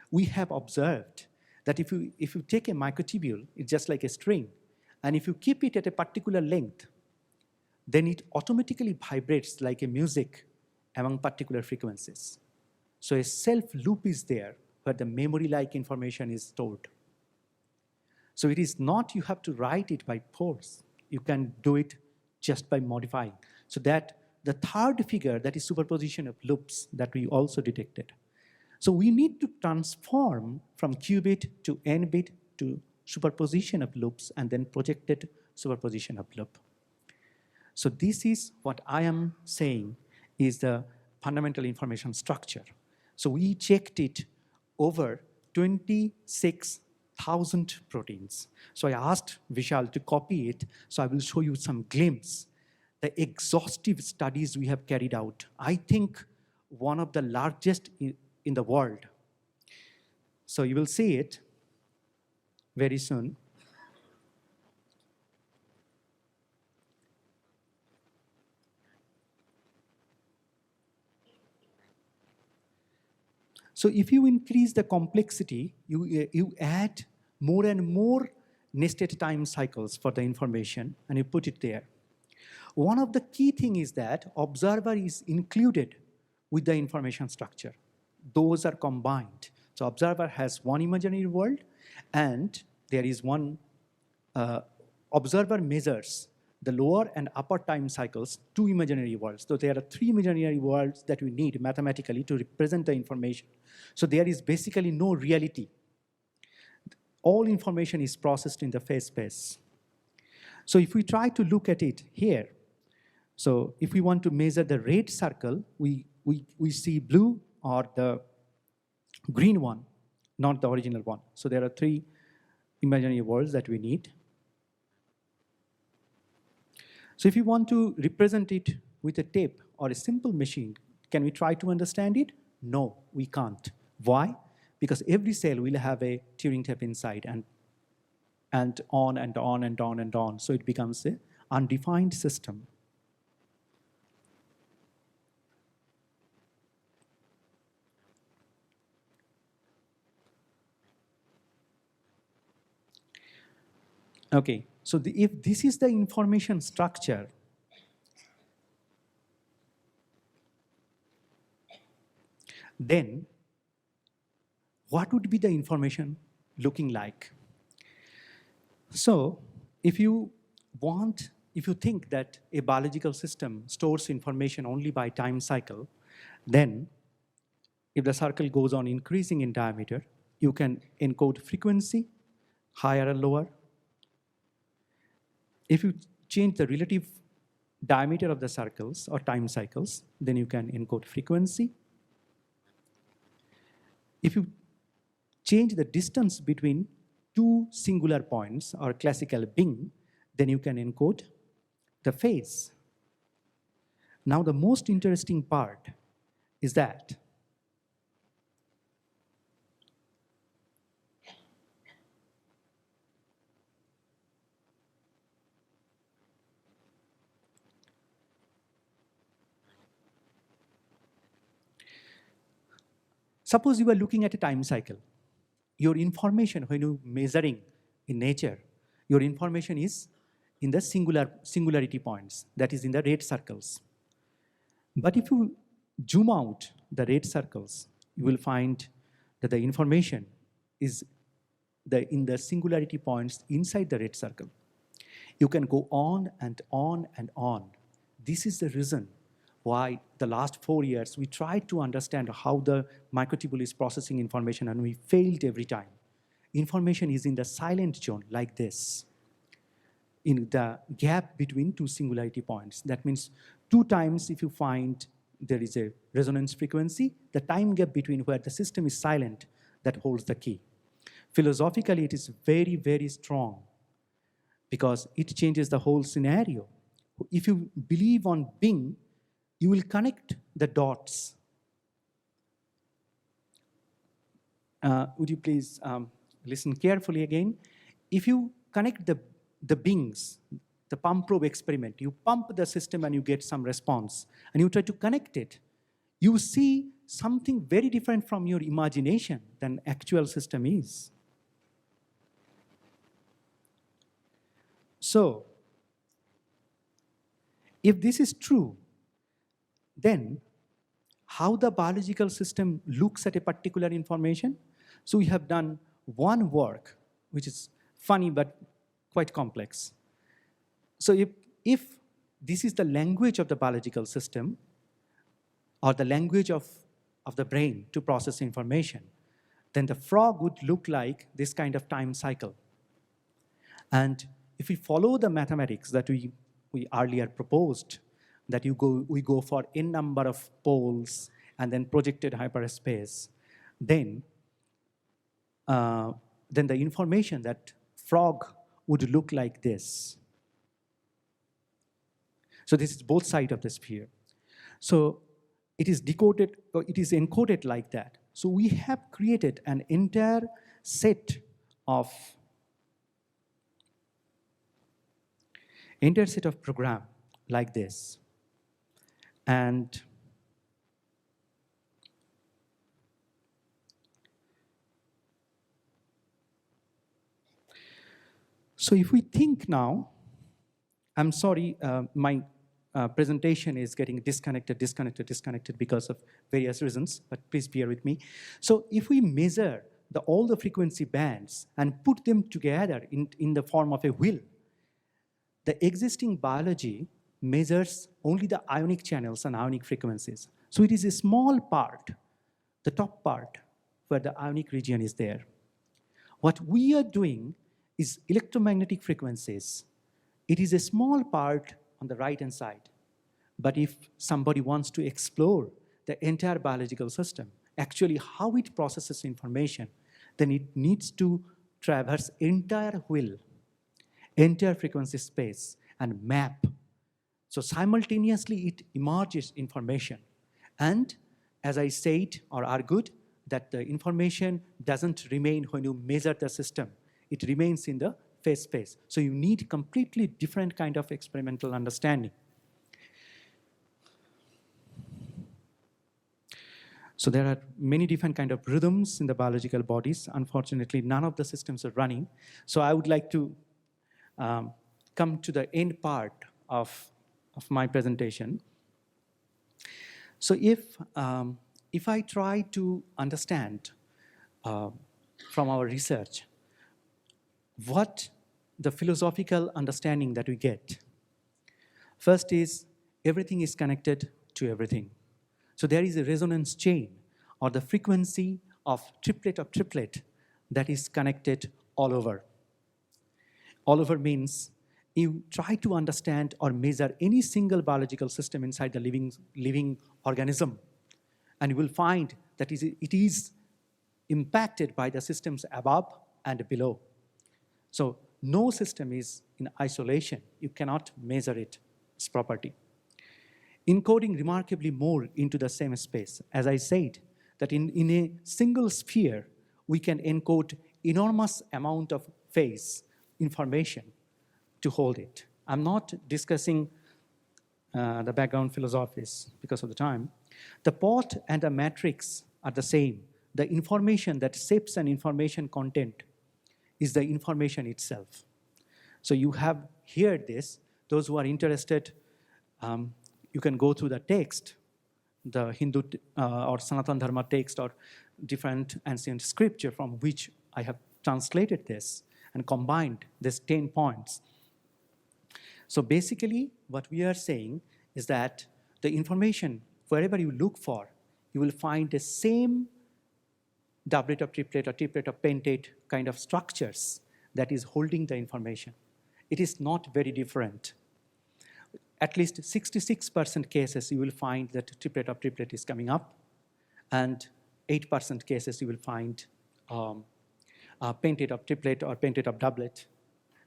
we have observed that if you take a microtubule, it's just like a string, and if you keep it at a particular length, then it automatically vibrates like a music among particular frequencies. So a self-loop is there where the memory-like information is stored. So it is not you have to write it by force. You can do it just by modifying. So that the third figure, that is superposition of loops that we also detected. So we need to transform from qubit to n-bit to superposition of loops and then projected superposition of loop. So this is what I am saying is the fundamental information structure. So we checked it over 26,000 proteins. So I asked Vishal to copy it, so I will show you some glimpse. The exhaustive studies we have carried out, I think one of the largest in the world. So you will see it very soon. So if you increase the complexity, you add more and more nested time cycles for the information, and you put it there. One of the key things is that observer is included with the information structure. Those are combined. So observer has one imaginary world, and there is one observer measures the lower and upper time cycles, 2 imaginary worlds. So there are 3 imaginary worlds that we need mathematically to represent the information. So there is basically no reality. All information is processed in the phase space. So if we try to look at it here, so if we want to measure the red circle, we see blue or the green one, not the original one. So there are 3 imaginary worlds that we need. So if you want to represent it with a tape or a simple machine, can we try to understand it? No, we can't. Why? Because every cell will have a Turing tape inside, and on and on and on and on. So it becomes an undefined system. Okay, so if this is the information structure, then what would be the information looking like? So if you think that a biological system stores information only by time cycle, then if the circle goes on increasing in diameter, you can encode frequency, higher and lower. If you change the relative diameter of the circles or time cycles, then you can encode frequency. If you change the distance between two singular points or classical Bing, then you can encode the phase. Now the most interesting part is that suppose you are looking at a time cycle. Your information, when you're measuring in nature, your information is in the singularity points, that is in the red circles. But if you zoom out the red circles, you will find that the information is in the singularity points inside the red circle. You can go on and on and on. This is the reason why the last 4 years we tried to understand how the microtubule is processing information, and we failed every time. Information is in the silent zone like this, in the gap between two singularity points. That means 2 times if you find there is a resonance frequency, the time gap between where the system is silent, that holds the key. Philosophically, it is very, very strong because it changes the whole scenario. If you believe on Bing, you will connect the dots. Would you please listen carefully again? If you connect the Bings, the pump probe experiment, you pump the system and you get some response, and you try to connect it, you see something very different from your imagination than actual system is. So, if this is true, then how the biological system looks at a particular information? So we have done one work, which is funny but quite complex. So if this is the language of the biological system, or the language of the brain to process information, then the frog would look like this kind of time cycle. And if we follow the mathematics that we earlier proposed, that we go for n number of poles and then projected hyperspace, then the information that frog would look like this. So this is both sides of the sphere. So it is decoded, or it is encoded like that. So we have created an entire set of program like this. And so if we think now, I'm sorry, my presentation is getting disconnected because of various reasons, but please bear with me. So if we measure all the frequency bands and put them together in the form of a wheel, the existing biology measures only the ionic channels and ionic frequencies. So it is a small part, the top part, where the ionic region is there. What we are doing is electromagnetic frequencies. It is a small part on the right-hand side. But if somebody wants to explore the entire biological system, actually how it processes information, then it needs to traverse entire wheel, entire frequency space, and map. So simultaneously, it emerges information. And as I said or argued, that the information doesn't remain when you measure the system. It remains in the phase space. So you need completely different kind of experimental understanding. So there are many different kind of rhythms in the biological bodies. Unfortunately, none of the systems are running. So I would like to come to the end part of my presentation. So if I try to understand from our research what the philosophical understanding that we get, first is everything is connected to everything. So there is a resonance chain or the frequency of triplet that is connected all over. All over means you try to understand or measure any single biological system inside the living organism, and you will find that it is impacted by the systems above and below. So no system is in isolation. You cannot measure its property. Encoding remarkably more into the same space. As I said, that in a single sphere, we can encode enormous amount of phase information to hold it. I'm not discussing the background philosophies because of the time. The pot and the matrix are the same. The information that shapes an information content is the information itself. So you have heard this. Those who are interested, you can go through the text, the Hindu or Sanatana Dharma text or different ancient scripture from which I have translated this and combined these 10 points. So basically, what we are saying is that the information, wherever you look for, you will find the same doublet of triplet or triplet of pentate kind of structures that is holding the information. It is not very different. At least 66% cases, you will find that triplet of triplet is coming up, and 8% cases, you will find pentate of triplet or pentate of doublet.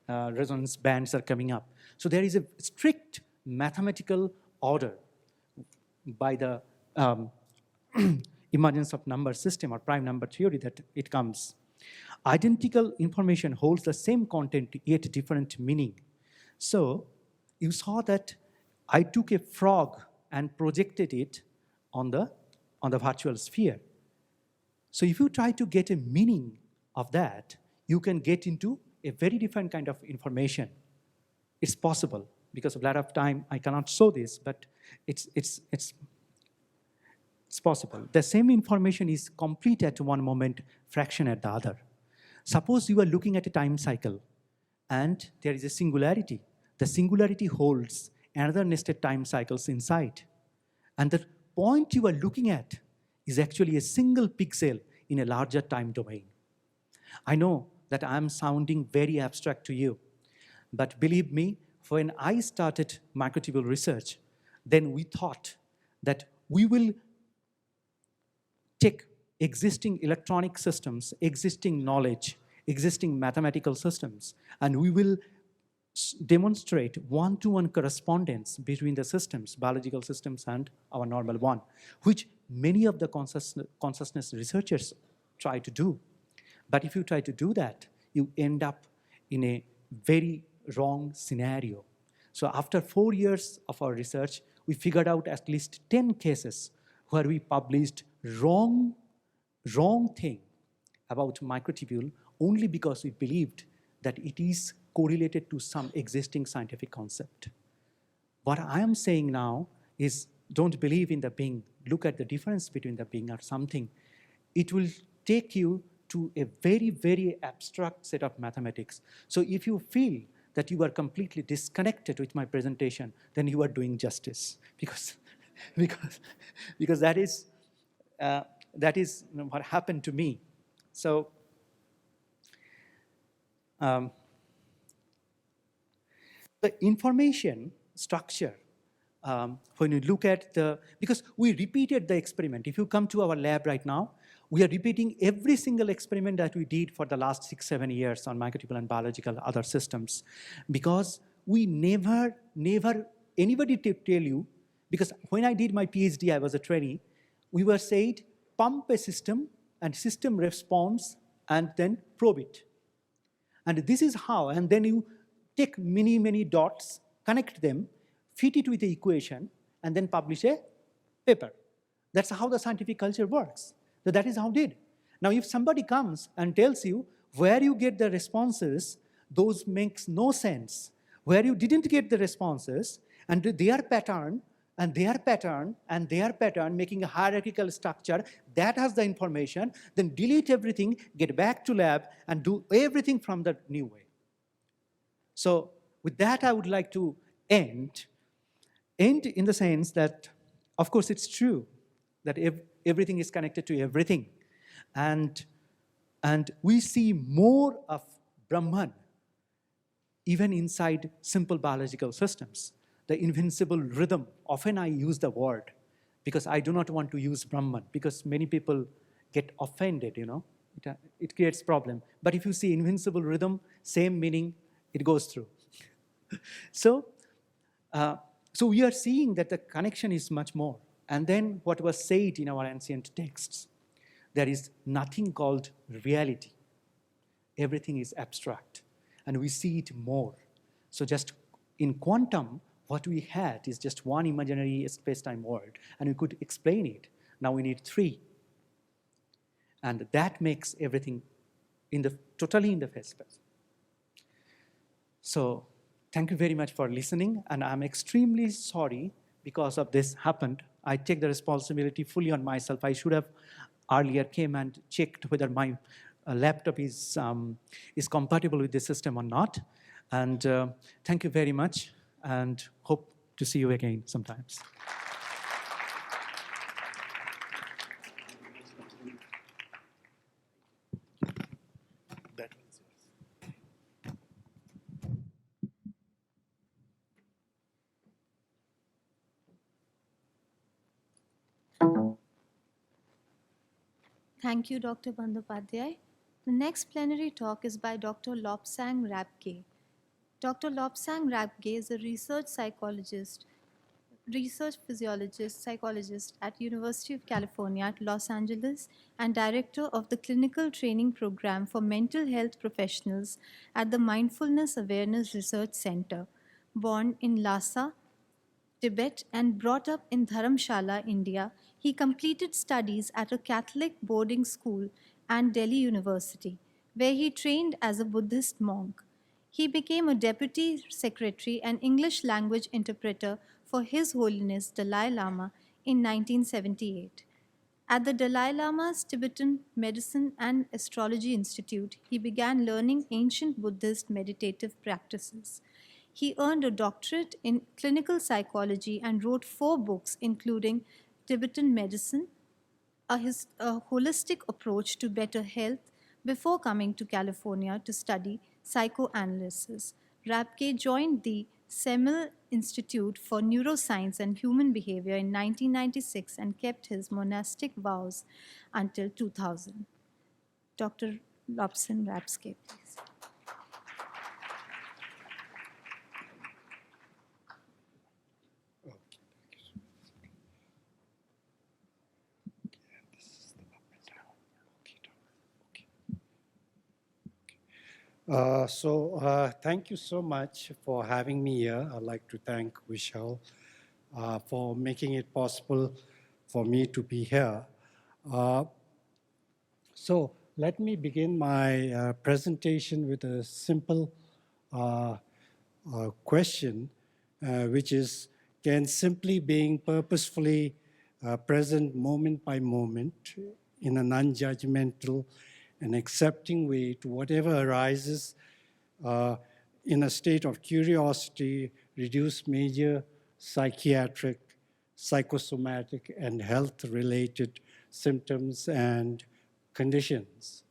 Resonance bands are coming up. So there is a strict mathematical order by the emergence of number system or prime number theory that it comes. Identical information holds the same content yet different meaning. So you saw that I took a frog and projected it on the virtual sphere. So if you try to get a meaning of that, you can get into a very different kind of information. It's possible. Because of lack of time, I cannot show this, but it's possible. The same information is complete at one moment, fraction at the other. Suppose you are looking at a time cycle, and there is a singularity. The singularity holds another nested time cycles inside. And the point you are looking at is actually a single pixel in a larger time domain. I know that I'm sounding very abstract to you, but believe me, when I started microtubule research, then we thought that we will take existing electronic systems, existing knowledge, existing mathematical systems, and we will demonstrate one-to-one correspondence between the systems, biological systems and our normal one, which many of the consciousness researchers try to do. But if you try to do that, you end up in a very wrong scenario. So after 4 years of our research, we figured out at least 10 cases where we published wrong thing about microtubule only because we believed that it is correlated to some existing scientific concept. What I am saying now is don't believe in the being. Look at the difference between the being or something. It will take you to a very, very abstract set of mathematics. So if you feel that you are completely disconnected with my presentation, then you are doing justice, because that is what happened to me. So the information structure, when you look at because we repeated the experiment. If you come to our lab right now, We are repeating every single experiment that we did for the last 6, 7 years on microtubule and biological other systems, because we never, anybody to tell you, because when I did my PhD, I was a trainee, we were said, pump a system and system responds and then probe it. And this is how, and then you take many, many dots, connect them, fit it with the equation, and then publish a paper. That's how the scientific culture works. So that is how it did. Now, if somebody comes and tells you where you get the responses, those makes no sense. Where you didn't get the responses, and their pattern, and their pattern, and their pattern, making a hierarchical structure, that has the information, then delete everything, get back to lab, and do everything from the new way. So with that, I would like to end in the sense that, of course, it's true that everything is connected to everything. And we see more of Brahman even inside simple biological systems. The invincible rhythm, often I use the word because I do not want to use Brahman because many people get offended, you know. It creates problem. But if you see invincible rhythm, same meaning, it goes through. So we are seeing that the connection is much more. And then what was said in our ancient texts, there is nothing called reality. Everything is abstract, and we see it more. So just in quantum, what we had is just one imaginary space-time world, and we could explain it. Now we need 3. And that makes everything totally in the phase space. So thank you very much for listening, and I'm extremely sorry because of this happened. I take the responsibility fully on myself. I should have earlier came and checked whether my laptop is compatible with the system or not. And thank you very much, and hope to see you again sometimes. Thank you, Dr. Bandyopadhyay. The next plenary talk is by Dr. Lobsang Rapke. Dr. Lobsang Rapke is a research psychologist at University of California at Los Angeles and director of the Clinical Training Program for Mental Health Professionals at the Mindfulness Awareness Research Center. Born in Lhasa, Tibet, and brought up in Dharamshala, India, he completed studies at a Catholic boarding school and Delhi University, where he trained as a Buddhist monk. He became a deputy secretary and English language interpreter for His Holiness Dalai Lama in 1978. At the Dalai Lama's Tibetan Medicine and Astrology Institute, he began learning ancient Buddhist meditative practices. He earned a doctorate in clinical psychology and wrote 4 books, including Tibetan Medicine, a holistic approach to better health, before coming to California to study psychoanalysis. Rapke joined the Semel Institute for Neuroscience and Human Behavior in 1996 and kept his monastic vows until 2000. Dr. Lobsang Rapke, please. Thank you so much for having me here. I'd like to thank Vishal for making it possible for me to be here. So let me begin my presentation with a simple question, which is, can simply being purposefully present moment by moment in a non-judgmental and accepting way to whatever arises in a state of curiosity, reduce major psychiatric, psychosomatic, and health-related symptoms and conditions?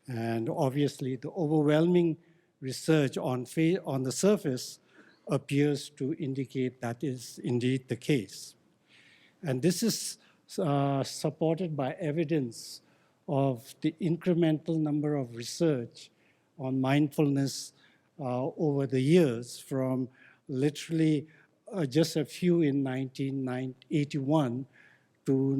And obviously, the overwhelming research on the surface appears to indicate that is indeed the case. And this is supported by evidence of the incremental number of research on mindfulness over the years, from literally just a few in 1981 to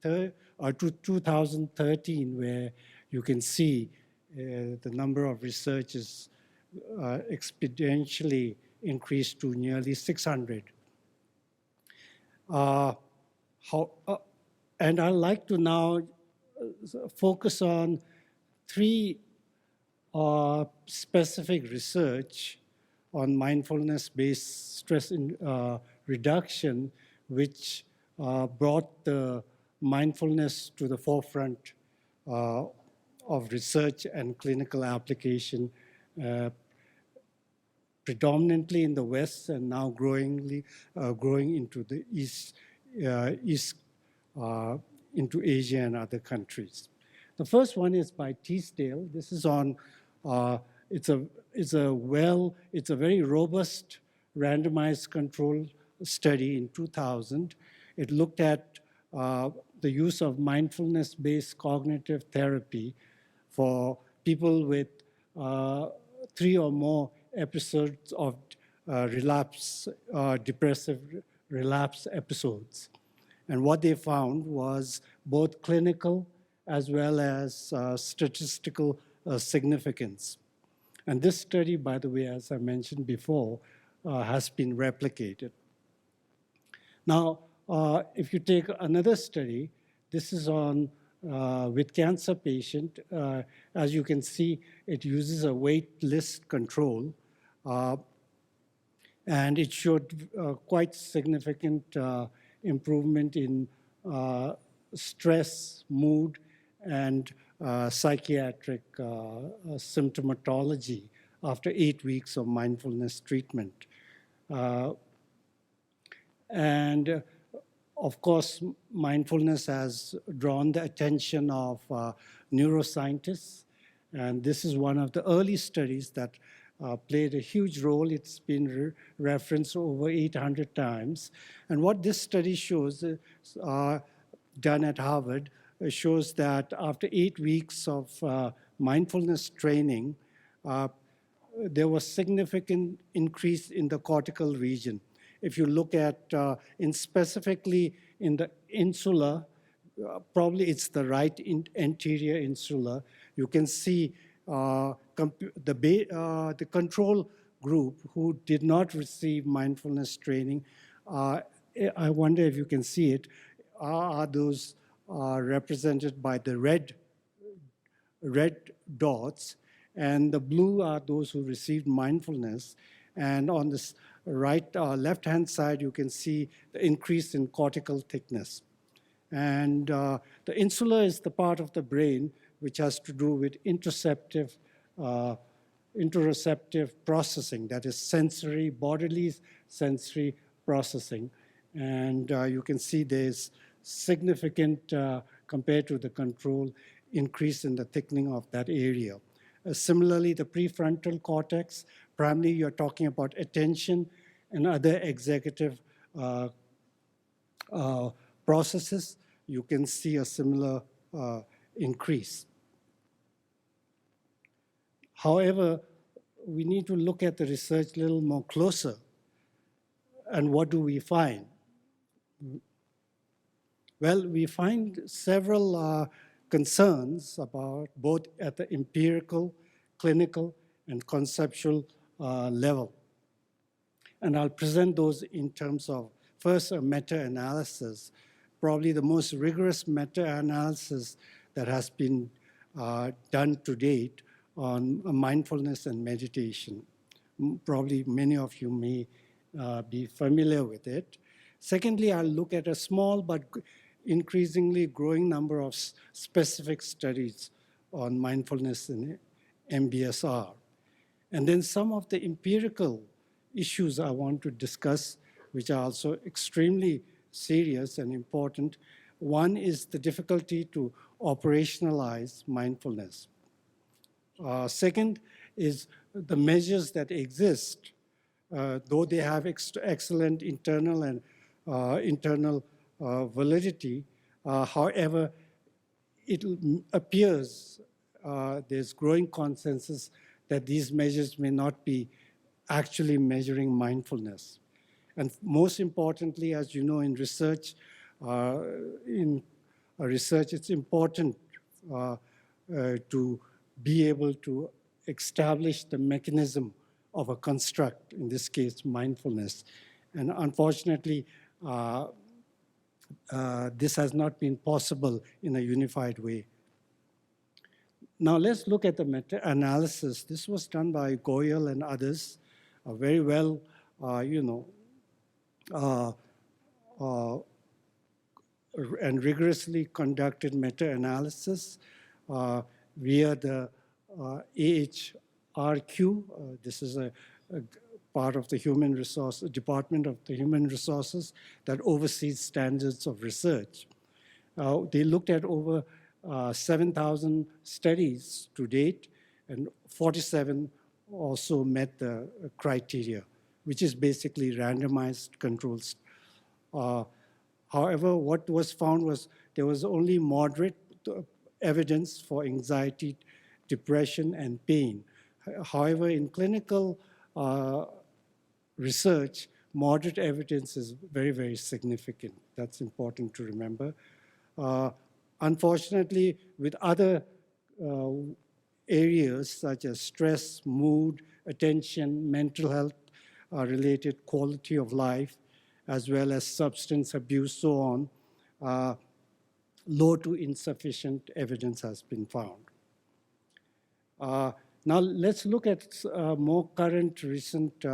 to 2013, where you can see the number of researchers exponentially increased to nearly 600. And I'd like to now focus on three specific research on mindfulness-based stress reduction, which brought the mindfulness to the forefront of research and clinical application, predominantly in the West and now growing into the East, into Asia and other countries. The first one is by Teasdale. This is on, it's a very robust randomized control study in 2000. It looked at the use of mindfulness-based cognitive therapy for people with 3 or more episodes of depressive relapse episodes. And what they found was both clinical as well as statistical significance. And this study, by the way, as I mentioned before, has been replicated. Now, if you take another study, this is on with cancer patient. As you can see, it uses a wait list control, and it showed quite significant improvement in stress, mood, and psychiatric symptomatology after 8 weeks of mindfulness treatment. And of course, mindfulness has drawn the attention of neuroscientists, and this is one of the early studies that played a huge role. It's been referenced over 800 times. And what this study shows, done at Harvard, shows that after 8 weeks of mindfulness training, there was significant increase in the cortical region. If you look at, specifically in the insula, probably it's the right anterior insula, you can see the control group who did not receive mindfulness training, I wonder if you can see it, are those represented by the red dots, and the blue are those who received mindfulness. And on this left-hand side, you can see the increase in cortical thickness. And the insula is the part of the brain which has to do with interoceptive processing, that is sensory, bodily sensory processing. And you can see there's significant, compared to the control, increase in the thickening of that area. Similarly, the prefrontal cortex, primarily you're talking about attention and other executive processes, you can see a similar increase. However, we need to look at the research a little more closer. And what do we find? Well, we find several concerns about both at the empirical, clinical, and conceptual level. And I'll present those in terms of, first, a meta-analysis, probably the most rigorous meta-analysis that has been done to date on mindfulness and meditation. Probably many of you may be familiar with it. Secondly, I'll look at a small but increasingly growing number of specific studies on mindfulness in MBSR. And then some of the empirical issues I want to discuss, which are also extremely serious and important. One is the difficulty to operationalize mindfulness. Second is the measures that exist, though they have excellent internal and validity. However, it appears there's growing consensus that these measures may not be actually measuring mindfulness. And most importantly, as you know, in research, it's important to be able to establish the mechanism of a construct, in this case, mindfulness. And unfortunately, this has not been possible in a unified way. Now let's look at the meta-analysis. This was done by Goyal and others, very well, and rigorously conducted meta-analysis via the AHRQ. This is a part of the Human Resources, Department of the Human Resources that oversees standards of research. They looked at over 7,000 studies to date, and 47 also met the criteria, which is basically randomized controls. However, what was found was there was only moderate evidence for anxiety, depression, and pain. However, in clinical research, moderate evidence is very, very significant. That's important to remember. Unfortunately, with other areas such as stress, mood, attention, mental health related quality of life, as well as substance abuse, so on, low to insufficient evidence has been found. Now let's look at a more current recent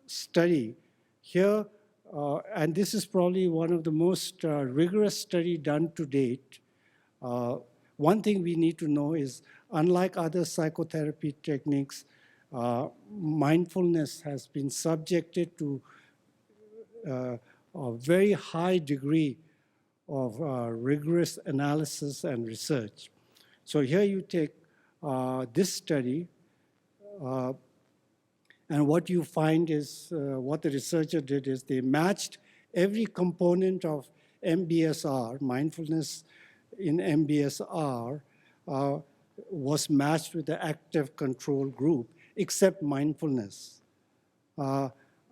study. Here, and this is probably one of the most rigorous study done to date. One thing we need to know is, unlike other psychotherapy techniques, mindfulness has been subjected to a very high degree of rigorous analysis and research. So here you take this study, and what you find is, what the researcher did is they matched every component of MBSR, mindfulness in MBSR, was matched with the active control group, except mindfulness.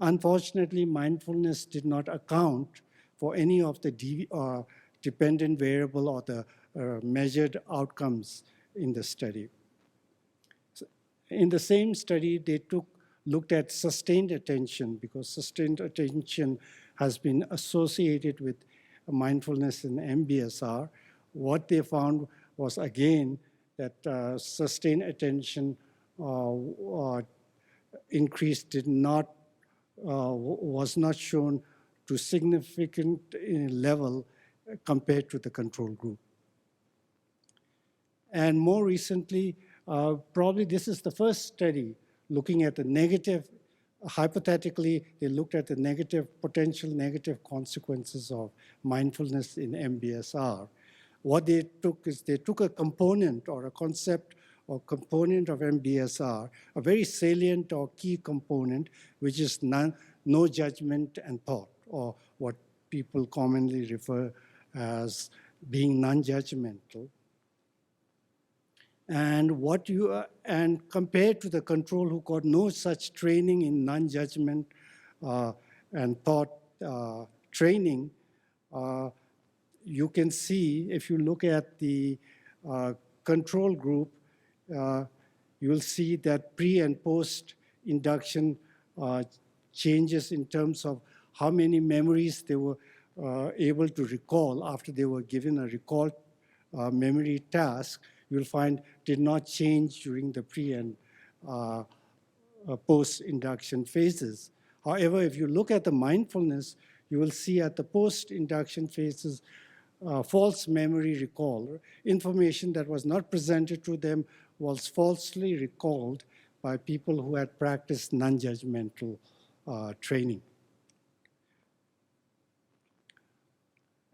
Unfortunately, mindfulness did not account for any of the dependent variable or the measured outcomes in the study. So in the same study, they looked at sustained attention, because sustained attention has been associated with mindfulness in MBSR. What they found was, again, that sustained attention increase was not shown to significant level compared to the control group. And more recently, probably this is the first study looking at the negative, hypothetically, they looked at the potential negative consequences of mindfulness in MBSR. What they took is they took a component or a concept or component of MBSR, a very salient or key component, which is no judgment and thought, or what people commonly refer as being non-judgmental. And and compared to the control who got no such training in non-judgment and thought training, you can see, if you look at the control group, you'll see that pre and post induction changes in terms of how many memories they were able to recall after they were given a recall memory task. You'll find did not change during the pre and post-induction phases. However, if you look at the mindfulness, you will see at the post-induction phases, false memory recall. Information that was not presented to them was falsely recalled by people who had practiced non-judgmental training.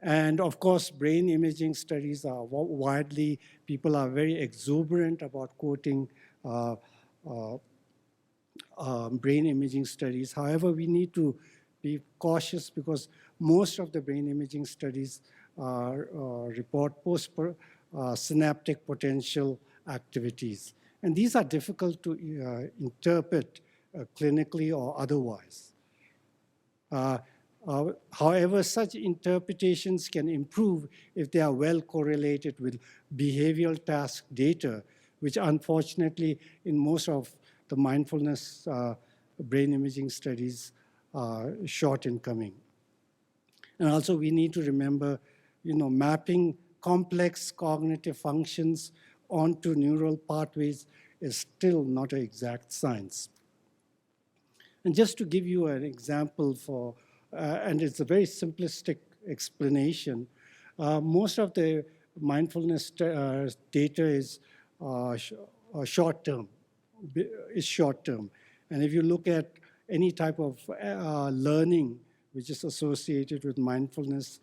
And of course, brain imaging studies are widely, people are very exuberant about quoting brain imaging studies. However, we need to be cautious because most of the brain imaging studies report synaptic potential activities. And these are difficult to interpret clinically or otherwise. However, such interpretations can improve if they are well correlated with behavioral task data, which unfortunately in most of the mindfulness brain imaging studies are short in coming. And also we need to remember, mapping complex cognitive functions onto neural pathways is still not an exact science. And just to give you an example for, and it's a very simplistic explanation, most of the mindfulness data is short-term, And if you look at any type of learning which is associated with mindfulness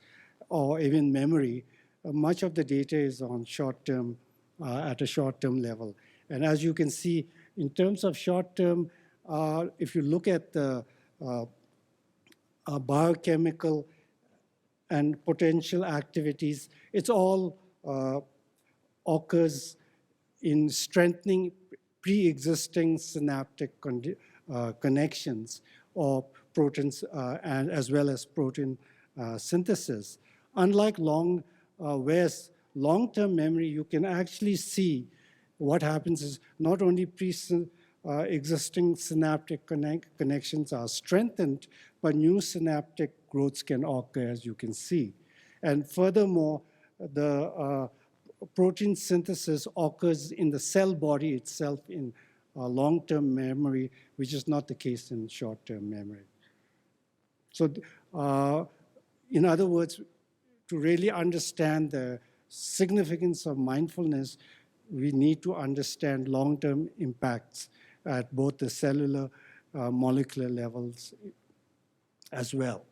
or even memory, much of the data is on short-term, at a short-term level. And as you can see, in terms of short-term, if you look at the biochemical and potential activities, it's all occurs in strengthening pre-existing synaptic connections or proteins, and as well as protein synthesis. Unlike whereas long-term memory, you can actually see what happens is not only existing synaptic connections are strengthened, but new synaptic growths can occur, as you can see. And furthermore, the protein synthesis occurs in the cell body itself in long-term memory, which is not the case in short-term memory. So in other words, to really understand the significance of mindfulness, we need to understand long-term impacts at both the cellular, molecular levels as well.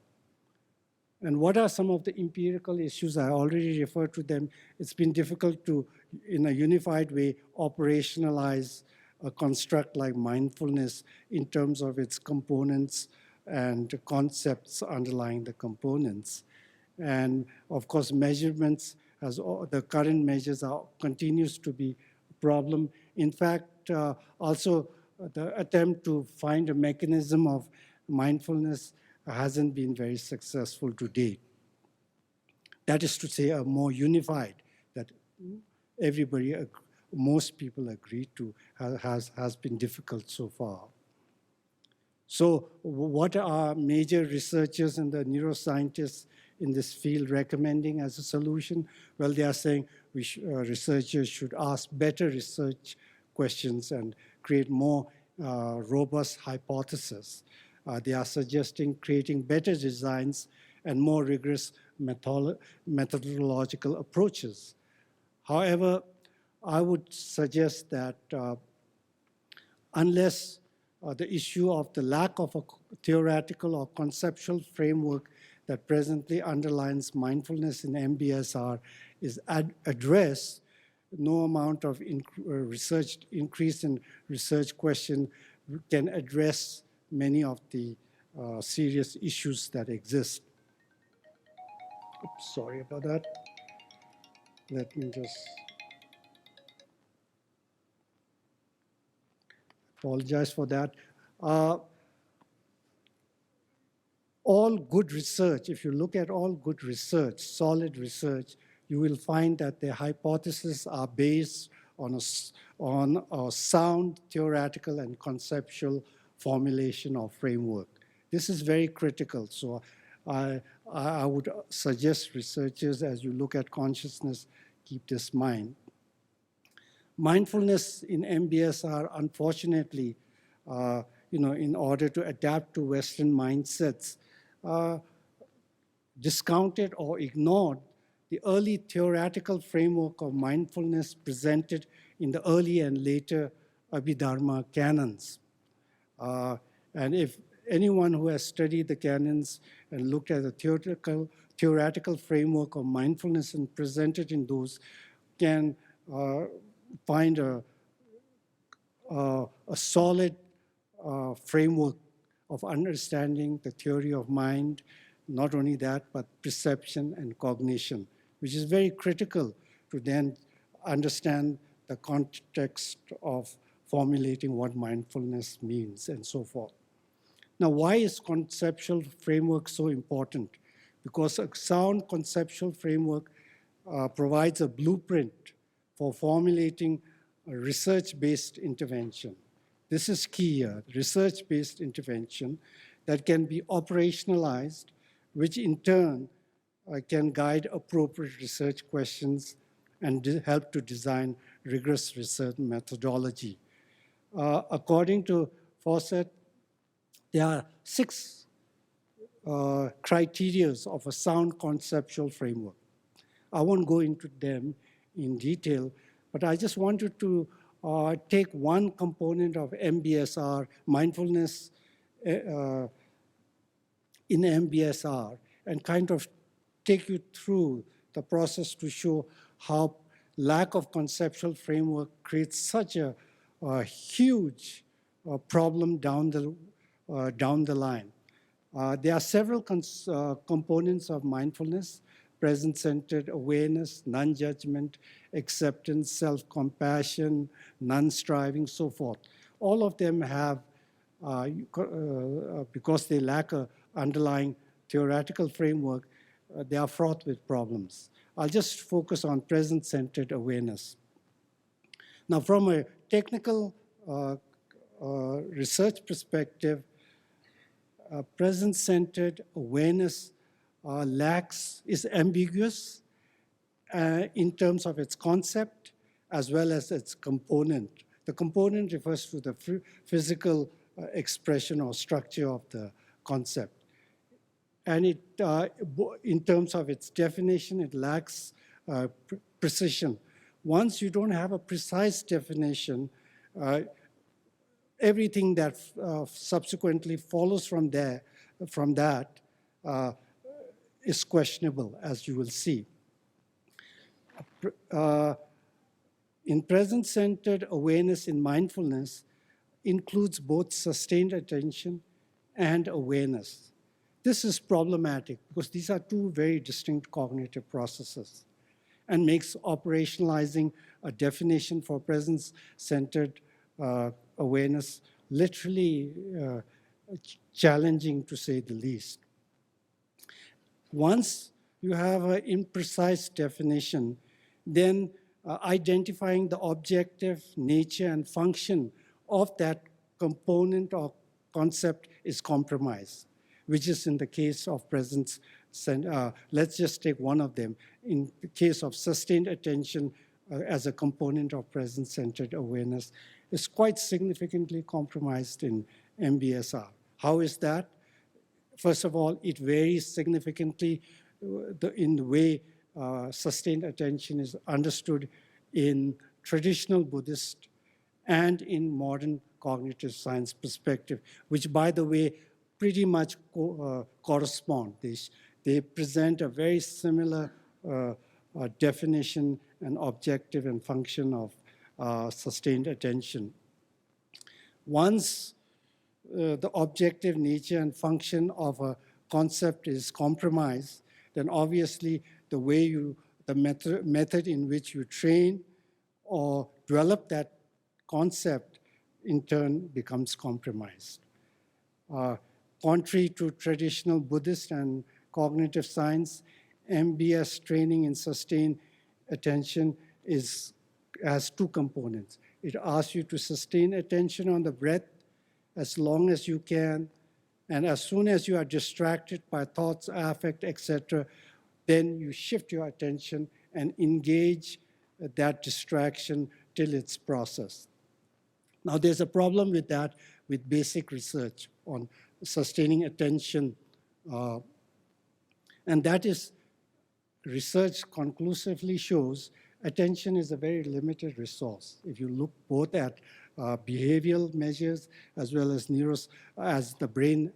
And what are some of the empirical issues? I already referred to them. It's been difficult to, in a unified way, operationalize a construct like mindfulness in terms of its components and concepts underlying the components. And of course, measurements, as the current measures continues to be a problem. In fact, also the attempt to find a mechanism of mindfulness hasn't been very successful to date. That is to say, a more unified, that most people agree to, has been difficult so far. So what are major researchers and the neuroscientists in this field recommending as a solution? Well, they are saying researchers should ask better research questions and create more robust hypotheses. They are suggesting creating better designs and more rigorous methodological approaches. However, I would suggest that unless the issue of the lack of a theoretical or conceptual framework that presently underlines mindfulness in MBSR is addressed, no amount of increase in research question can address many of the serious issues that exist. Oops, sorry about that. Let me just apologize for that. All good research, if you look at all good research, solid research, you will find that the hypotheses are based on a sound theoretical and conceptual formulation or framework. This is very critical. So I would suggest researchers, as you look at consciousness, keep this in mind. Mindfulness in MBSR, unfortunately, in order to adapt to Western mindsets, discounted or ignored the early theoretical framework of mindfulness presented in the early and later Abhidharma canons. And if anyone who has studied the canons and looked at the theoretical framework of mindfulness and presented in those can find a solid framework of understanding the theory of mind, not only that, but perception and cognition. which is very critical to then understand the context of formulating what mindfulness means and so forth. Now, why is conceptual framework so important? Because a sound conceptual framework provides a blueprint for formulating a research-based intervention. This is key here, research-based intervention that can be operationalized, which in turn can guide appropriate research questions and help to design rigorous research methodology. According to Fawcett, there are 6 criteria of a sound conceptual framework. I won't go into them in detail, but I just wanted to take one component of MBSR, mindfulness in MBSR, and kind of take you through the process to show how lack of conceptual framework creates such a huge problem down the line. There are several components of mindfulness: present-centered awareness, non-judgment, acceptance, self-compassion, non-striving, so forth. All of them have, because they lack an underlying theoretical framework, they are fraught with problems. I'll just focus on present-centered awareness. Now, from a technical research perspective, present-centered awareness is ambiguous in terms of its concept as well as its component. The component refers to the physical expression or structure of the concept. And it, in terms of its definition, it lacks precision. Once you don't have a precise definition, everything that subsequently follows from that is questionable, as you will see. In present-centered awareness in mindfulness includes both sustained attention and awareness. This is problematic because these are 2 very distinct cognitive processes and makes operationalizing a definition for presence-centered awareness literally challenging, to say the least. Once you have an imprecise definition, then identifying the objective nature and function of that component or concept is compromised, which is in the case of presence. Let's just take one of them. In the case of sustained attention as a component of presence-centered awareness, is quite significantly compromised in MBSR. How is that? First of all, it varies significantly in the way sustained attention is understood in traditional Buddhist and in modern cognitive science perspective, which, by the way, pretty much correspond. They present a very similar definition and objective and function of sustained attention. Once the objective nature and function of a concept is compromised, then obviously the method in which you train or develop that concept in turn becomes compromised. Contrary to traditional Buddhist and cognitive science, MBS training in sustained attention has 2 components. It asks you to sustain attention on the breath as long as you can, and as soon as you are distracted by thoughts, affect, etc., then you shift your attention and engage that distraction till it's processed. Now, there's a problem with that with basic research on sustaining attention, and that is research conclusively shows attention is a very limited resource. If you look both at behavioral measures as well as as the brain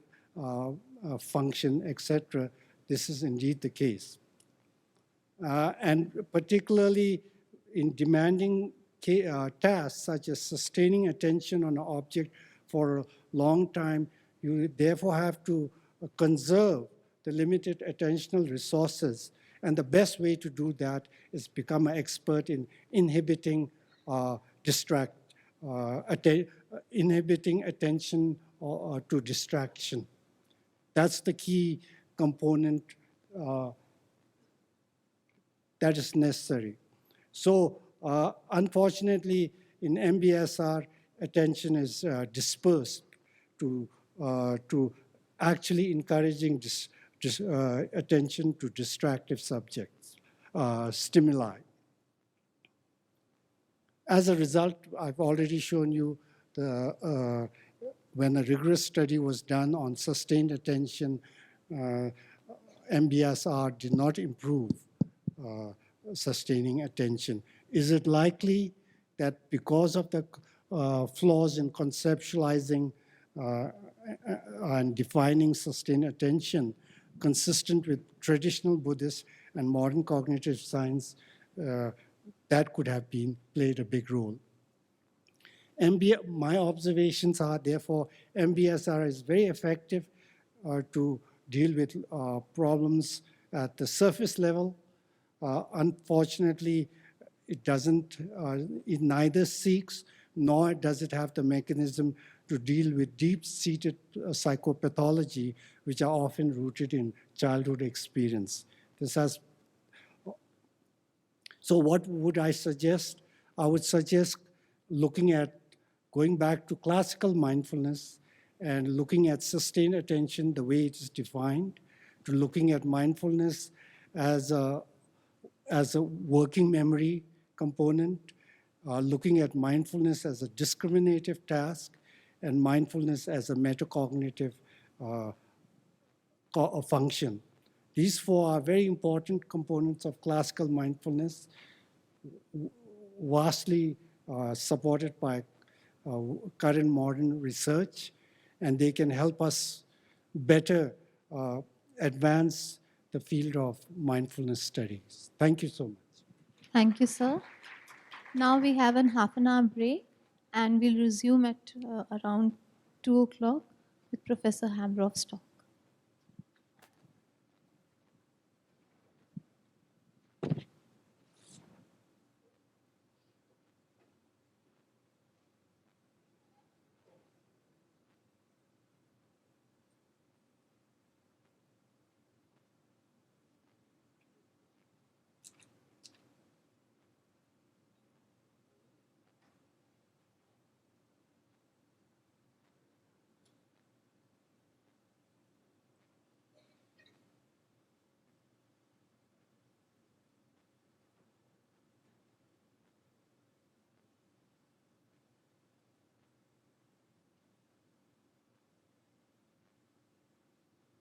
function, etc., this is indeed the case. And particularly in demanding tasks such as sustaining attention on an object for a long time, you therefore have to conserve the limited attentional resources And the best way to do that is become an expert in inhibiting inhibiting attention to distraction. That's the key component that is necessary. So unfortunately, in MBSR, attention is dispersed to actually encouraging attention to distractive subjects, stimuli. As a result, I've already shown you when a rigorous study was done on sustained attention, MBSR did not improve sustaining attention. Is it likely that because of the flaws in conceptualizing and defining sustained attention, consistent with traditional Buddhist and modern cognitive science, that could have played a big role? My observations are, therefore, MBSR is very effective to deal with problems at the surface level. Unfortunately, it neither seeks nor does it have the mechanism to deal with deep-seated psychopathology, which are often rooted in childhood experience. So what would I suggest? I would suggest going back to classical mindfulness and looking at sustained attention the way it is defined, to looking at mindfulness as a working memory component, looking at mindfulness as a discriminative task, and mindfulness as a metacognitive function. These four are very important components of classical mindfulness, vastly supported by current modern research, and they can help us better advance the field of mindfulness studies. Thank you so much. Thank you, sir. Now we have a half an hour break, and we'll resume at around 2 o'clock with Professor Hamroff's talk.